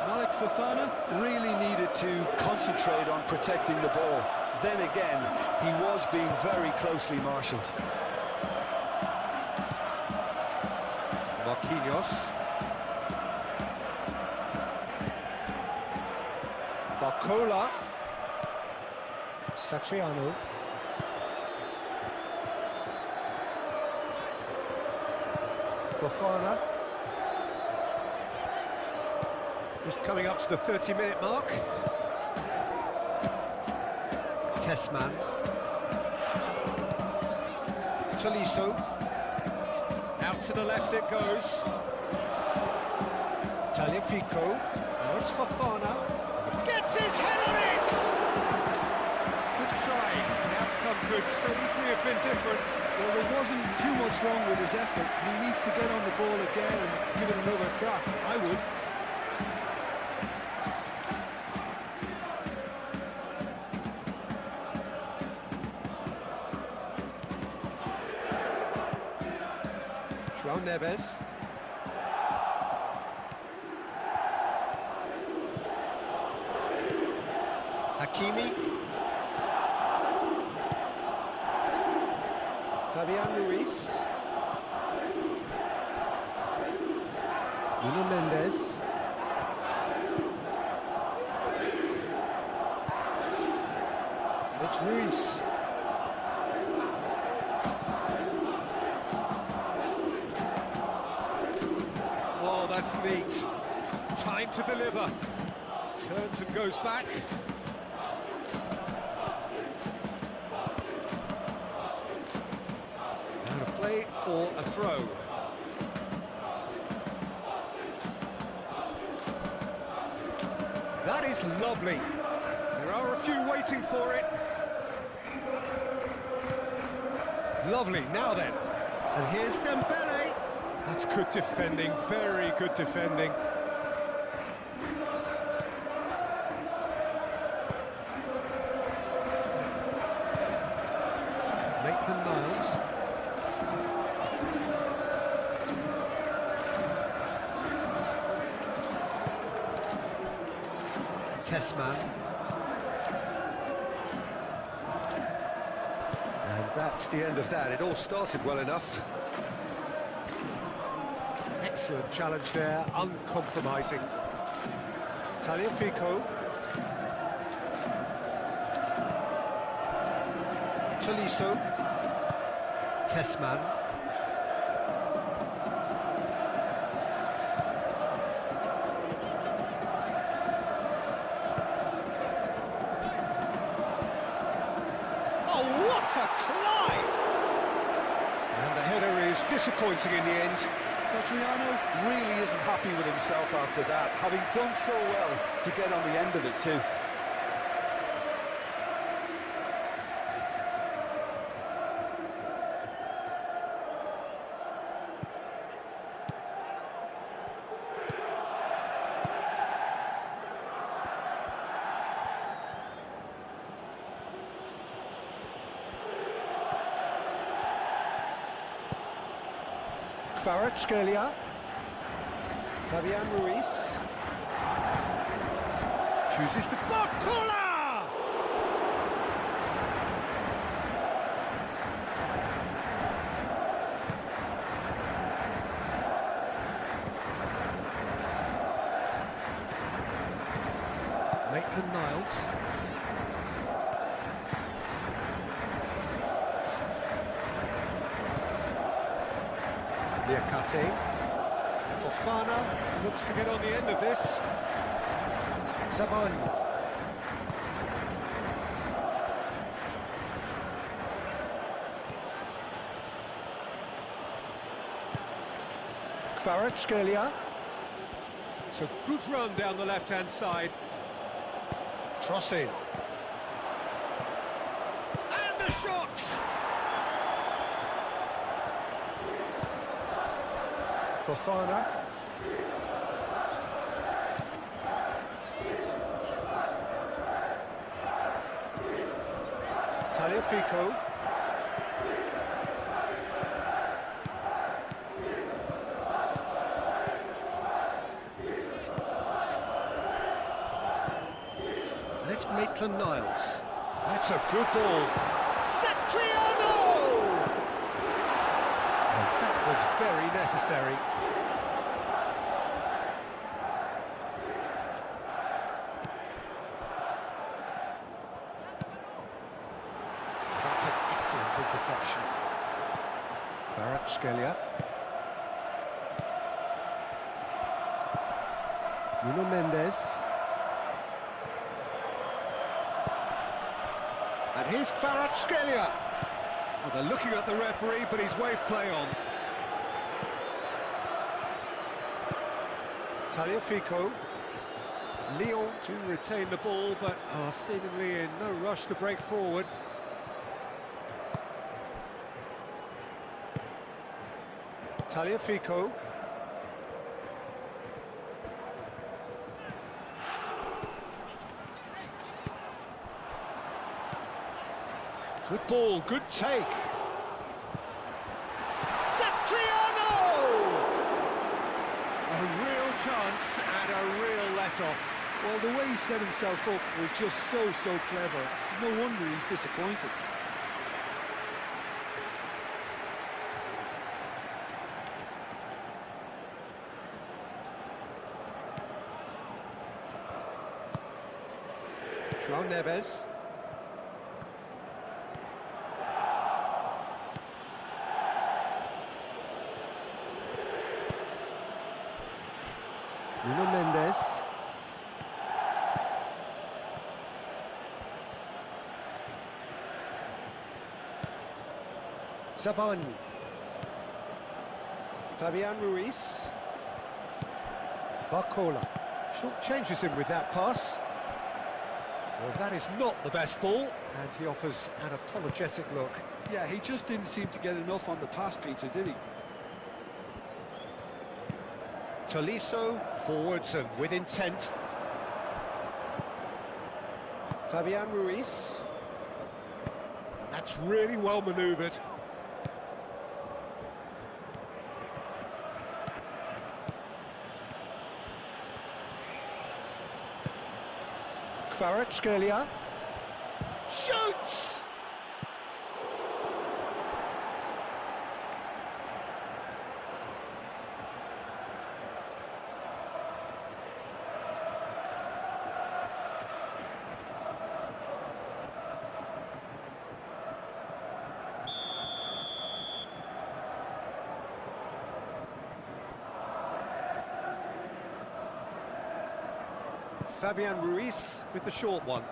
Malik Fofana really needed to concentrate on protecting the ball. Then again, he was being very closely marshalled. Marquinhos. Barcola. Satriano. Fofana. Just coming up to the 30-minute mark. Tessman. Tolisso. Out to the left it goes. Tagliafico. Now it's Fofana. Gets his head on it! Good try. The outcome could so easily have been different. Well, there wasn't too much wrong with his effort. He needs to get on the ball again and give it another crack. I would. João Neves. Hakimi. Fabian Ruiz. Nuno Mendes. And it's Ruiz. Oh, that's neat. Time to deliver. Turns and goes back. Out of play for a throw. That is lovely. There are a few waiting for it. Lovely, now then. And here's Dembele. That's good defending, very good defending. Maitland-Niles. Tessman. And that's the end of that. It all started well enough. Excellent challenge there, uncompromising. Tagliafico. Tolisso. Tessman. Oh, what a climb! And the header is disappointing in the end. Satriano really isn't happy with himself after that, having done so well to get on the end of it too. Kvaratskhelia. Fabian Ruiz. Chooses the Barcola! Maitland-Niles. Liakate. Fofana looks to get on the end of this. Zabani. Kvaratskhelia. It's a good run down the left-hand side. Trossing. And the shot! Fofana. Tagliafico. And it's Maitland-Niles. That's a good ball. Satriano! And that was very necessary. That's an excellent interception. Kvaratskhelia. Nuno Mendes. And here's Kvaratskhelia. Well, they're looking at the referee, but he's waved play on. Tagliafico. Lyon to retain the ball, but are seemingly in no rush to break forward. Tagliafico. Good ball, good take. Satriano! A real chance and a real let-off. Well, the way he set himself up was just so clever. No wonder he's disappointed. João Neves. Nuno Mendes. Zabani. Fabian Ruiz. Barcola. Short changes him with that pass. Well, that is not the best ball, and he offers an apologetic look. Yeah, he just didn't seem to get enough on the pass, Peter, did he? Tolisso, forwards and with intent. Fabian Ruiz. And that's really well manoeuvred. Kvaratskhelia. Shoots! Fabian Ruiz with the short one.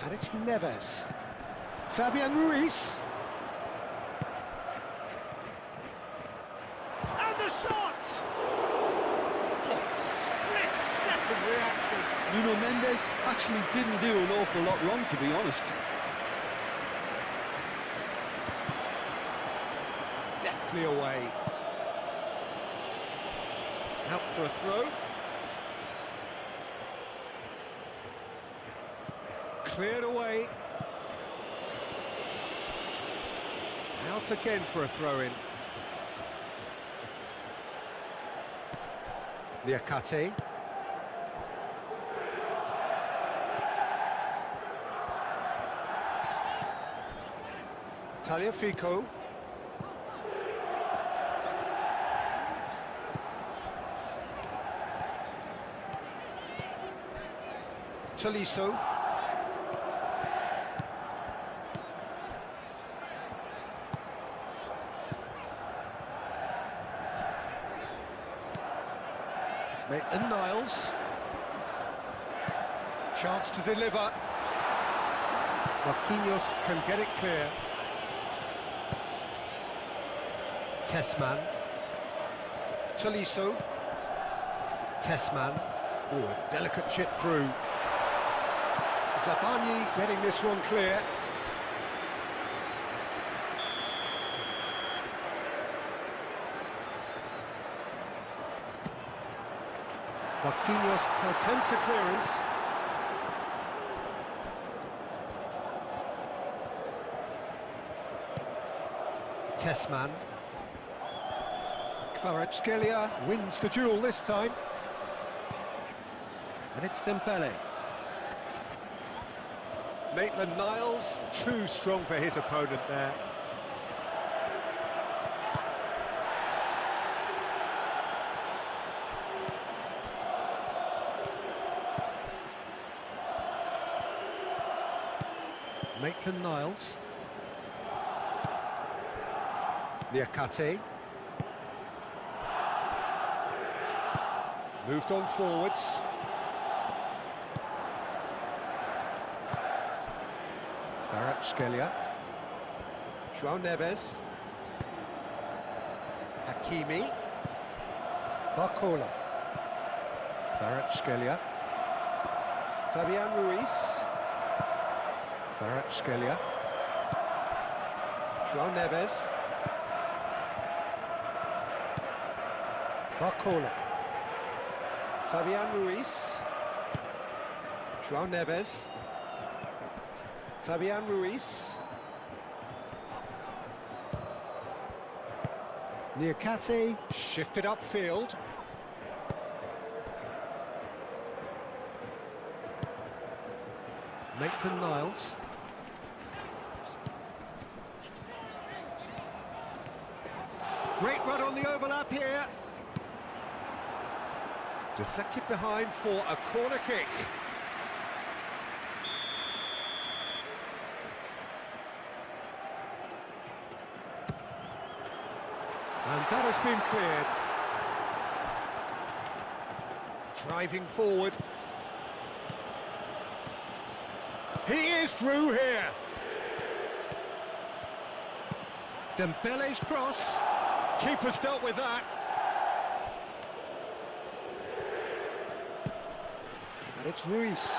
And it's Neves. Fabian Ruiz. And the shot! Oh, split-second reaction. Nuno Mendes actually didn't do an awful lot wrong, to be honest. Deftly away. Out for a throw. Cleared away. Out again for a throw-in. Liakate. Tagliafico. Tolisso. Maitland-Niles. Chance to deliver. Marquinhos can get it clear. Tessman. Tolisso. Tessman. Oh, a delicate chip through. Zabani getting this one clear. Marquinhos attempts a clearance. Tessman. Kvaratskhelia wins the duel this time. And it's Dembele. Maitland-Niles, too strong for his opponent there. Maitland-Niles. Niakate. Moved on forwards. Kvaratskhelia. João Neves. Hakimi. Barcola. Kvaratskhelia. Fabian Ruiz. Kvaratskhelia. João Neves. Barcola. Fabian Ruiz. João Neves. Fabian Ruiz. Niakate shifted upfield. Maitland-Niles. Great run on the overlap here. Deflected behind for a corner kick. And that has been cleared. Driving forward. He is through here. Dembele's cross. Keeper's dealt with that. And it's Ruiz.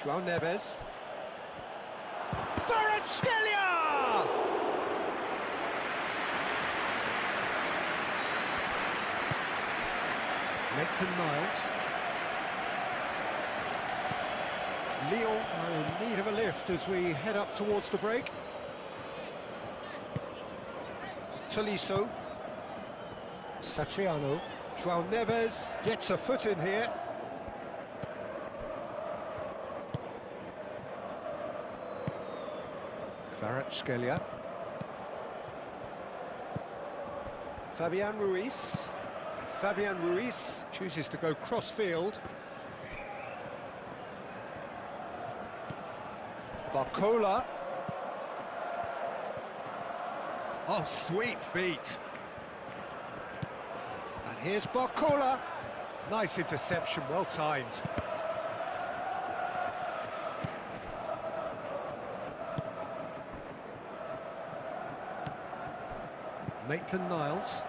João Neves. Kvaratskhelia! Maitland-Niles. Lyon are in need of a lift as we head up towards the break. Tolisso. Satriano. João Neves gets a foot in here. Kvaratskhelia. Fabian Ruiz. Fabian Ruiz chooses to go cross-field. Barcola. Oh, sweet feet. And here's Barcola. Nice interception, well timed. Maitland-Niles.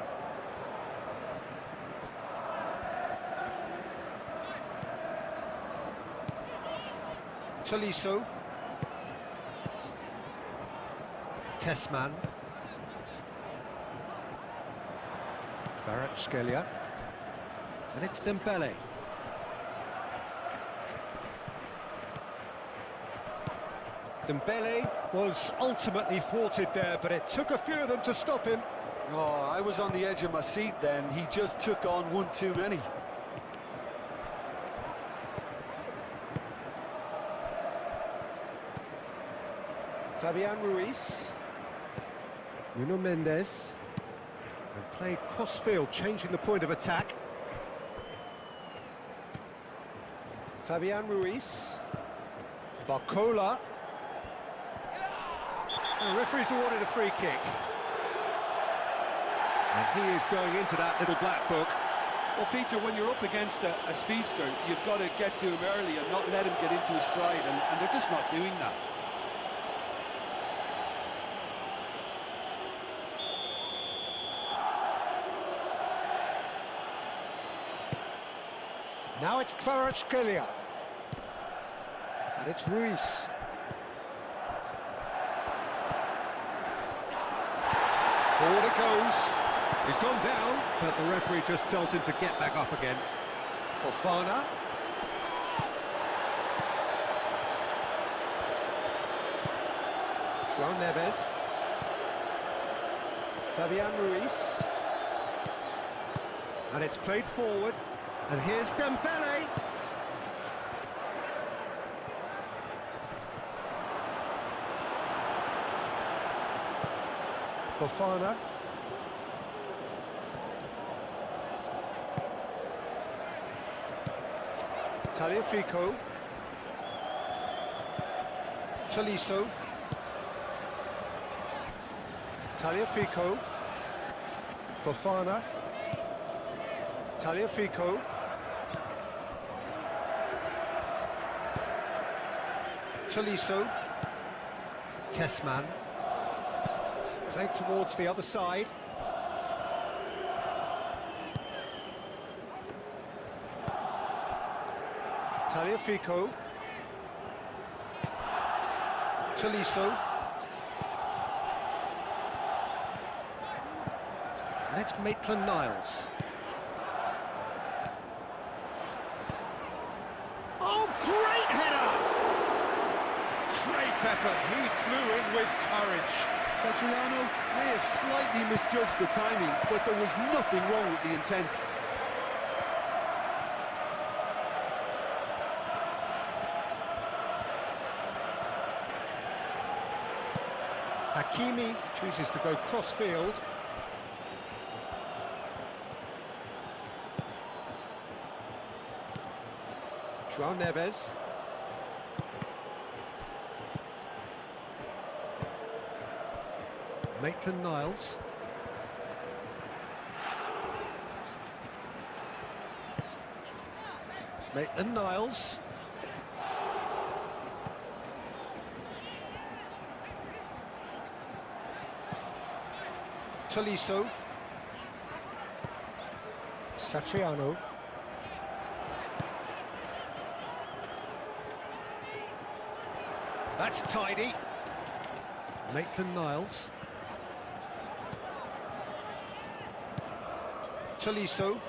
Tolisso. Tessman. Kvaratskhelia. And it's Dembele. Dembele was ultimately thwarted there, but it took a few of them to stop him. Oh, I was on the edge of my seat then. He just took on one too many. Fabian Ruiz. Nuno Mendes. And played cross-field, changing the point of attack. Fabian Ruiz. Barcola. And the referee's awarded a free kick. And he is going into that little black book. Well, Peter, when you're up against a speedster, you've got to get to him early and not let him get into his stride, and they're just not doing that. Now it's Kvaratskhelia. And it's Ruiz. Forward it goes. He's gone down, but the referee just tells him to get back up again. Fofana. João Neves. Fabian Ruiz. And it's played forward. And here's Dembele. Fofana. Tagliafico. Tolisso. Tagliafico. Fofana. Tagliafico. Tolisso. Tessman. Played towards the other side. Tagliafico. Tolisso. And it's Maitland-Niles. Oh, great header! Great effort. He flew in with courage. Satriano may have slightly misjudged the timing, but there was nothing wrong with the intent. Hakimi chooses to go cross-field. João Neves. Maitland-Niles. Maitland-Niles. Tolisso. Satriano. That's tidy. Maitland-Niles. Tolisso.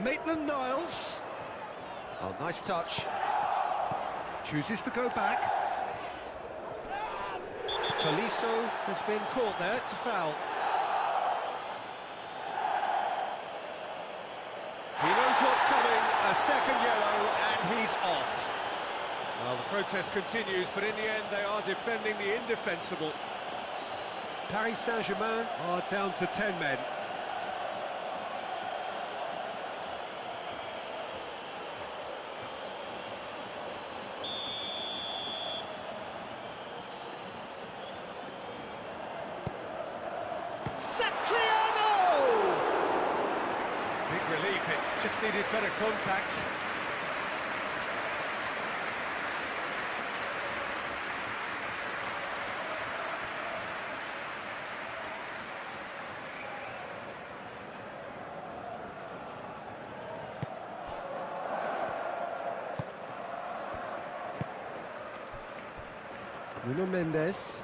Maitland-Niles. Oh, nice touch. Chooses to go back. Tolisso has been caught there, it's a foul. He knows what's coming, a second yellow, and he's off. Well, the protest continues, but in the end they are defending the indefensible. Paris Saint-Germain are down to 10 men. Satriano! Big relief, it just needed better contact. Nuno Mendes.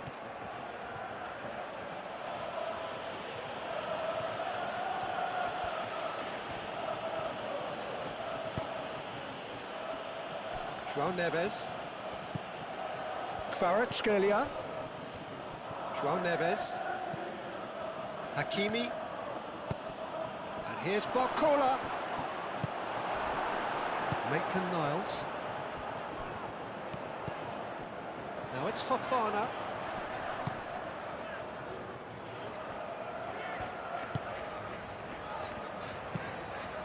João Neves. Kvaratskhelia. João Neves. Hakimi. And here's Barcola. Maitland-Niles. Now it's Fofana.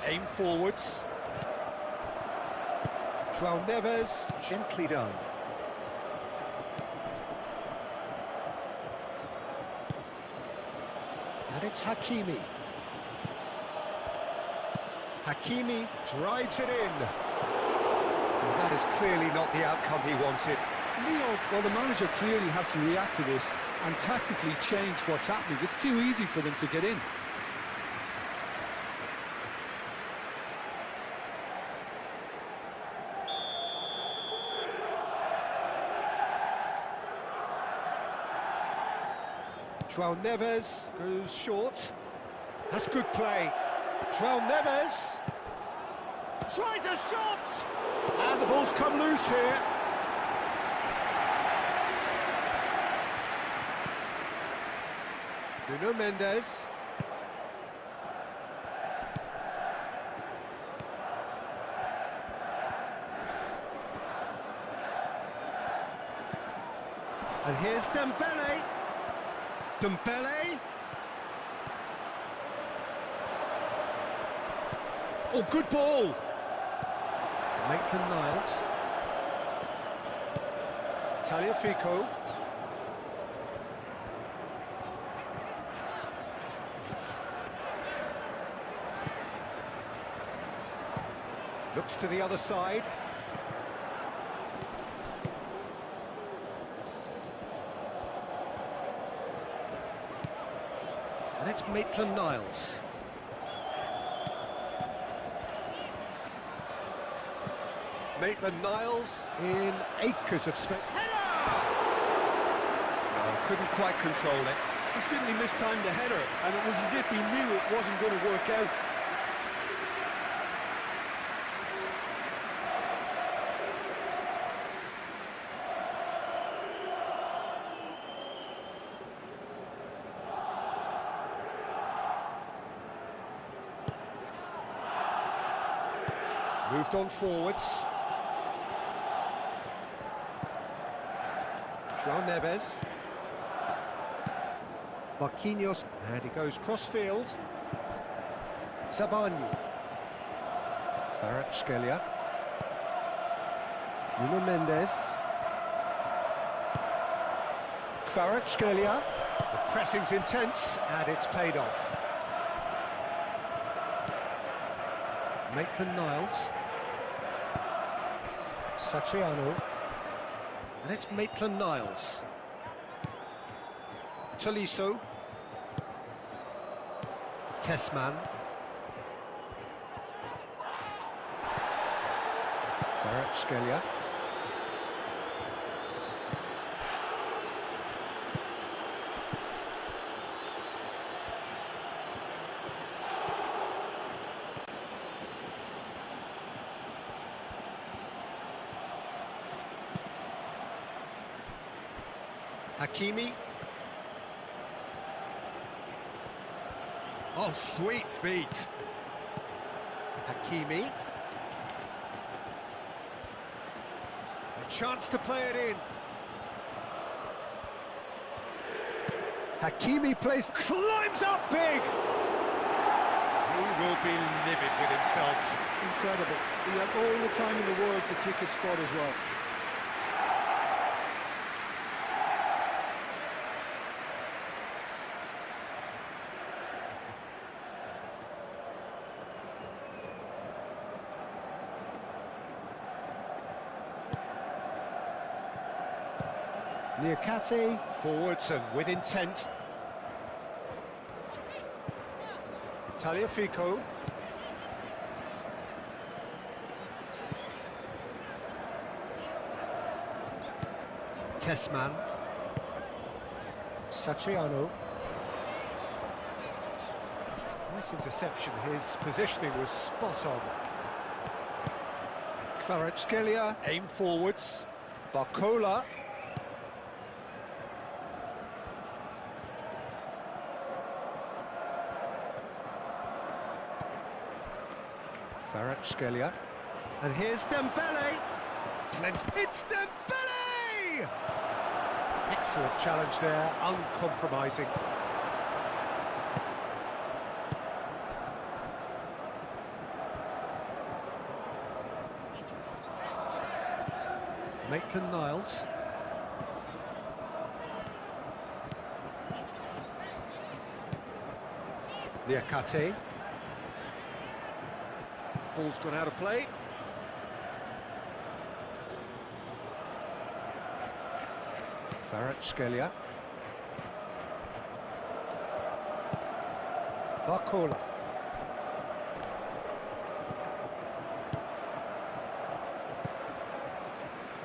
Aim forwards. João Neves, gently done. And it's Hakimi. Hakimi drives it in. Well, that is clearly not the outcome he wanted. Lyon, well, the manager clearly has to react to this and tactically change what's happening. It's too easy for them to get in. João Neves goes short. That's good play. João Neves tries a shot! And the ball's come loose here. Nuno Mendes. And here's Dembele. Dembele. Oh, good ball. Maitland-Niles. Tagliafico. Looks to the other side. And it's Maitland-Niles. Maitland-Niles in acres of space. Header! Oh, couldn't quite control it. He simply mistimed the header, and it was as if he knew it wasn't going to work out. Moved on forwards. João Neves. Marquinhos. And he goes cross-field. Sabani. Kvaratskhelia. Nuno Mendes. Kvaratskhelia. The pressing's intense, and it's paid off. Maitland-Niles. Satriano. And it's Maitland-Niles. Tolisso. Tessman. Kvaratskhelia. Hakimi. Oh, sweet feet. Hakimi. A chance to play it in. Hakimi plays, climbs up big. He will be livid with himself. Incredible. He had all the time in the world to kick his spot as well. Niakate, forwards and with intent. Tagliafico. Tessman. Satriano. Nice interception, his positioning was spot on. Kvaratskhelia, aim forwards. Barcola. Kvaratskhelia. And here's Dembele. It's Dembele! Excellent challenge there, uncompromising. Maitland-Niles. Liakate. Ball's gone out of play. Kvaratskhelia. Barcola.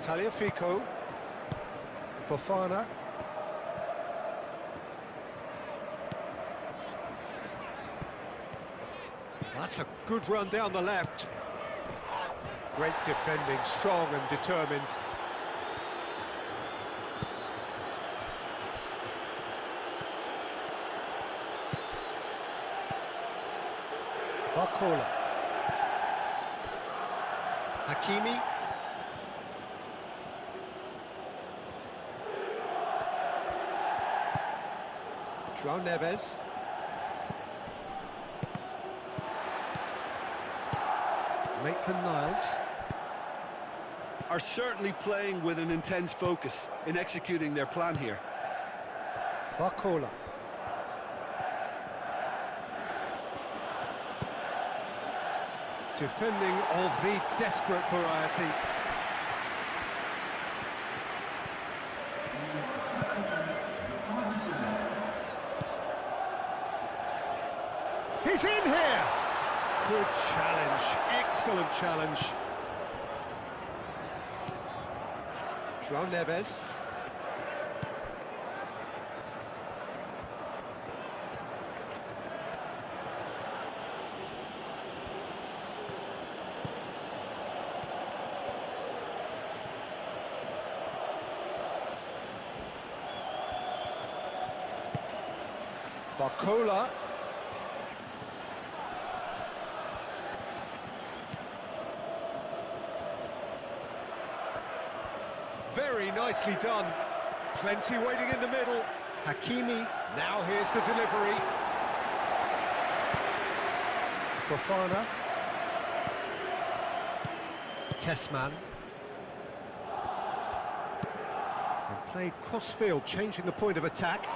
Tagliafico. Fofana. That's a good run down the left. Great defending, strong and determined. Barcola. Hakimi. João Neves. Maitland-Niles. Are certainly playing with an intense focus in executing their plan here. Barcola. Defending of the desperate variety. He's in here! Good challenge, excellent challenge. João Neves. Barcola. Very nicely done. Plenty waiting in the middle. Hakimi. Now here's the delivery. Fofana. Tessman. And played cross-field, changing the point of attack.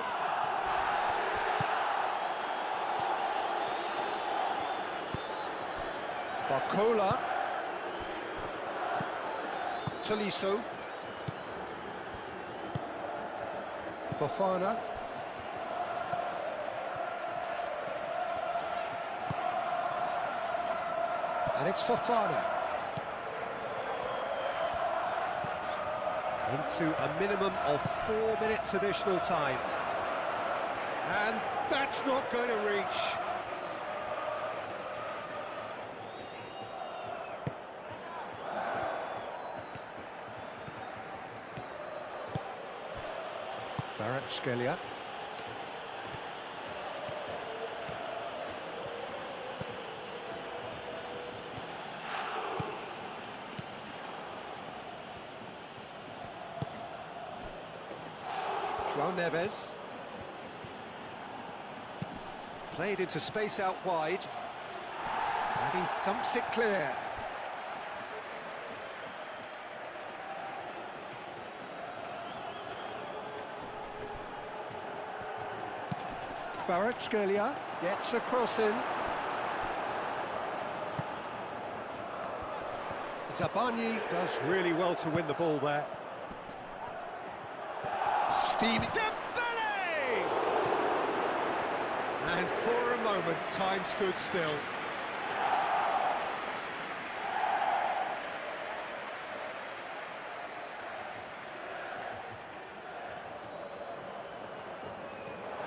Barcola. Tolisso. Fofana. And it's Fofana. Into a minimum of 4 minutes additional time. And that's not going to reach. Kvaratskhelia. João Neves. Played into space out wide. And he thumps it clear. Kvaratskhelia gets a cross in. Zabani does really well to win the ball there. Steam Dembele! And for a moment, time stood still.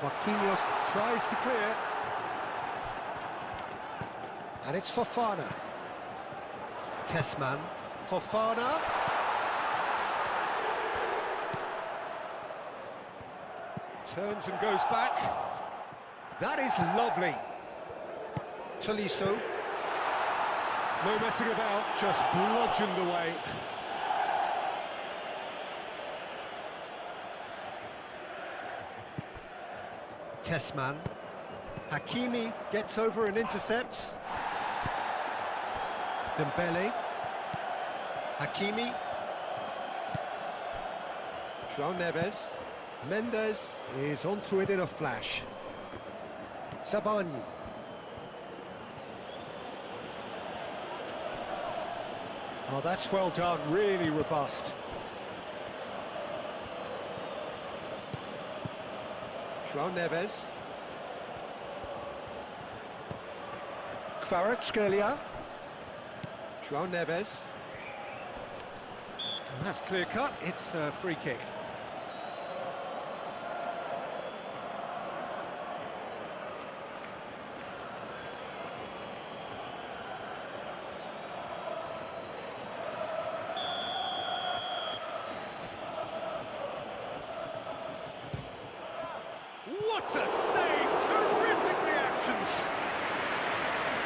Marquinhos tries to clear. And it's Fofana. Tessman. Fofana. Turns and goes back. That is lovely. Tolisso. No messing about, just bludgeoned away. Tessman. Hakimi gets over and intercepts. Dembele. Hakimi. João Neves. Mendes is onto it in a flash. Zabani. Oh, that's well done, really robust. João Neves. Kvaratskhelia. João Neves. And that's clear cut, it's a free kick. What a save! Terrific reactions!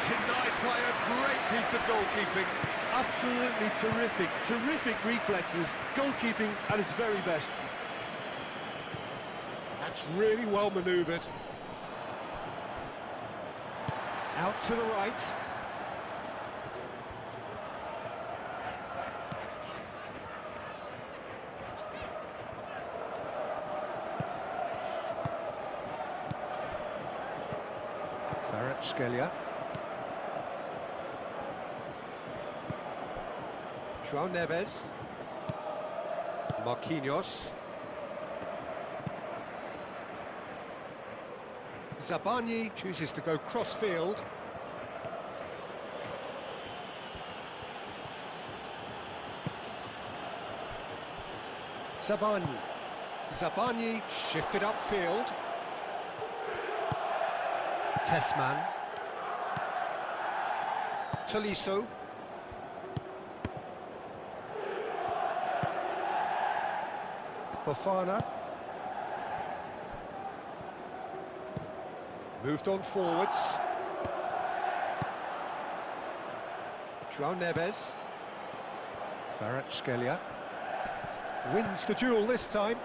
Denied by a great piece of goalkeeping. Absolutely terrific, terrific reflexes, goalkeeping at its very best. That's really well manoeuvred. Out to the right. Kvaratskhelia. João Neves. Marquinhos. Zabani chooses to go cross-field. Zabani. Zabani shifted upfield. Tessman. Tolisso. Fofana. Moved on forwards. João Neves. Kvaratskhelia. Wins the duel this time.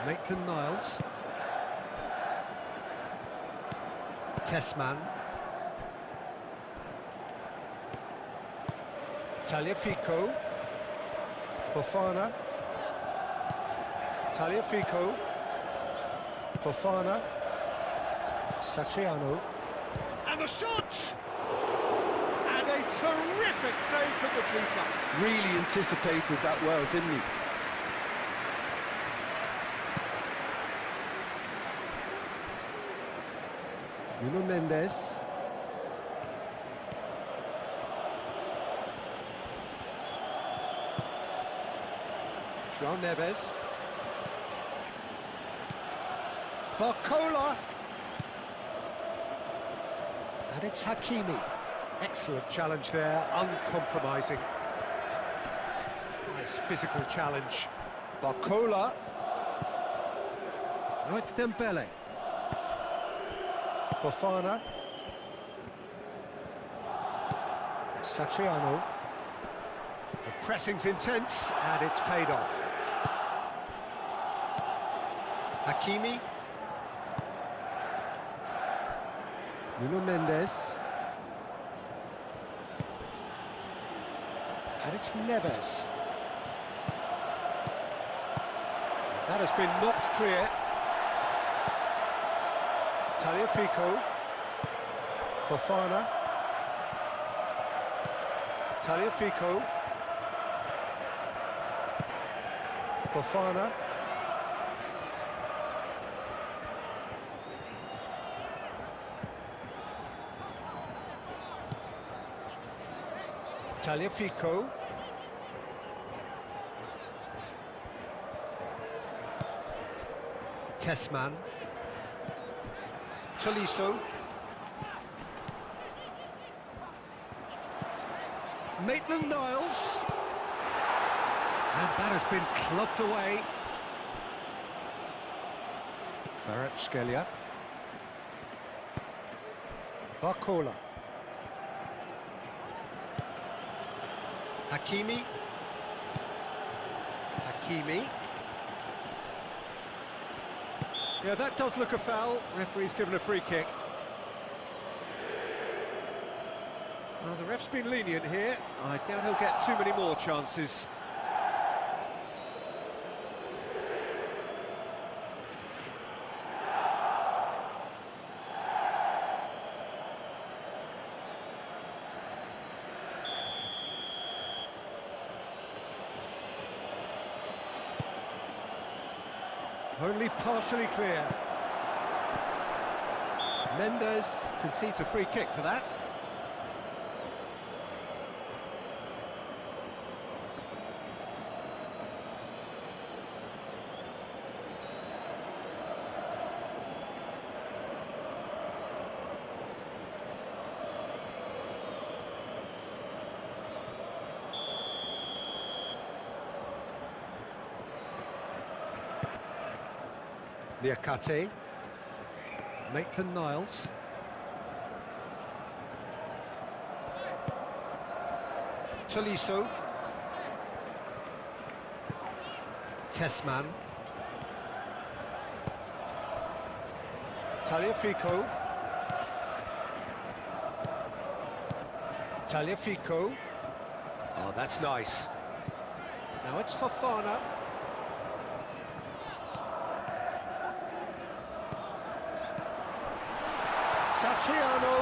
Maitland-Niles. Tessman. Tagliafico. Fofana. Tagliafico. Fofana. Satriano. And the shot! And a terrific save from the keeper. Really anticipated that well, didn't he? Nuno Mendes. João Neves. Barcola. And it's Hakimi. Excellent challenge there, uncompromising. Nice physical challenge. Barcola. Now it's Dembele. Fofana. Satriano. The pressing's intense and it's paid off. Hakimi. Nuno Mendes. And it's Neves. That has been knocked clear. Tagliafico. Fofana. Tagliafico. Fofana. Tagliafico. Tessman. Tolisso. Maitland-Niles. And that has been clubbed away. Kvaratskhelia. Barcola. Hakimi. Hakimi. Yeah, that does look a foul. Referee's given a free kick. Well, the ref's been lenient here. I doubt he'll get too many more chances. Only partially clear. Mendes concedes a free kick for that. Liakate, Maitland-Niles, Tolisso, Tessman, Tagliafico, oh that's nice. Now it's Fofana. Satriano!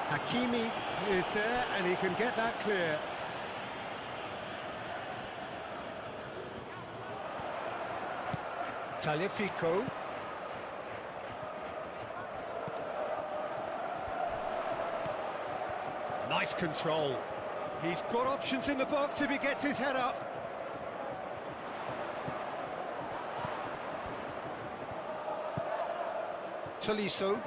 Hakimi is there and he can get that clear. Tagliafico. Nice control. He's got options in the box if he gets his head up. Tolisso.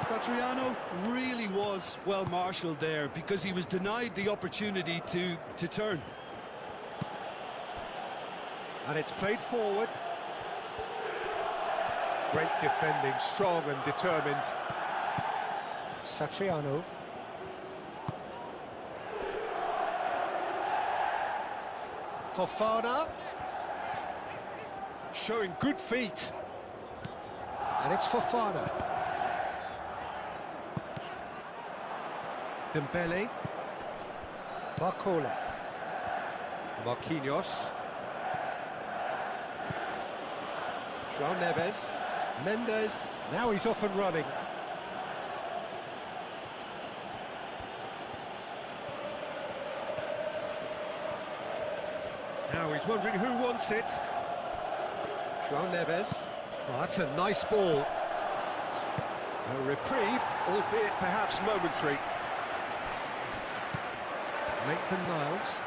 Satriano really was well marshalled there because he was denied the opportunity to turn. And it's played forward. Great defending, strong and determined. Satriano. Fofana. Showing good feet. And it's Fofana. Dembele. Barcola. Marquinhos. João Neves. Mendes. Now he's off and running. Now he's wondering who wants it. João Neves. Oh, that's a nice ball. A reprieve, albeit perhaps momentary. Maitland-Niles.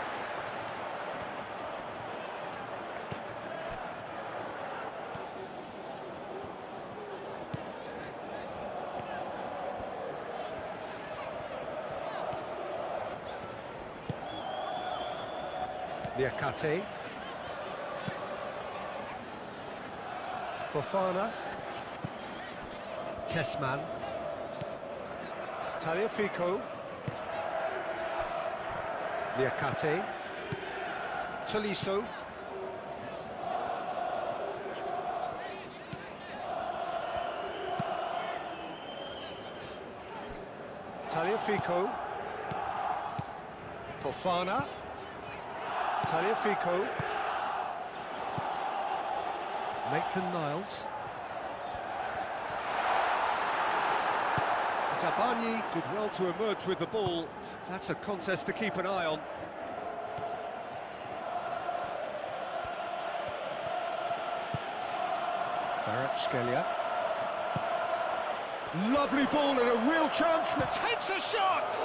Liakate. Fofana. Tessman. Tagliafico. Liakate. Tolisso. Tagliafico. Fofana. Tagliafico. Maitland-Niles. Zabani did well to emerge with the ball. That's a contest to keep an eye on. Kvaratskhelia. Lovely ball and a real chance. Takes a shot!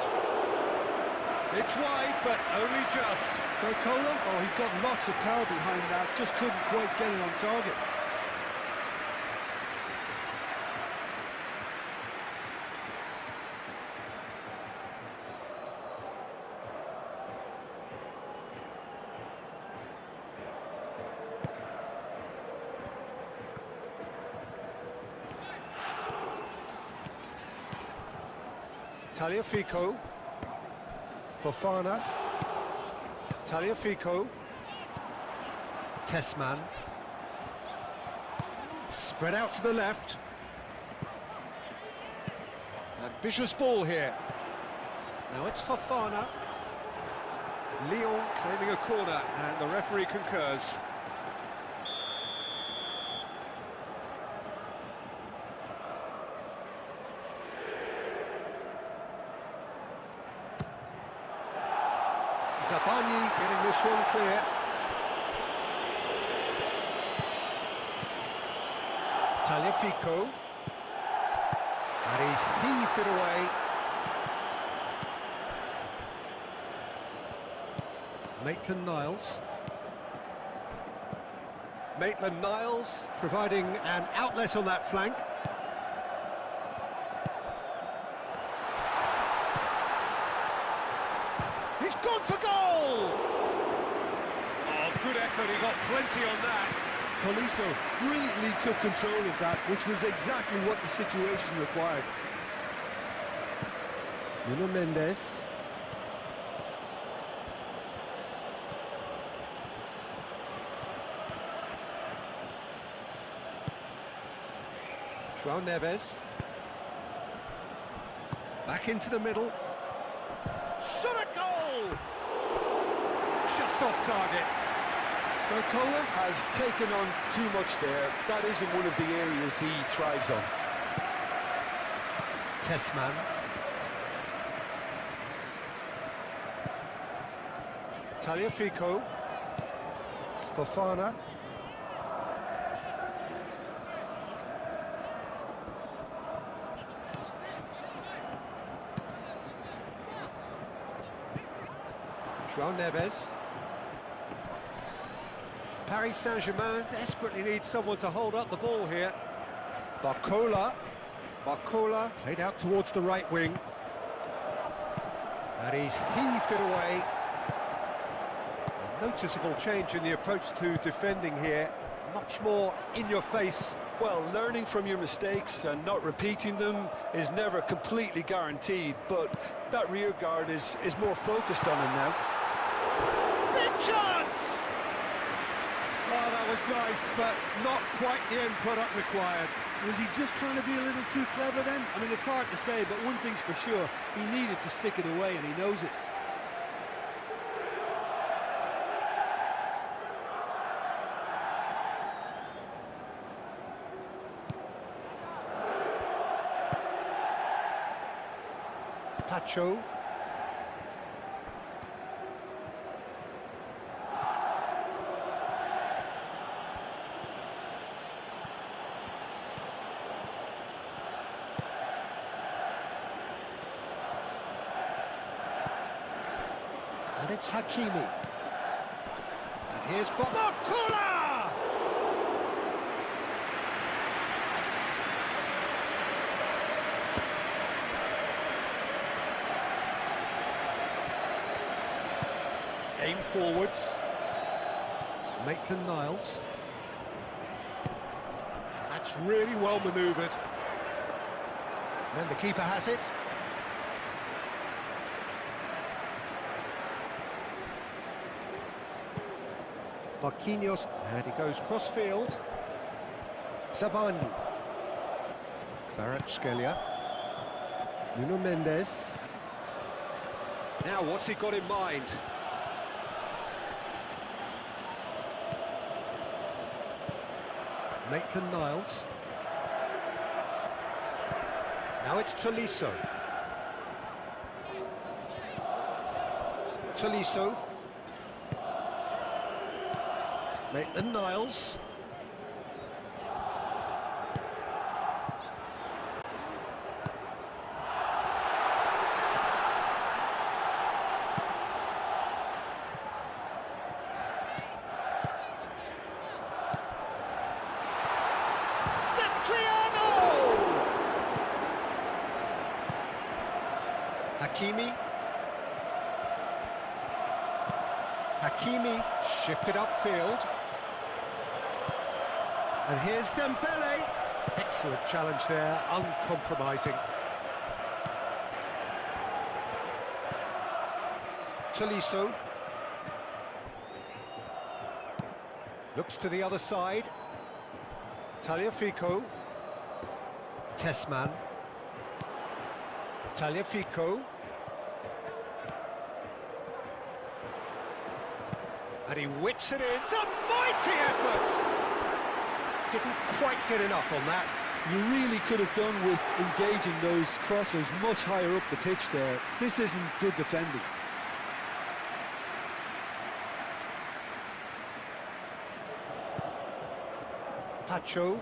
It's wide, but only just. Barcola, oh, he got lots of power behind that, just couldn't quite get it on target. Tagliafico. Fofana. Tagliafico. Tessman. Spread out to the left. Ambitious ball here. Now it's Fofana. Lyon claiming a corner, and the referee concurs. Zabani getting this one clear. Tagliafico. And he's heaved it away. Maitland-Niles. Maitland-Niles providing an outlet on that flank. He's gone for goal! Oh, good effort, he got plenty on that. Tolisso brilliantly took control of that, which was exactly what the situation required. Nuno Mendes. João Neves. Back into the middle. Shot a goal! Just off target. Barcola has taken on too much there. That isn't one of the areas he thrives on. Tessman. Tagliafico. Fofana. João Neves. Paris Saint-Germain desperately needs someone to hold up the ball here. Barcola. Barcola played out towards the right wing. And he's heaved it away. A noticeable change in the approach to defending here. Much more in your face. Well, learning from your mistakes and not repeating them is never completely guaranteed, but that rear guard is more focused on him now. Big chance! Oh, that was nice, but not quite the end product required. Was he just trying to be a little too clever then? I mean, it's hard to say, but one thing's for sure, he needed to stick it away and he knows it. Pacho. And it's Hakimi. And here's Barcola! Aim forwards. Maitland-Niles. That's really well manoeuvred. And the keeper has it. Marquinhos, and he goes cross-field. Zabani. Kvaratskhelia. Nuno Mendes. Now, what's he got in mind? Maitland-Niles. Now it's Tolisso. Tolisso. Maitland-Niles. Hakimi. Hakimi shifted upfield. And here's Dembele. Excellent challenge there, uncompromising. Tolisso. Looks to the other side. Tagliafico. Tessman. Tagliafico. And he whips it in. It's a mighty effort! Didn't quite get enough on that. You really could have done with engaging those crosses much higher up the pitch there. This isn't good defending. Tacho.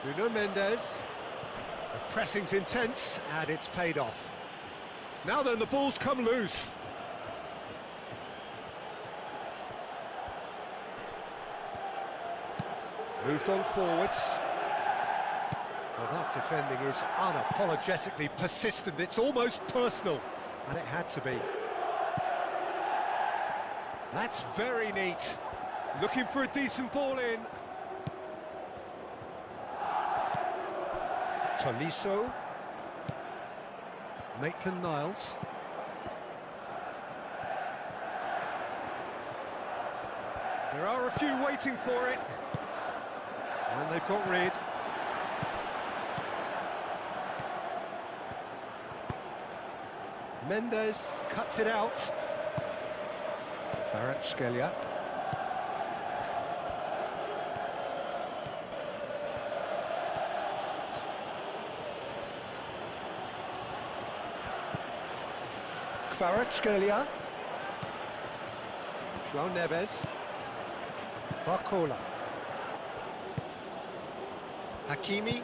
Nuno Mendes. The pressing's intense and it's paid off. Now then, the ball's come loose. Moved on forwards. Well, that defending is unapologetically persistent. It's almost personal, and it had to be. That's very neat. Looking for a decent ball in. Tolisso. Maitland-Niles. There are a few waiting for it. And they've got rid. Mendes cuts it out. Kvaratskhelia. Kvaratskhelia. João Neves. Barcola. Hakimi.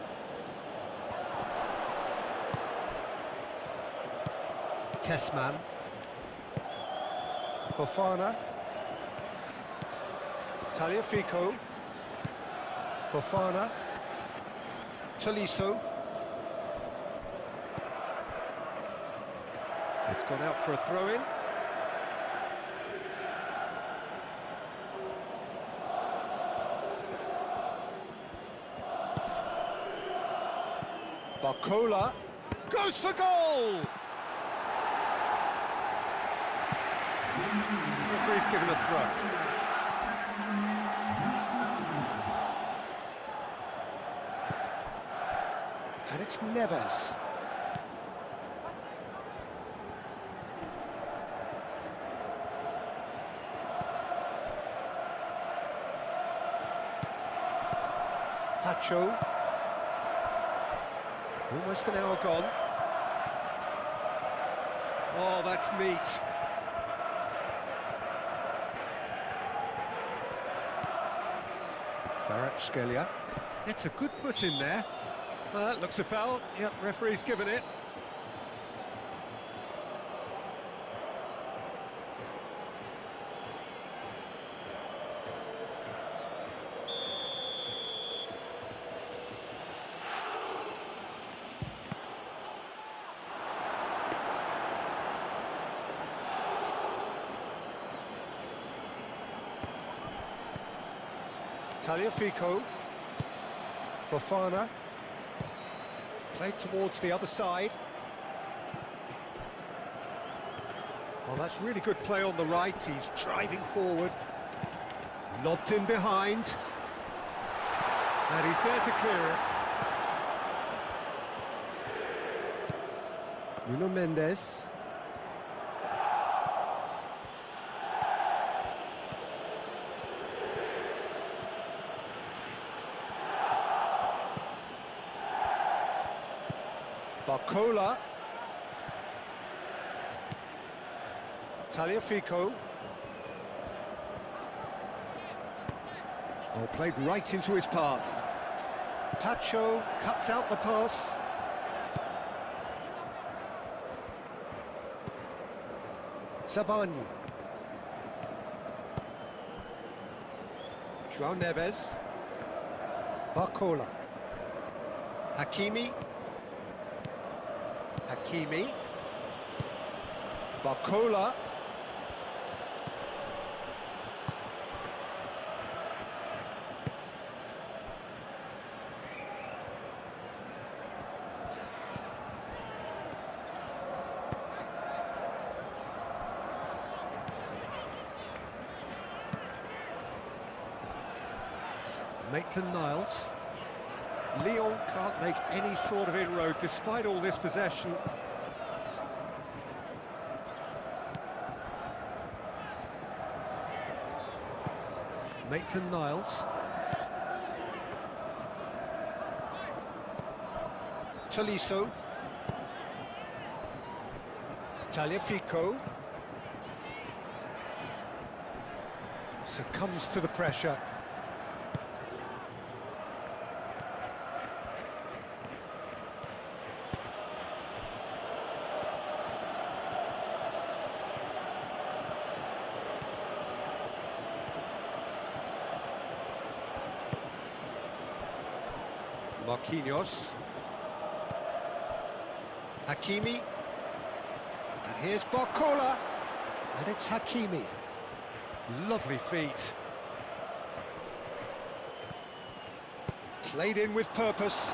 Tessman. Fofana. Tagliafico. Fofana. Tolisso. It's gone out for a throw-in. Barcola goes for goal! Referee's given a throw. And it's Neves. Tacho. Almost an hour gone. Oh, that's neat. Kvaratskhelia. It's a good foot in there. That looks a foul. Yep, referee's given it. Tagliafico. Fofana. Played towards the other side. Well, that's really good play on the right. He's driving forward. Lobbed in behind. And he's there to clear it. Nuno Mendes. Barcola. Tagliafico. Oh, played right into his path. Tacho cuts out the pass. Sabani. João Neves. Barcola. Hakimi. Hakimi. Barcola. Maitland-Niles. Lyon can't make any sort of inroad despite all this possession. Maitland-Niles. Tolisso. Tagliafico succumbs to the pressure. Marquinhos. Hakimi. And here's Barcola. And it's Hakimi. Lovely feet. Played in with purpose.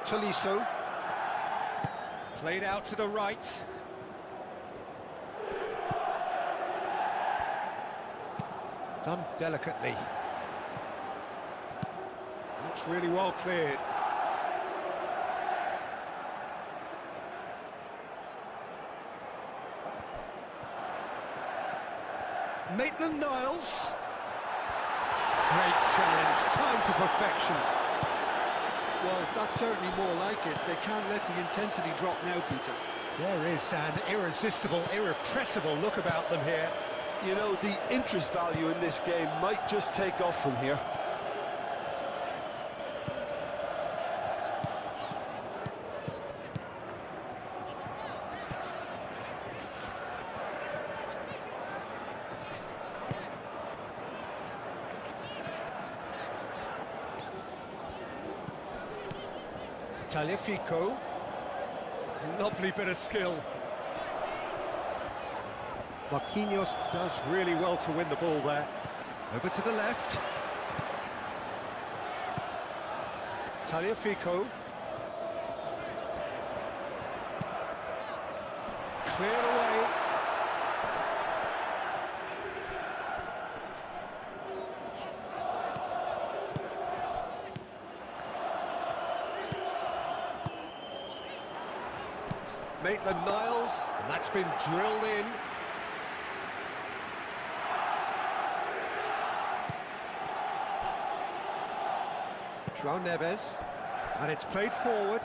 Tolisso. Played out to the right. Done delicately. That's really well cleared. Maitland-Niles. Great challenge, time to perfection. Well, that's certainly more like it. They can't let the intensity drop now, Peter. There is an irresistible, irrepressible look about them here. You know, the interest value in this game might just take off from here. Tagliafico. Lovely bit of skill. Marquinhos does really well to win the ball there. Over to the left. Tagliafico. Cleared away. Maitland-Niles, and that's been drilled in. João Neves, and it's played forward.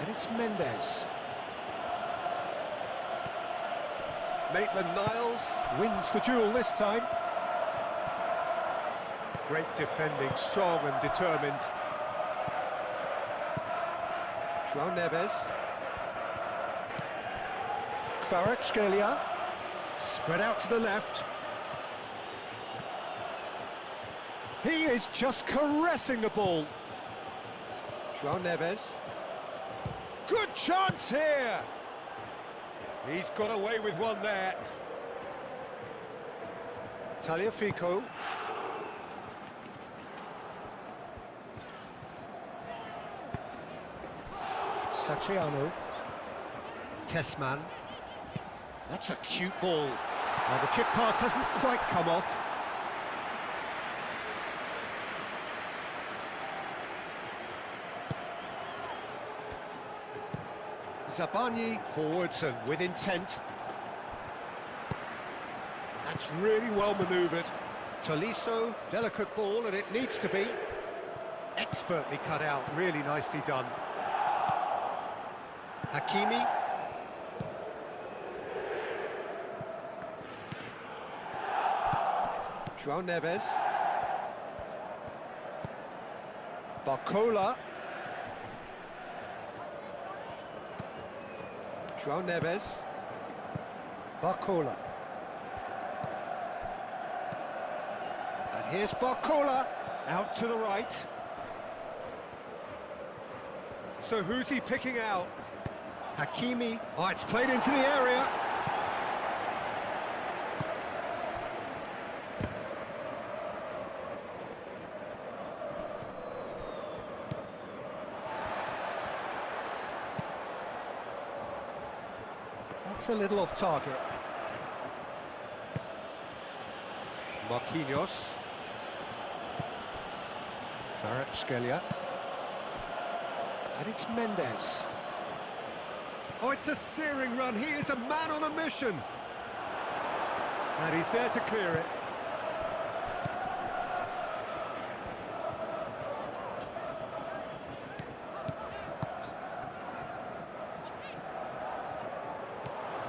And it's Mendes. Maitland-Niles wins the duel this time. Great defending, strong and determined. João Neves. Kvaratskhelia. Spread out to the left. He is just caressing the ball. João Neves. Good chance here! He's got away with one there. Tagliafico. Satriano. Tessman. That's a cute ball. Now the chip pass hasn't quite come off. Zabani forwards and with intent. That's really well manoeuvred. Tolisso, delicate ball, and it needs to be. Expertly cut out, really nicely done. Hakimi. João Neves. Barcola. João Neves. Barcola. And here's Barcola. Out to the right. So who's he picking out? Hakimi. Oh, it's played into the area. That's a little off target. Marquinhos. Kvaratskhelia. And it's Mendes. Oh, it's a searing run. He is a man on a mission. And he's there to clear it.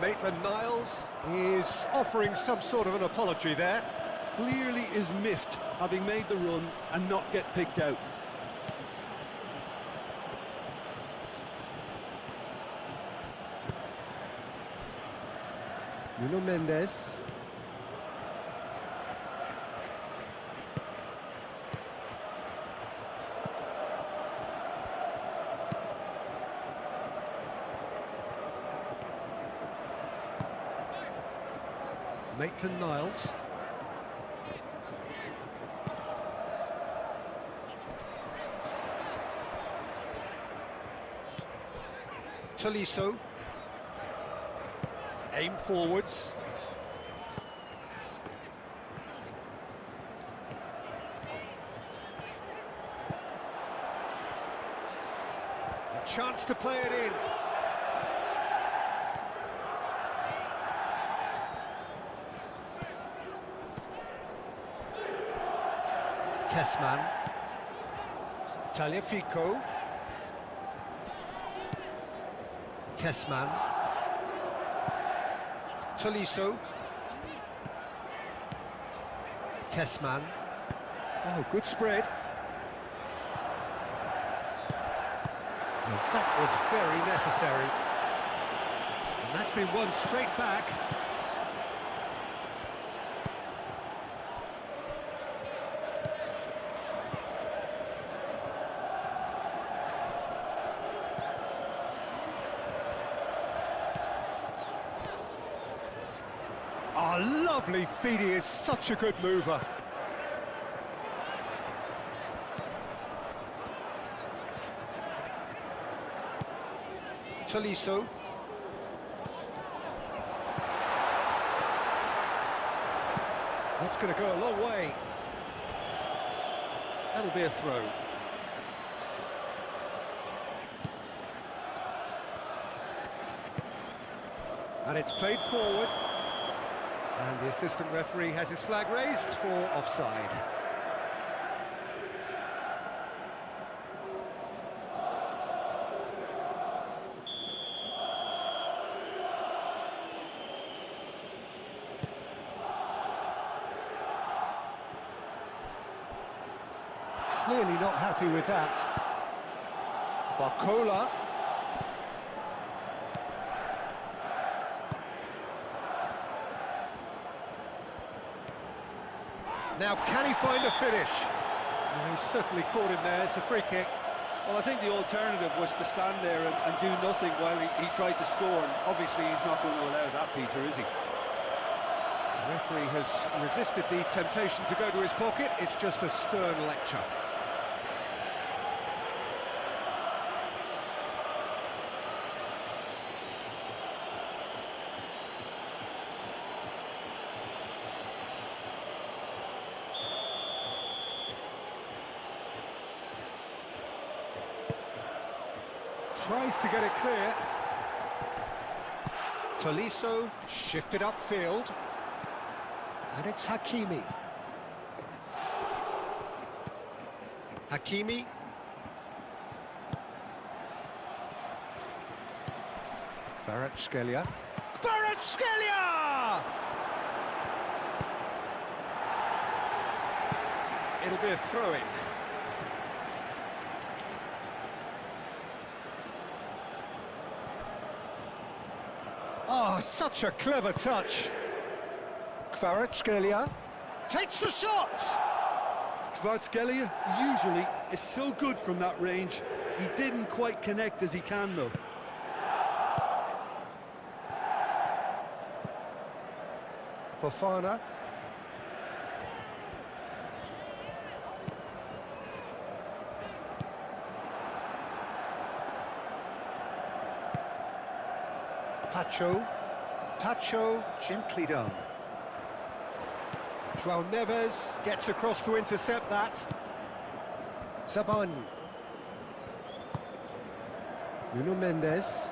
Maitland-Niles is offering some sort of an apology there. Clearly is miffed, having made the run and not get picked out. Nuno Mendes. Maitland-Niles. Tolisso. Aim forwards. A chance to play it in. Tessman. Tagliafico. Tessman. Tolisso. Tessman. Oh, good spread. Well, that was very necessary. And that's been won straight back. Oh, lovely feed. He is such a good mover. Tolisso. That's going to go a long way. That'll be a throw. And it's played forward. And the assistant referee has his flag raised for offside. Clearly not happy with that. Barcola. Now, can he find a finish? Oh, he's certainly caught him there. It's a free kick. Well, I think the alternative was to stand there and do nothing while he tried to score, and obviously he's not going to allow that, Peter, is he? The referee has resisted the temptation to go to his pocket. It's just a stern lecture. Tries to get it clear. Tolisso shifted upfield. And it's Hakimi. Hakimi. Kvaratskhelia. Kvaratskhelia! It'll be a throw-in. Oh, such a clever touch. Kvaratskhelia takes the shot. Kvaratskhelia usually is so good from that range. He didn't quite connect as he can, though. Fofana. Tacho, gently done. João Neves gets across to intercept that. Sabani. Nuno Mendes.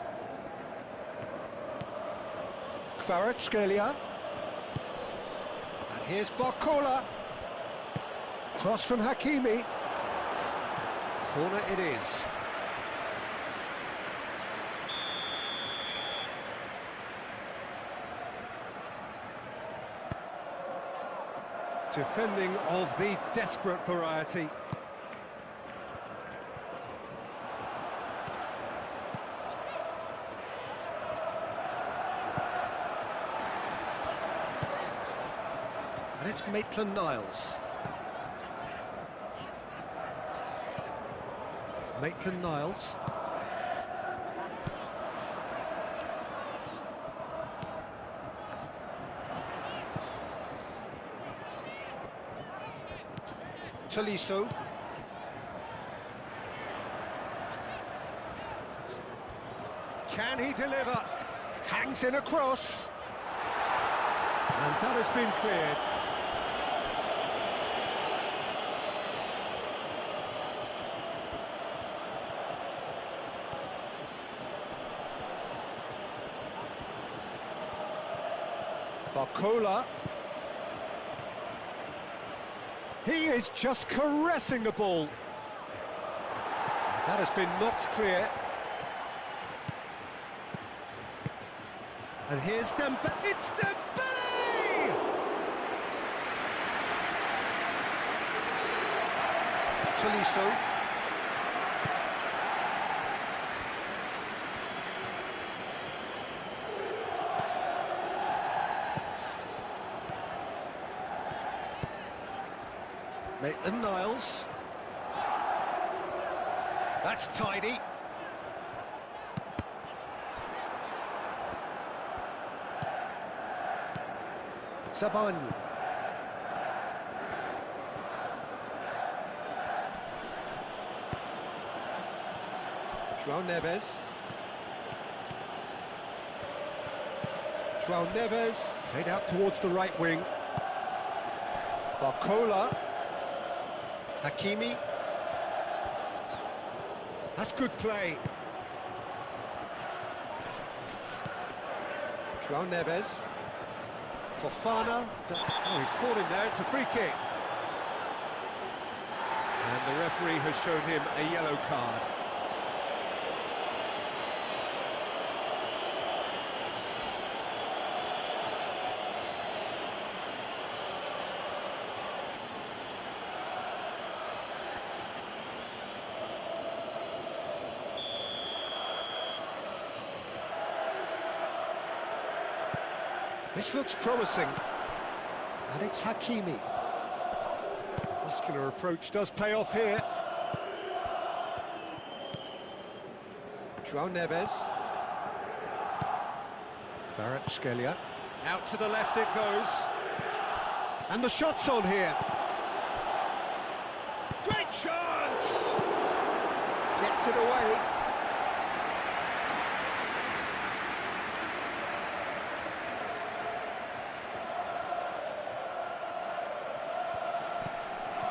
Kvaratskhelia. And here's Barcola. Cross from Hakimi. Corner it is. Defending of the desperate variety. And it's Maitland-Niles. Maitland-Niles. Tolisso. Can he deliver? Hangs in a cross. And that has been cleared. Barcola. He is just caressing the ball. That has been knocked clear. And here's Dembele. It's Dembele! Tolisso. Maitland-Niles. That's tidy. Sabani. João Neves. João Neves played out towards the right wing. Barcola. Hakimi. That's good play. João Neves. Fofana. Oh, he's caught him there. It's a free kick. And the referee has shown him a yellow card. This looks promising. And it's Hakimi. Muscular approach does pay off here. João Neves. Kvaratskhelia. Out to the left it goes. And the shot's on here. Great chance! Gets it away.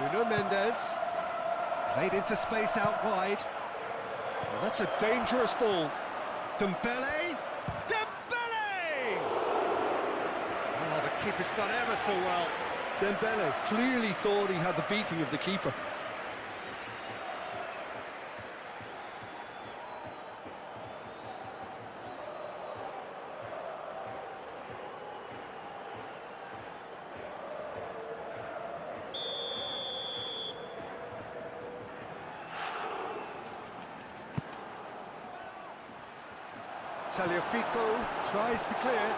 Nuno Mendes, played into space out wide. Well, that's a dangerous ball. Dembele! Dembele! Oh, the keeper's done ever so well. Dembele clearly thought he had the beating of the keeper. Tagliafico tries to clear.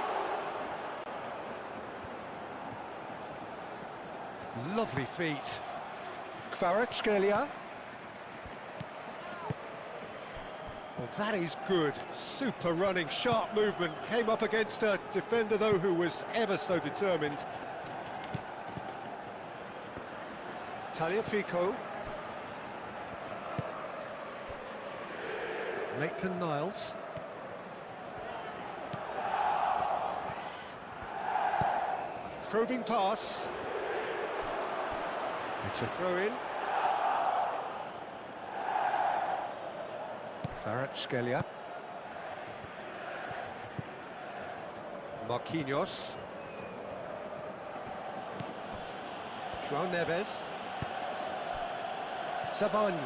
Lovely feet. Kvaratskhelia. Well, that is good. Super running, sharp movement. Came up against a defender, though, who was ever so determined. Tagliafico. Maitland-Niles. Probing pass. It's a throw-in. Kvaratskhelia. Marquinhos. João Neves. Savani.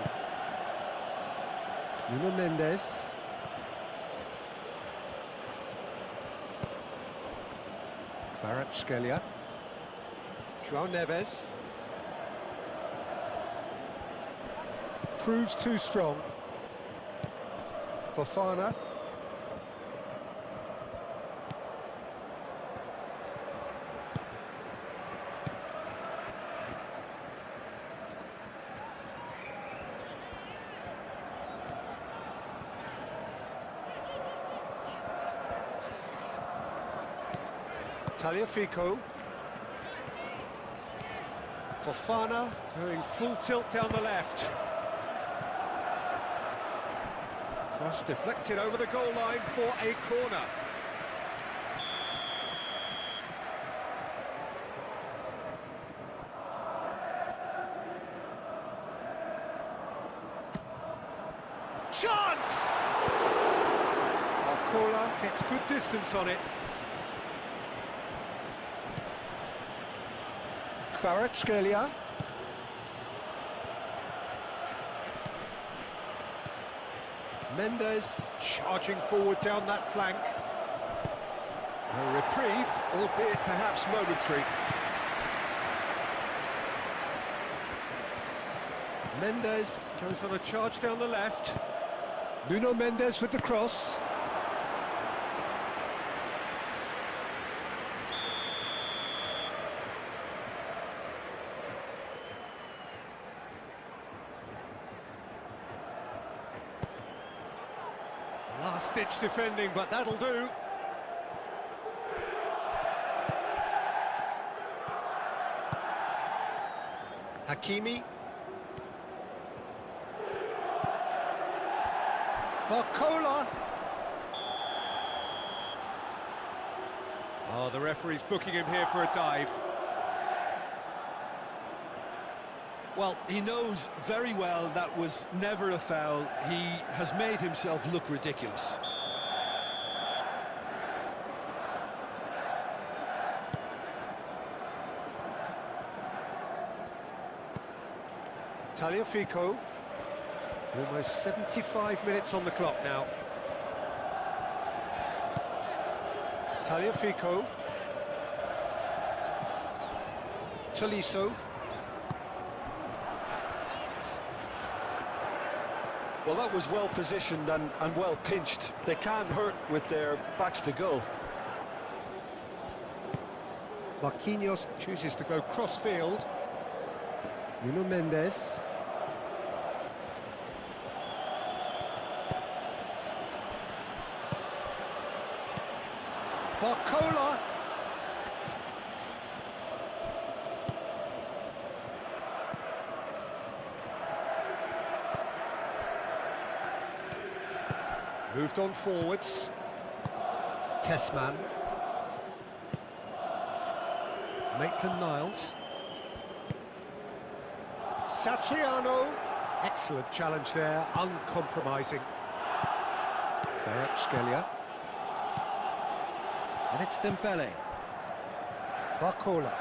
Nuno Mendes. Kvaratskhelia. João Neves. Proves too strong. Fofana. Tagliafico. Fofana doing full tilt down the left. Cross deflected over the goal line for a corner. Chance! Arcola gets good distance on it. Kvaratskhelia. Mendes charging forward down that flank. A reprieve, albeit perhaps momentary. Mendes goes on a charge down the left. Nuno Mendes with the cross. Last-ditch defending, but that'll do. Hakimi. Barcola. Oh, the referee's booking him here for a dive. Well, he knows very well that was never a foul. He has made himself look ridiculous. Tagliafico. Almost 75 minutes on the clock now. Tagliafico. Tolisso. Well, that was well positioned and well pinched. They can't hurt with their backs to goal. Marquinhos chooses to go cross-field. Nuno Mendes. Barcola. Moved on forwards. Tessman. Maitland-Niles. Satriano. Excellent challenge there, uncompromising. Kvaratskhelia. And it's Dembele. Barcola.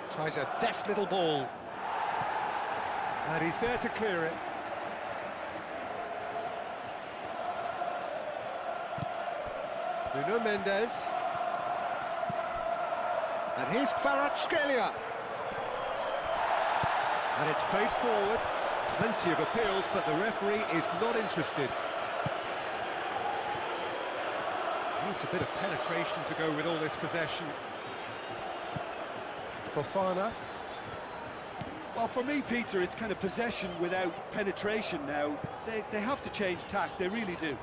Tries a deft little ball. And he's there to clear it. Nuno Mendes. And here's Kvaratskhelia. And it's played forward. Plenty of appeals, but the referee is not interested. Needs a bit of penetration to go with all this possession. Fofana. Well, for me, Peter, it's kind of possession without penetration now. They have to change tack, they really do.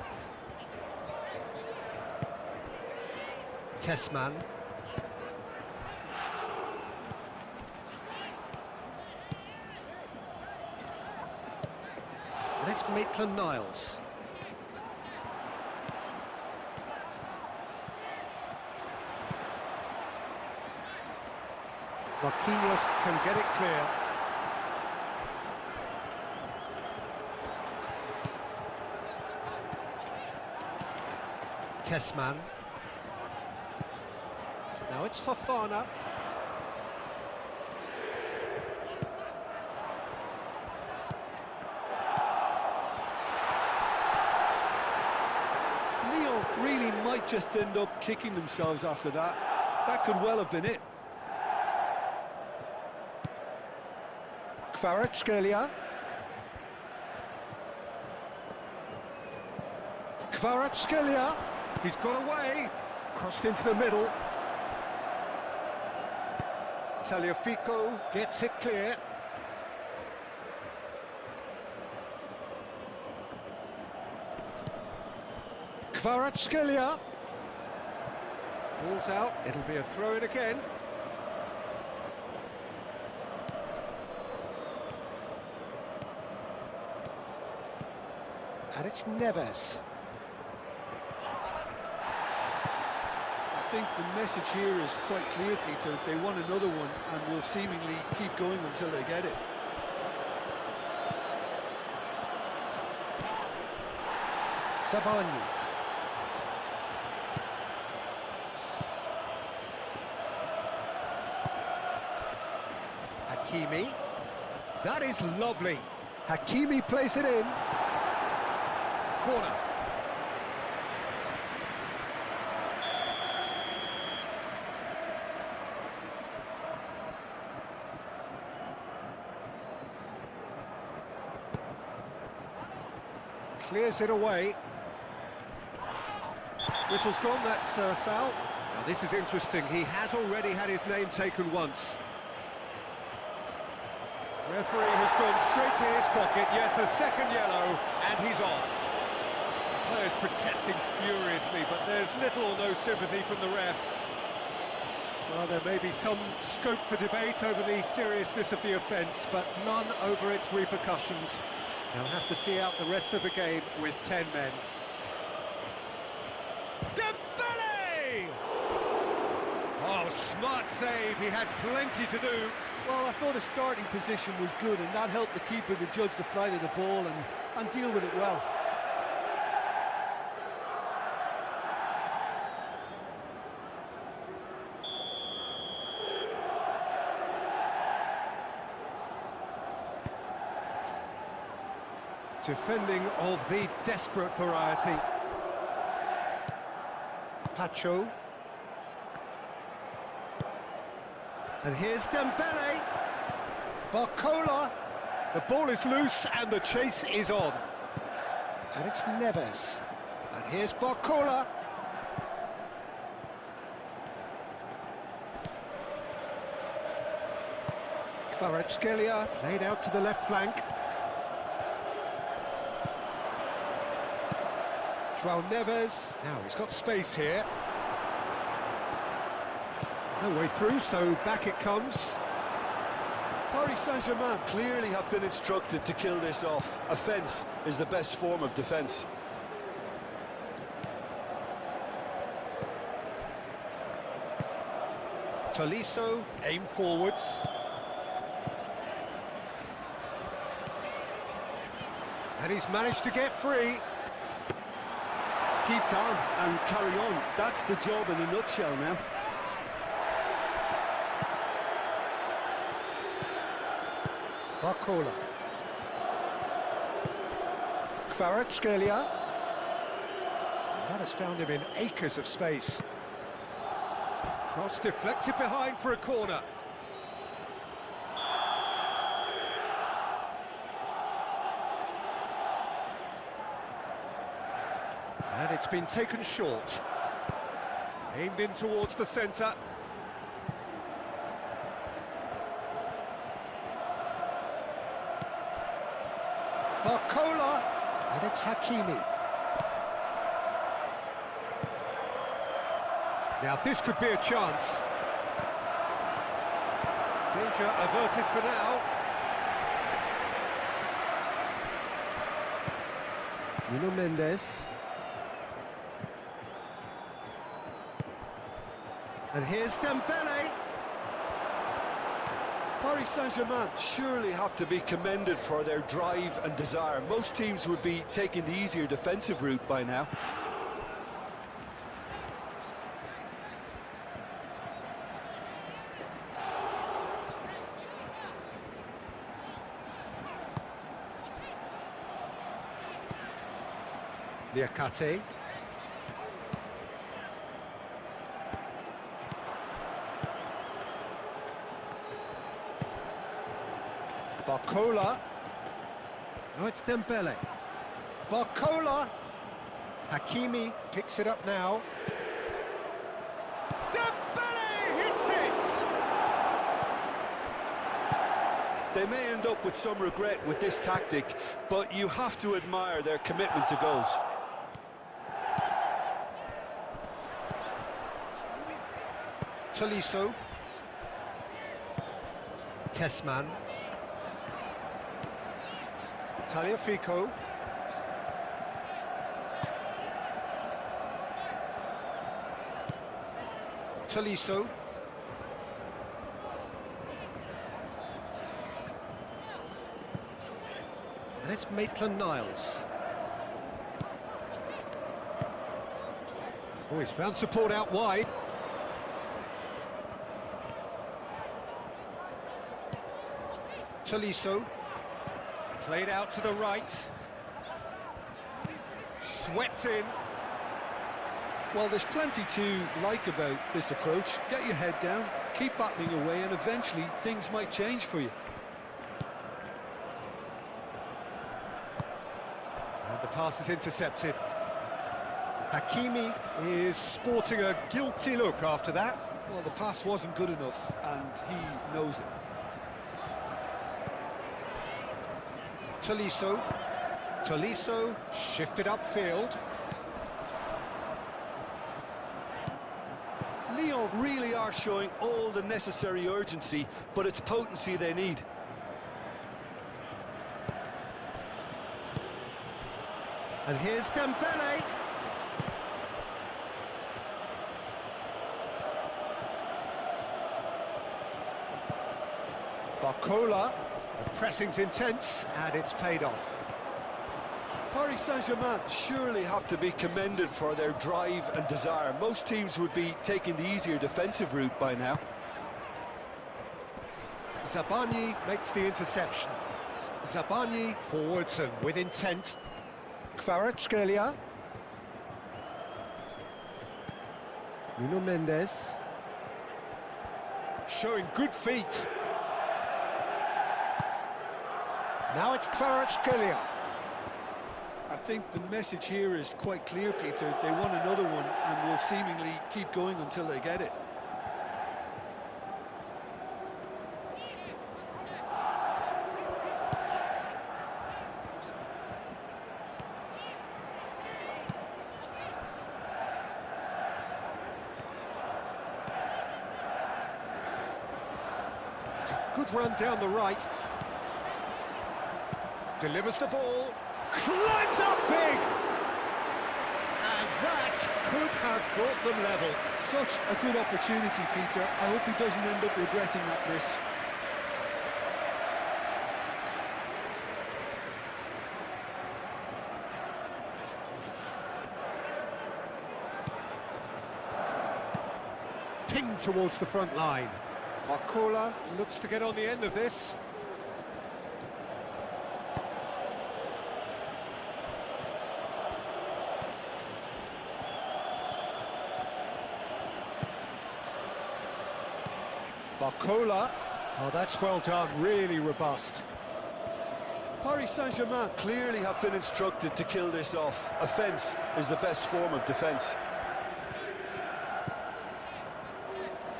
Tessman. And it's Maitland-Niles. Marquinhos can get it clear. Tessman. Now it's Fofana. Lyon really might just end up kicking themselves after that. That could well have been it. Kvaratskhelia. Kvaratskhelia. He's got away. Crossed into the middle. Tagliafico gets it clear. Kvaratskhelia. Ball's out, it'll be a throw-in again. And it's Neves. I think the message here is quite clear, Peter. They want another one and will seemingly keep going until they get it. Sabani. Hakimi. That is lovely. Hakimi plays it in. Corner. Clears it away. Whistle's gone, that's foul. Now this is interesting, he has already had his name taken once. Referee has gone straight to his pocket, yes, a second yellow, and he's off. Players protesting furiously, but there's little or no sympathy from the ref. Well, there may be some scope for debate over the seriousness of the offence, but none over its repercussions. They'll have to see out the rest of the game with 10 men. Dembele! Oh, smart save, he had plenty to do. Well, I thought his starting position was good, and that helped the keeper to judge the flight of the ball and deal with it well. Defending of the desperate variety. Pacho. And here's Dembele. Barcola. The ball is loose and the chase is on. And it's Neves. And here's Barcola. Kvaratskhelia played out to the left flank. João Neves. Now he's got space here. No way through, so back it comes. Paris Saint-Germain clearly have been instructed to kill this off. Offence is the best form of defence. Tolisso, aim forwards. And he's managed to get free. Keep calm and carry on. That's the job in a nutshell now. Barcola. Kvaratskhelia. That has found him in acres of space. Cross deflected behind for a corner. And it's been taken short. Aimed in towards the centre. Barcola, and it's Hakimi. Now this could be a chance. Danger averted for now. Nuno Mendes. And here's Dembele. Paris Saint-Germain surely have to be commended for their drive and desire. Most teams would be taking the easier defensive route by now. Liakate. Barcola. Oh, it's Dembele. Barcola. Hakimi picks it up now. Dembele hits it! They may end up with some regret with this tactic, but you have to admire their commitment to goals. Tolisso. Tessman. Tagliafico. Tolisso. And it's Maitland-Niles. Oh, he's found support out wide. Tolisso. Played out to the right. Swept in. Well, there's plenty to like about this approach. Get your head down, keep battling away, and eventually things might change for you. And the pass is intercepted. Hakimi is sporting a guilty look after that. Well, the pass wasn't good enough, and he knows it. Tolisso. Tolisso shifted upfield. Lyon really are showing all the necessary urgency, but it's potency they need. And here's Dembele. Barcola. The pressing's intense, and it's paid off. Paris Saint-Germain surely have to be commended for their drive and desire. Most teams would be taking the easier defensive route by now. Zabani makes the interception. Zabani forwards and with intent. Kvaratskhelia. Nuno Mendes. Showing good feet. Now it's Kvaratskhelia. I think the message here is quite clear, Peter. They want another one and will seemingly keep going until they get it. It's a good run down the right. Delivers the ball, climbs up big! And that could have brought them level. Such a good opportunity, Peter. I hope he doesn't end up regretting that miss. Pinged towards the front line. Barcola looks to get on the end of this. Barcola. Oh, that's well done, really robust. Paris Saint-Germain clearly have been instructed to kill this off. Offence is the best form of defence.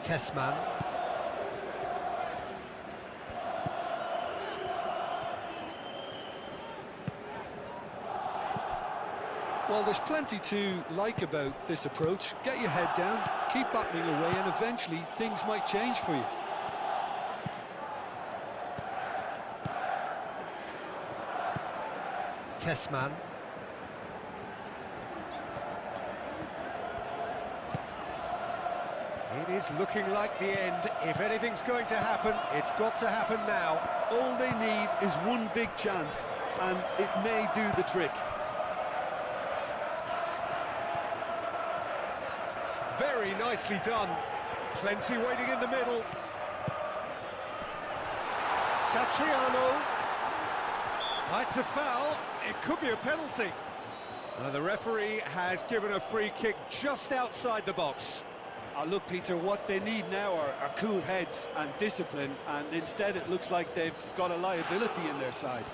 Tessman. Well, there's plenty to like about this approach. Get your head down, keep battling away, and eventually things might change for you. Tessman. It is looking like the end. If anything's going to happen, it's got to happen now. All they need is one big chance, and it may do the trick. Very nicely done. Plenty waiting in the middle. Satriano. It's a foul. It could be a penalty. The referee has given a free kick just outside the box. Look, Peter, what they need now are cool heads and discipline, and instead it looks like they've got a liability in their side.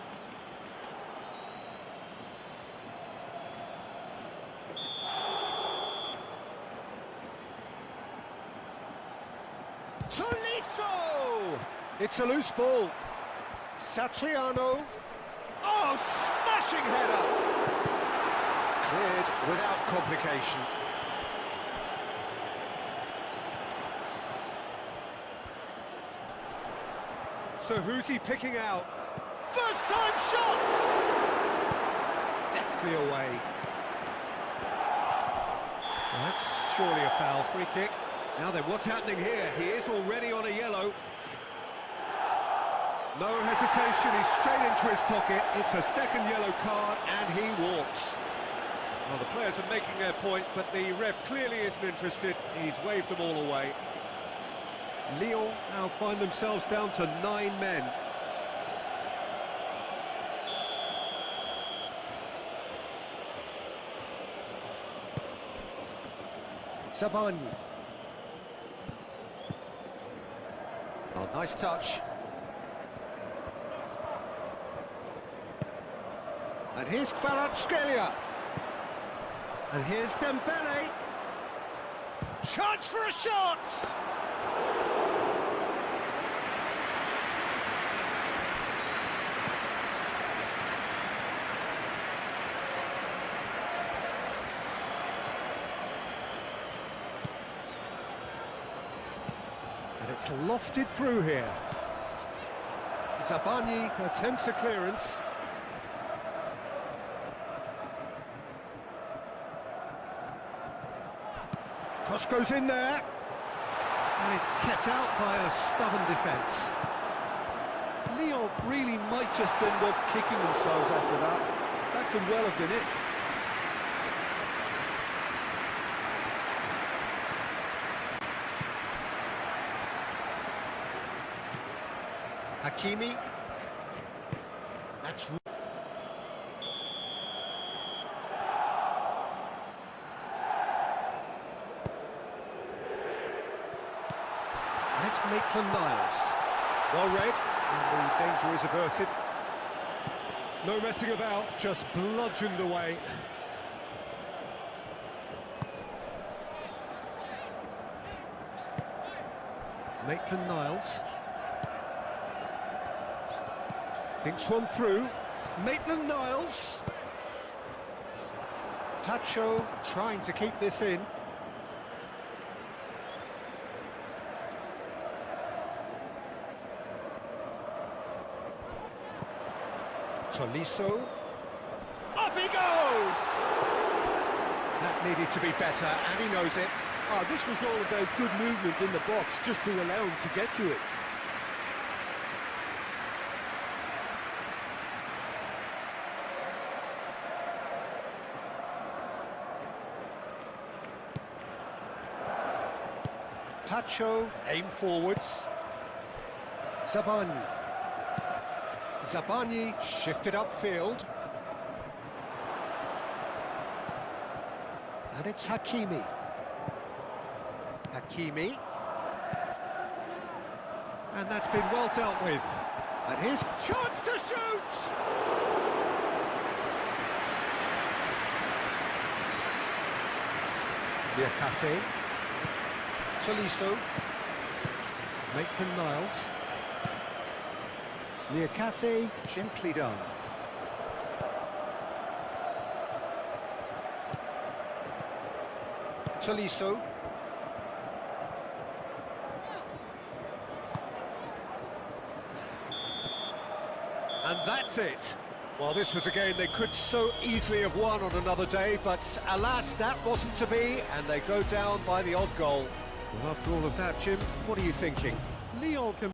Tolisso! It's a loose ball. Satriano. Oh, smashing header! Cleared without complication. So who's he picking out? First time shot! Deftly away. Well, that's surely a foul. Free kick. Now then, what's happening here? He is already on a yellow. No hesitation, he's straight into his pocket. It's a second yellow card and he walks. Well, the players are making their point, but the ref clearly isn't interested. He's waved them all away. Lyon now find themselves down to 9 men. Sabani. Oh, nice touch. And here's Kvaratskhelia. And here's Dembele. Chance for a shot! And it's lofted through here. Zabani attempts a clearance. Cross goes in there. And it's kept out by a stubborn defence. Lyon really might just end up kicking themselves after that. That could well have been it. Hakimi. That's... And it's Maitland-Niles. Well read, and the danger is averted. No messing about, just bludgeoned away. Maitland-Niles. Dinks one through. Maitland-Niles. Tacho trying to keep this in. Tolisso. Up he goes! That needed to be better, and he knows it. This was all about good movement in the box, just to allow him to get to it. Tacho, aim forwards. Zabani. Zabani shifted upfield. And it's Hakimi. Hakimi. And that's been well dealt with. And here's chance to shoot! Liakate. Tolisso. Maitland-Niles. Liakate, gently done. Tolisso. And that's it. Well, this was a game they could so easily have won on another day, but alas, that wasn't to be, and they go down by the odd goal. Well, after all of that, Jim, what are you thinking? Lyon can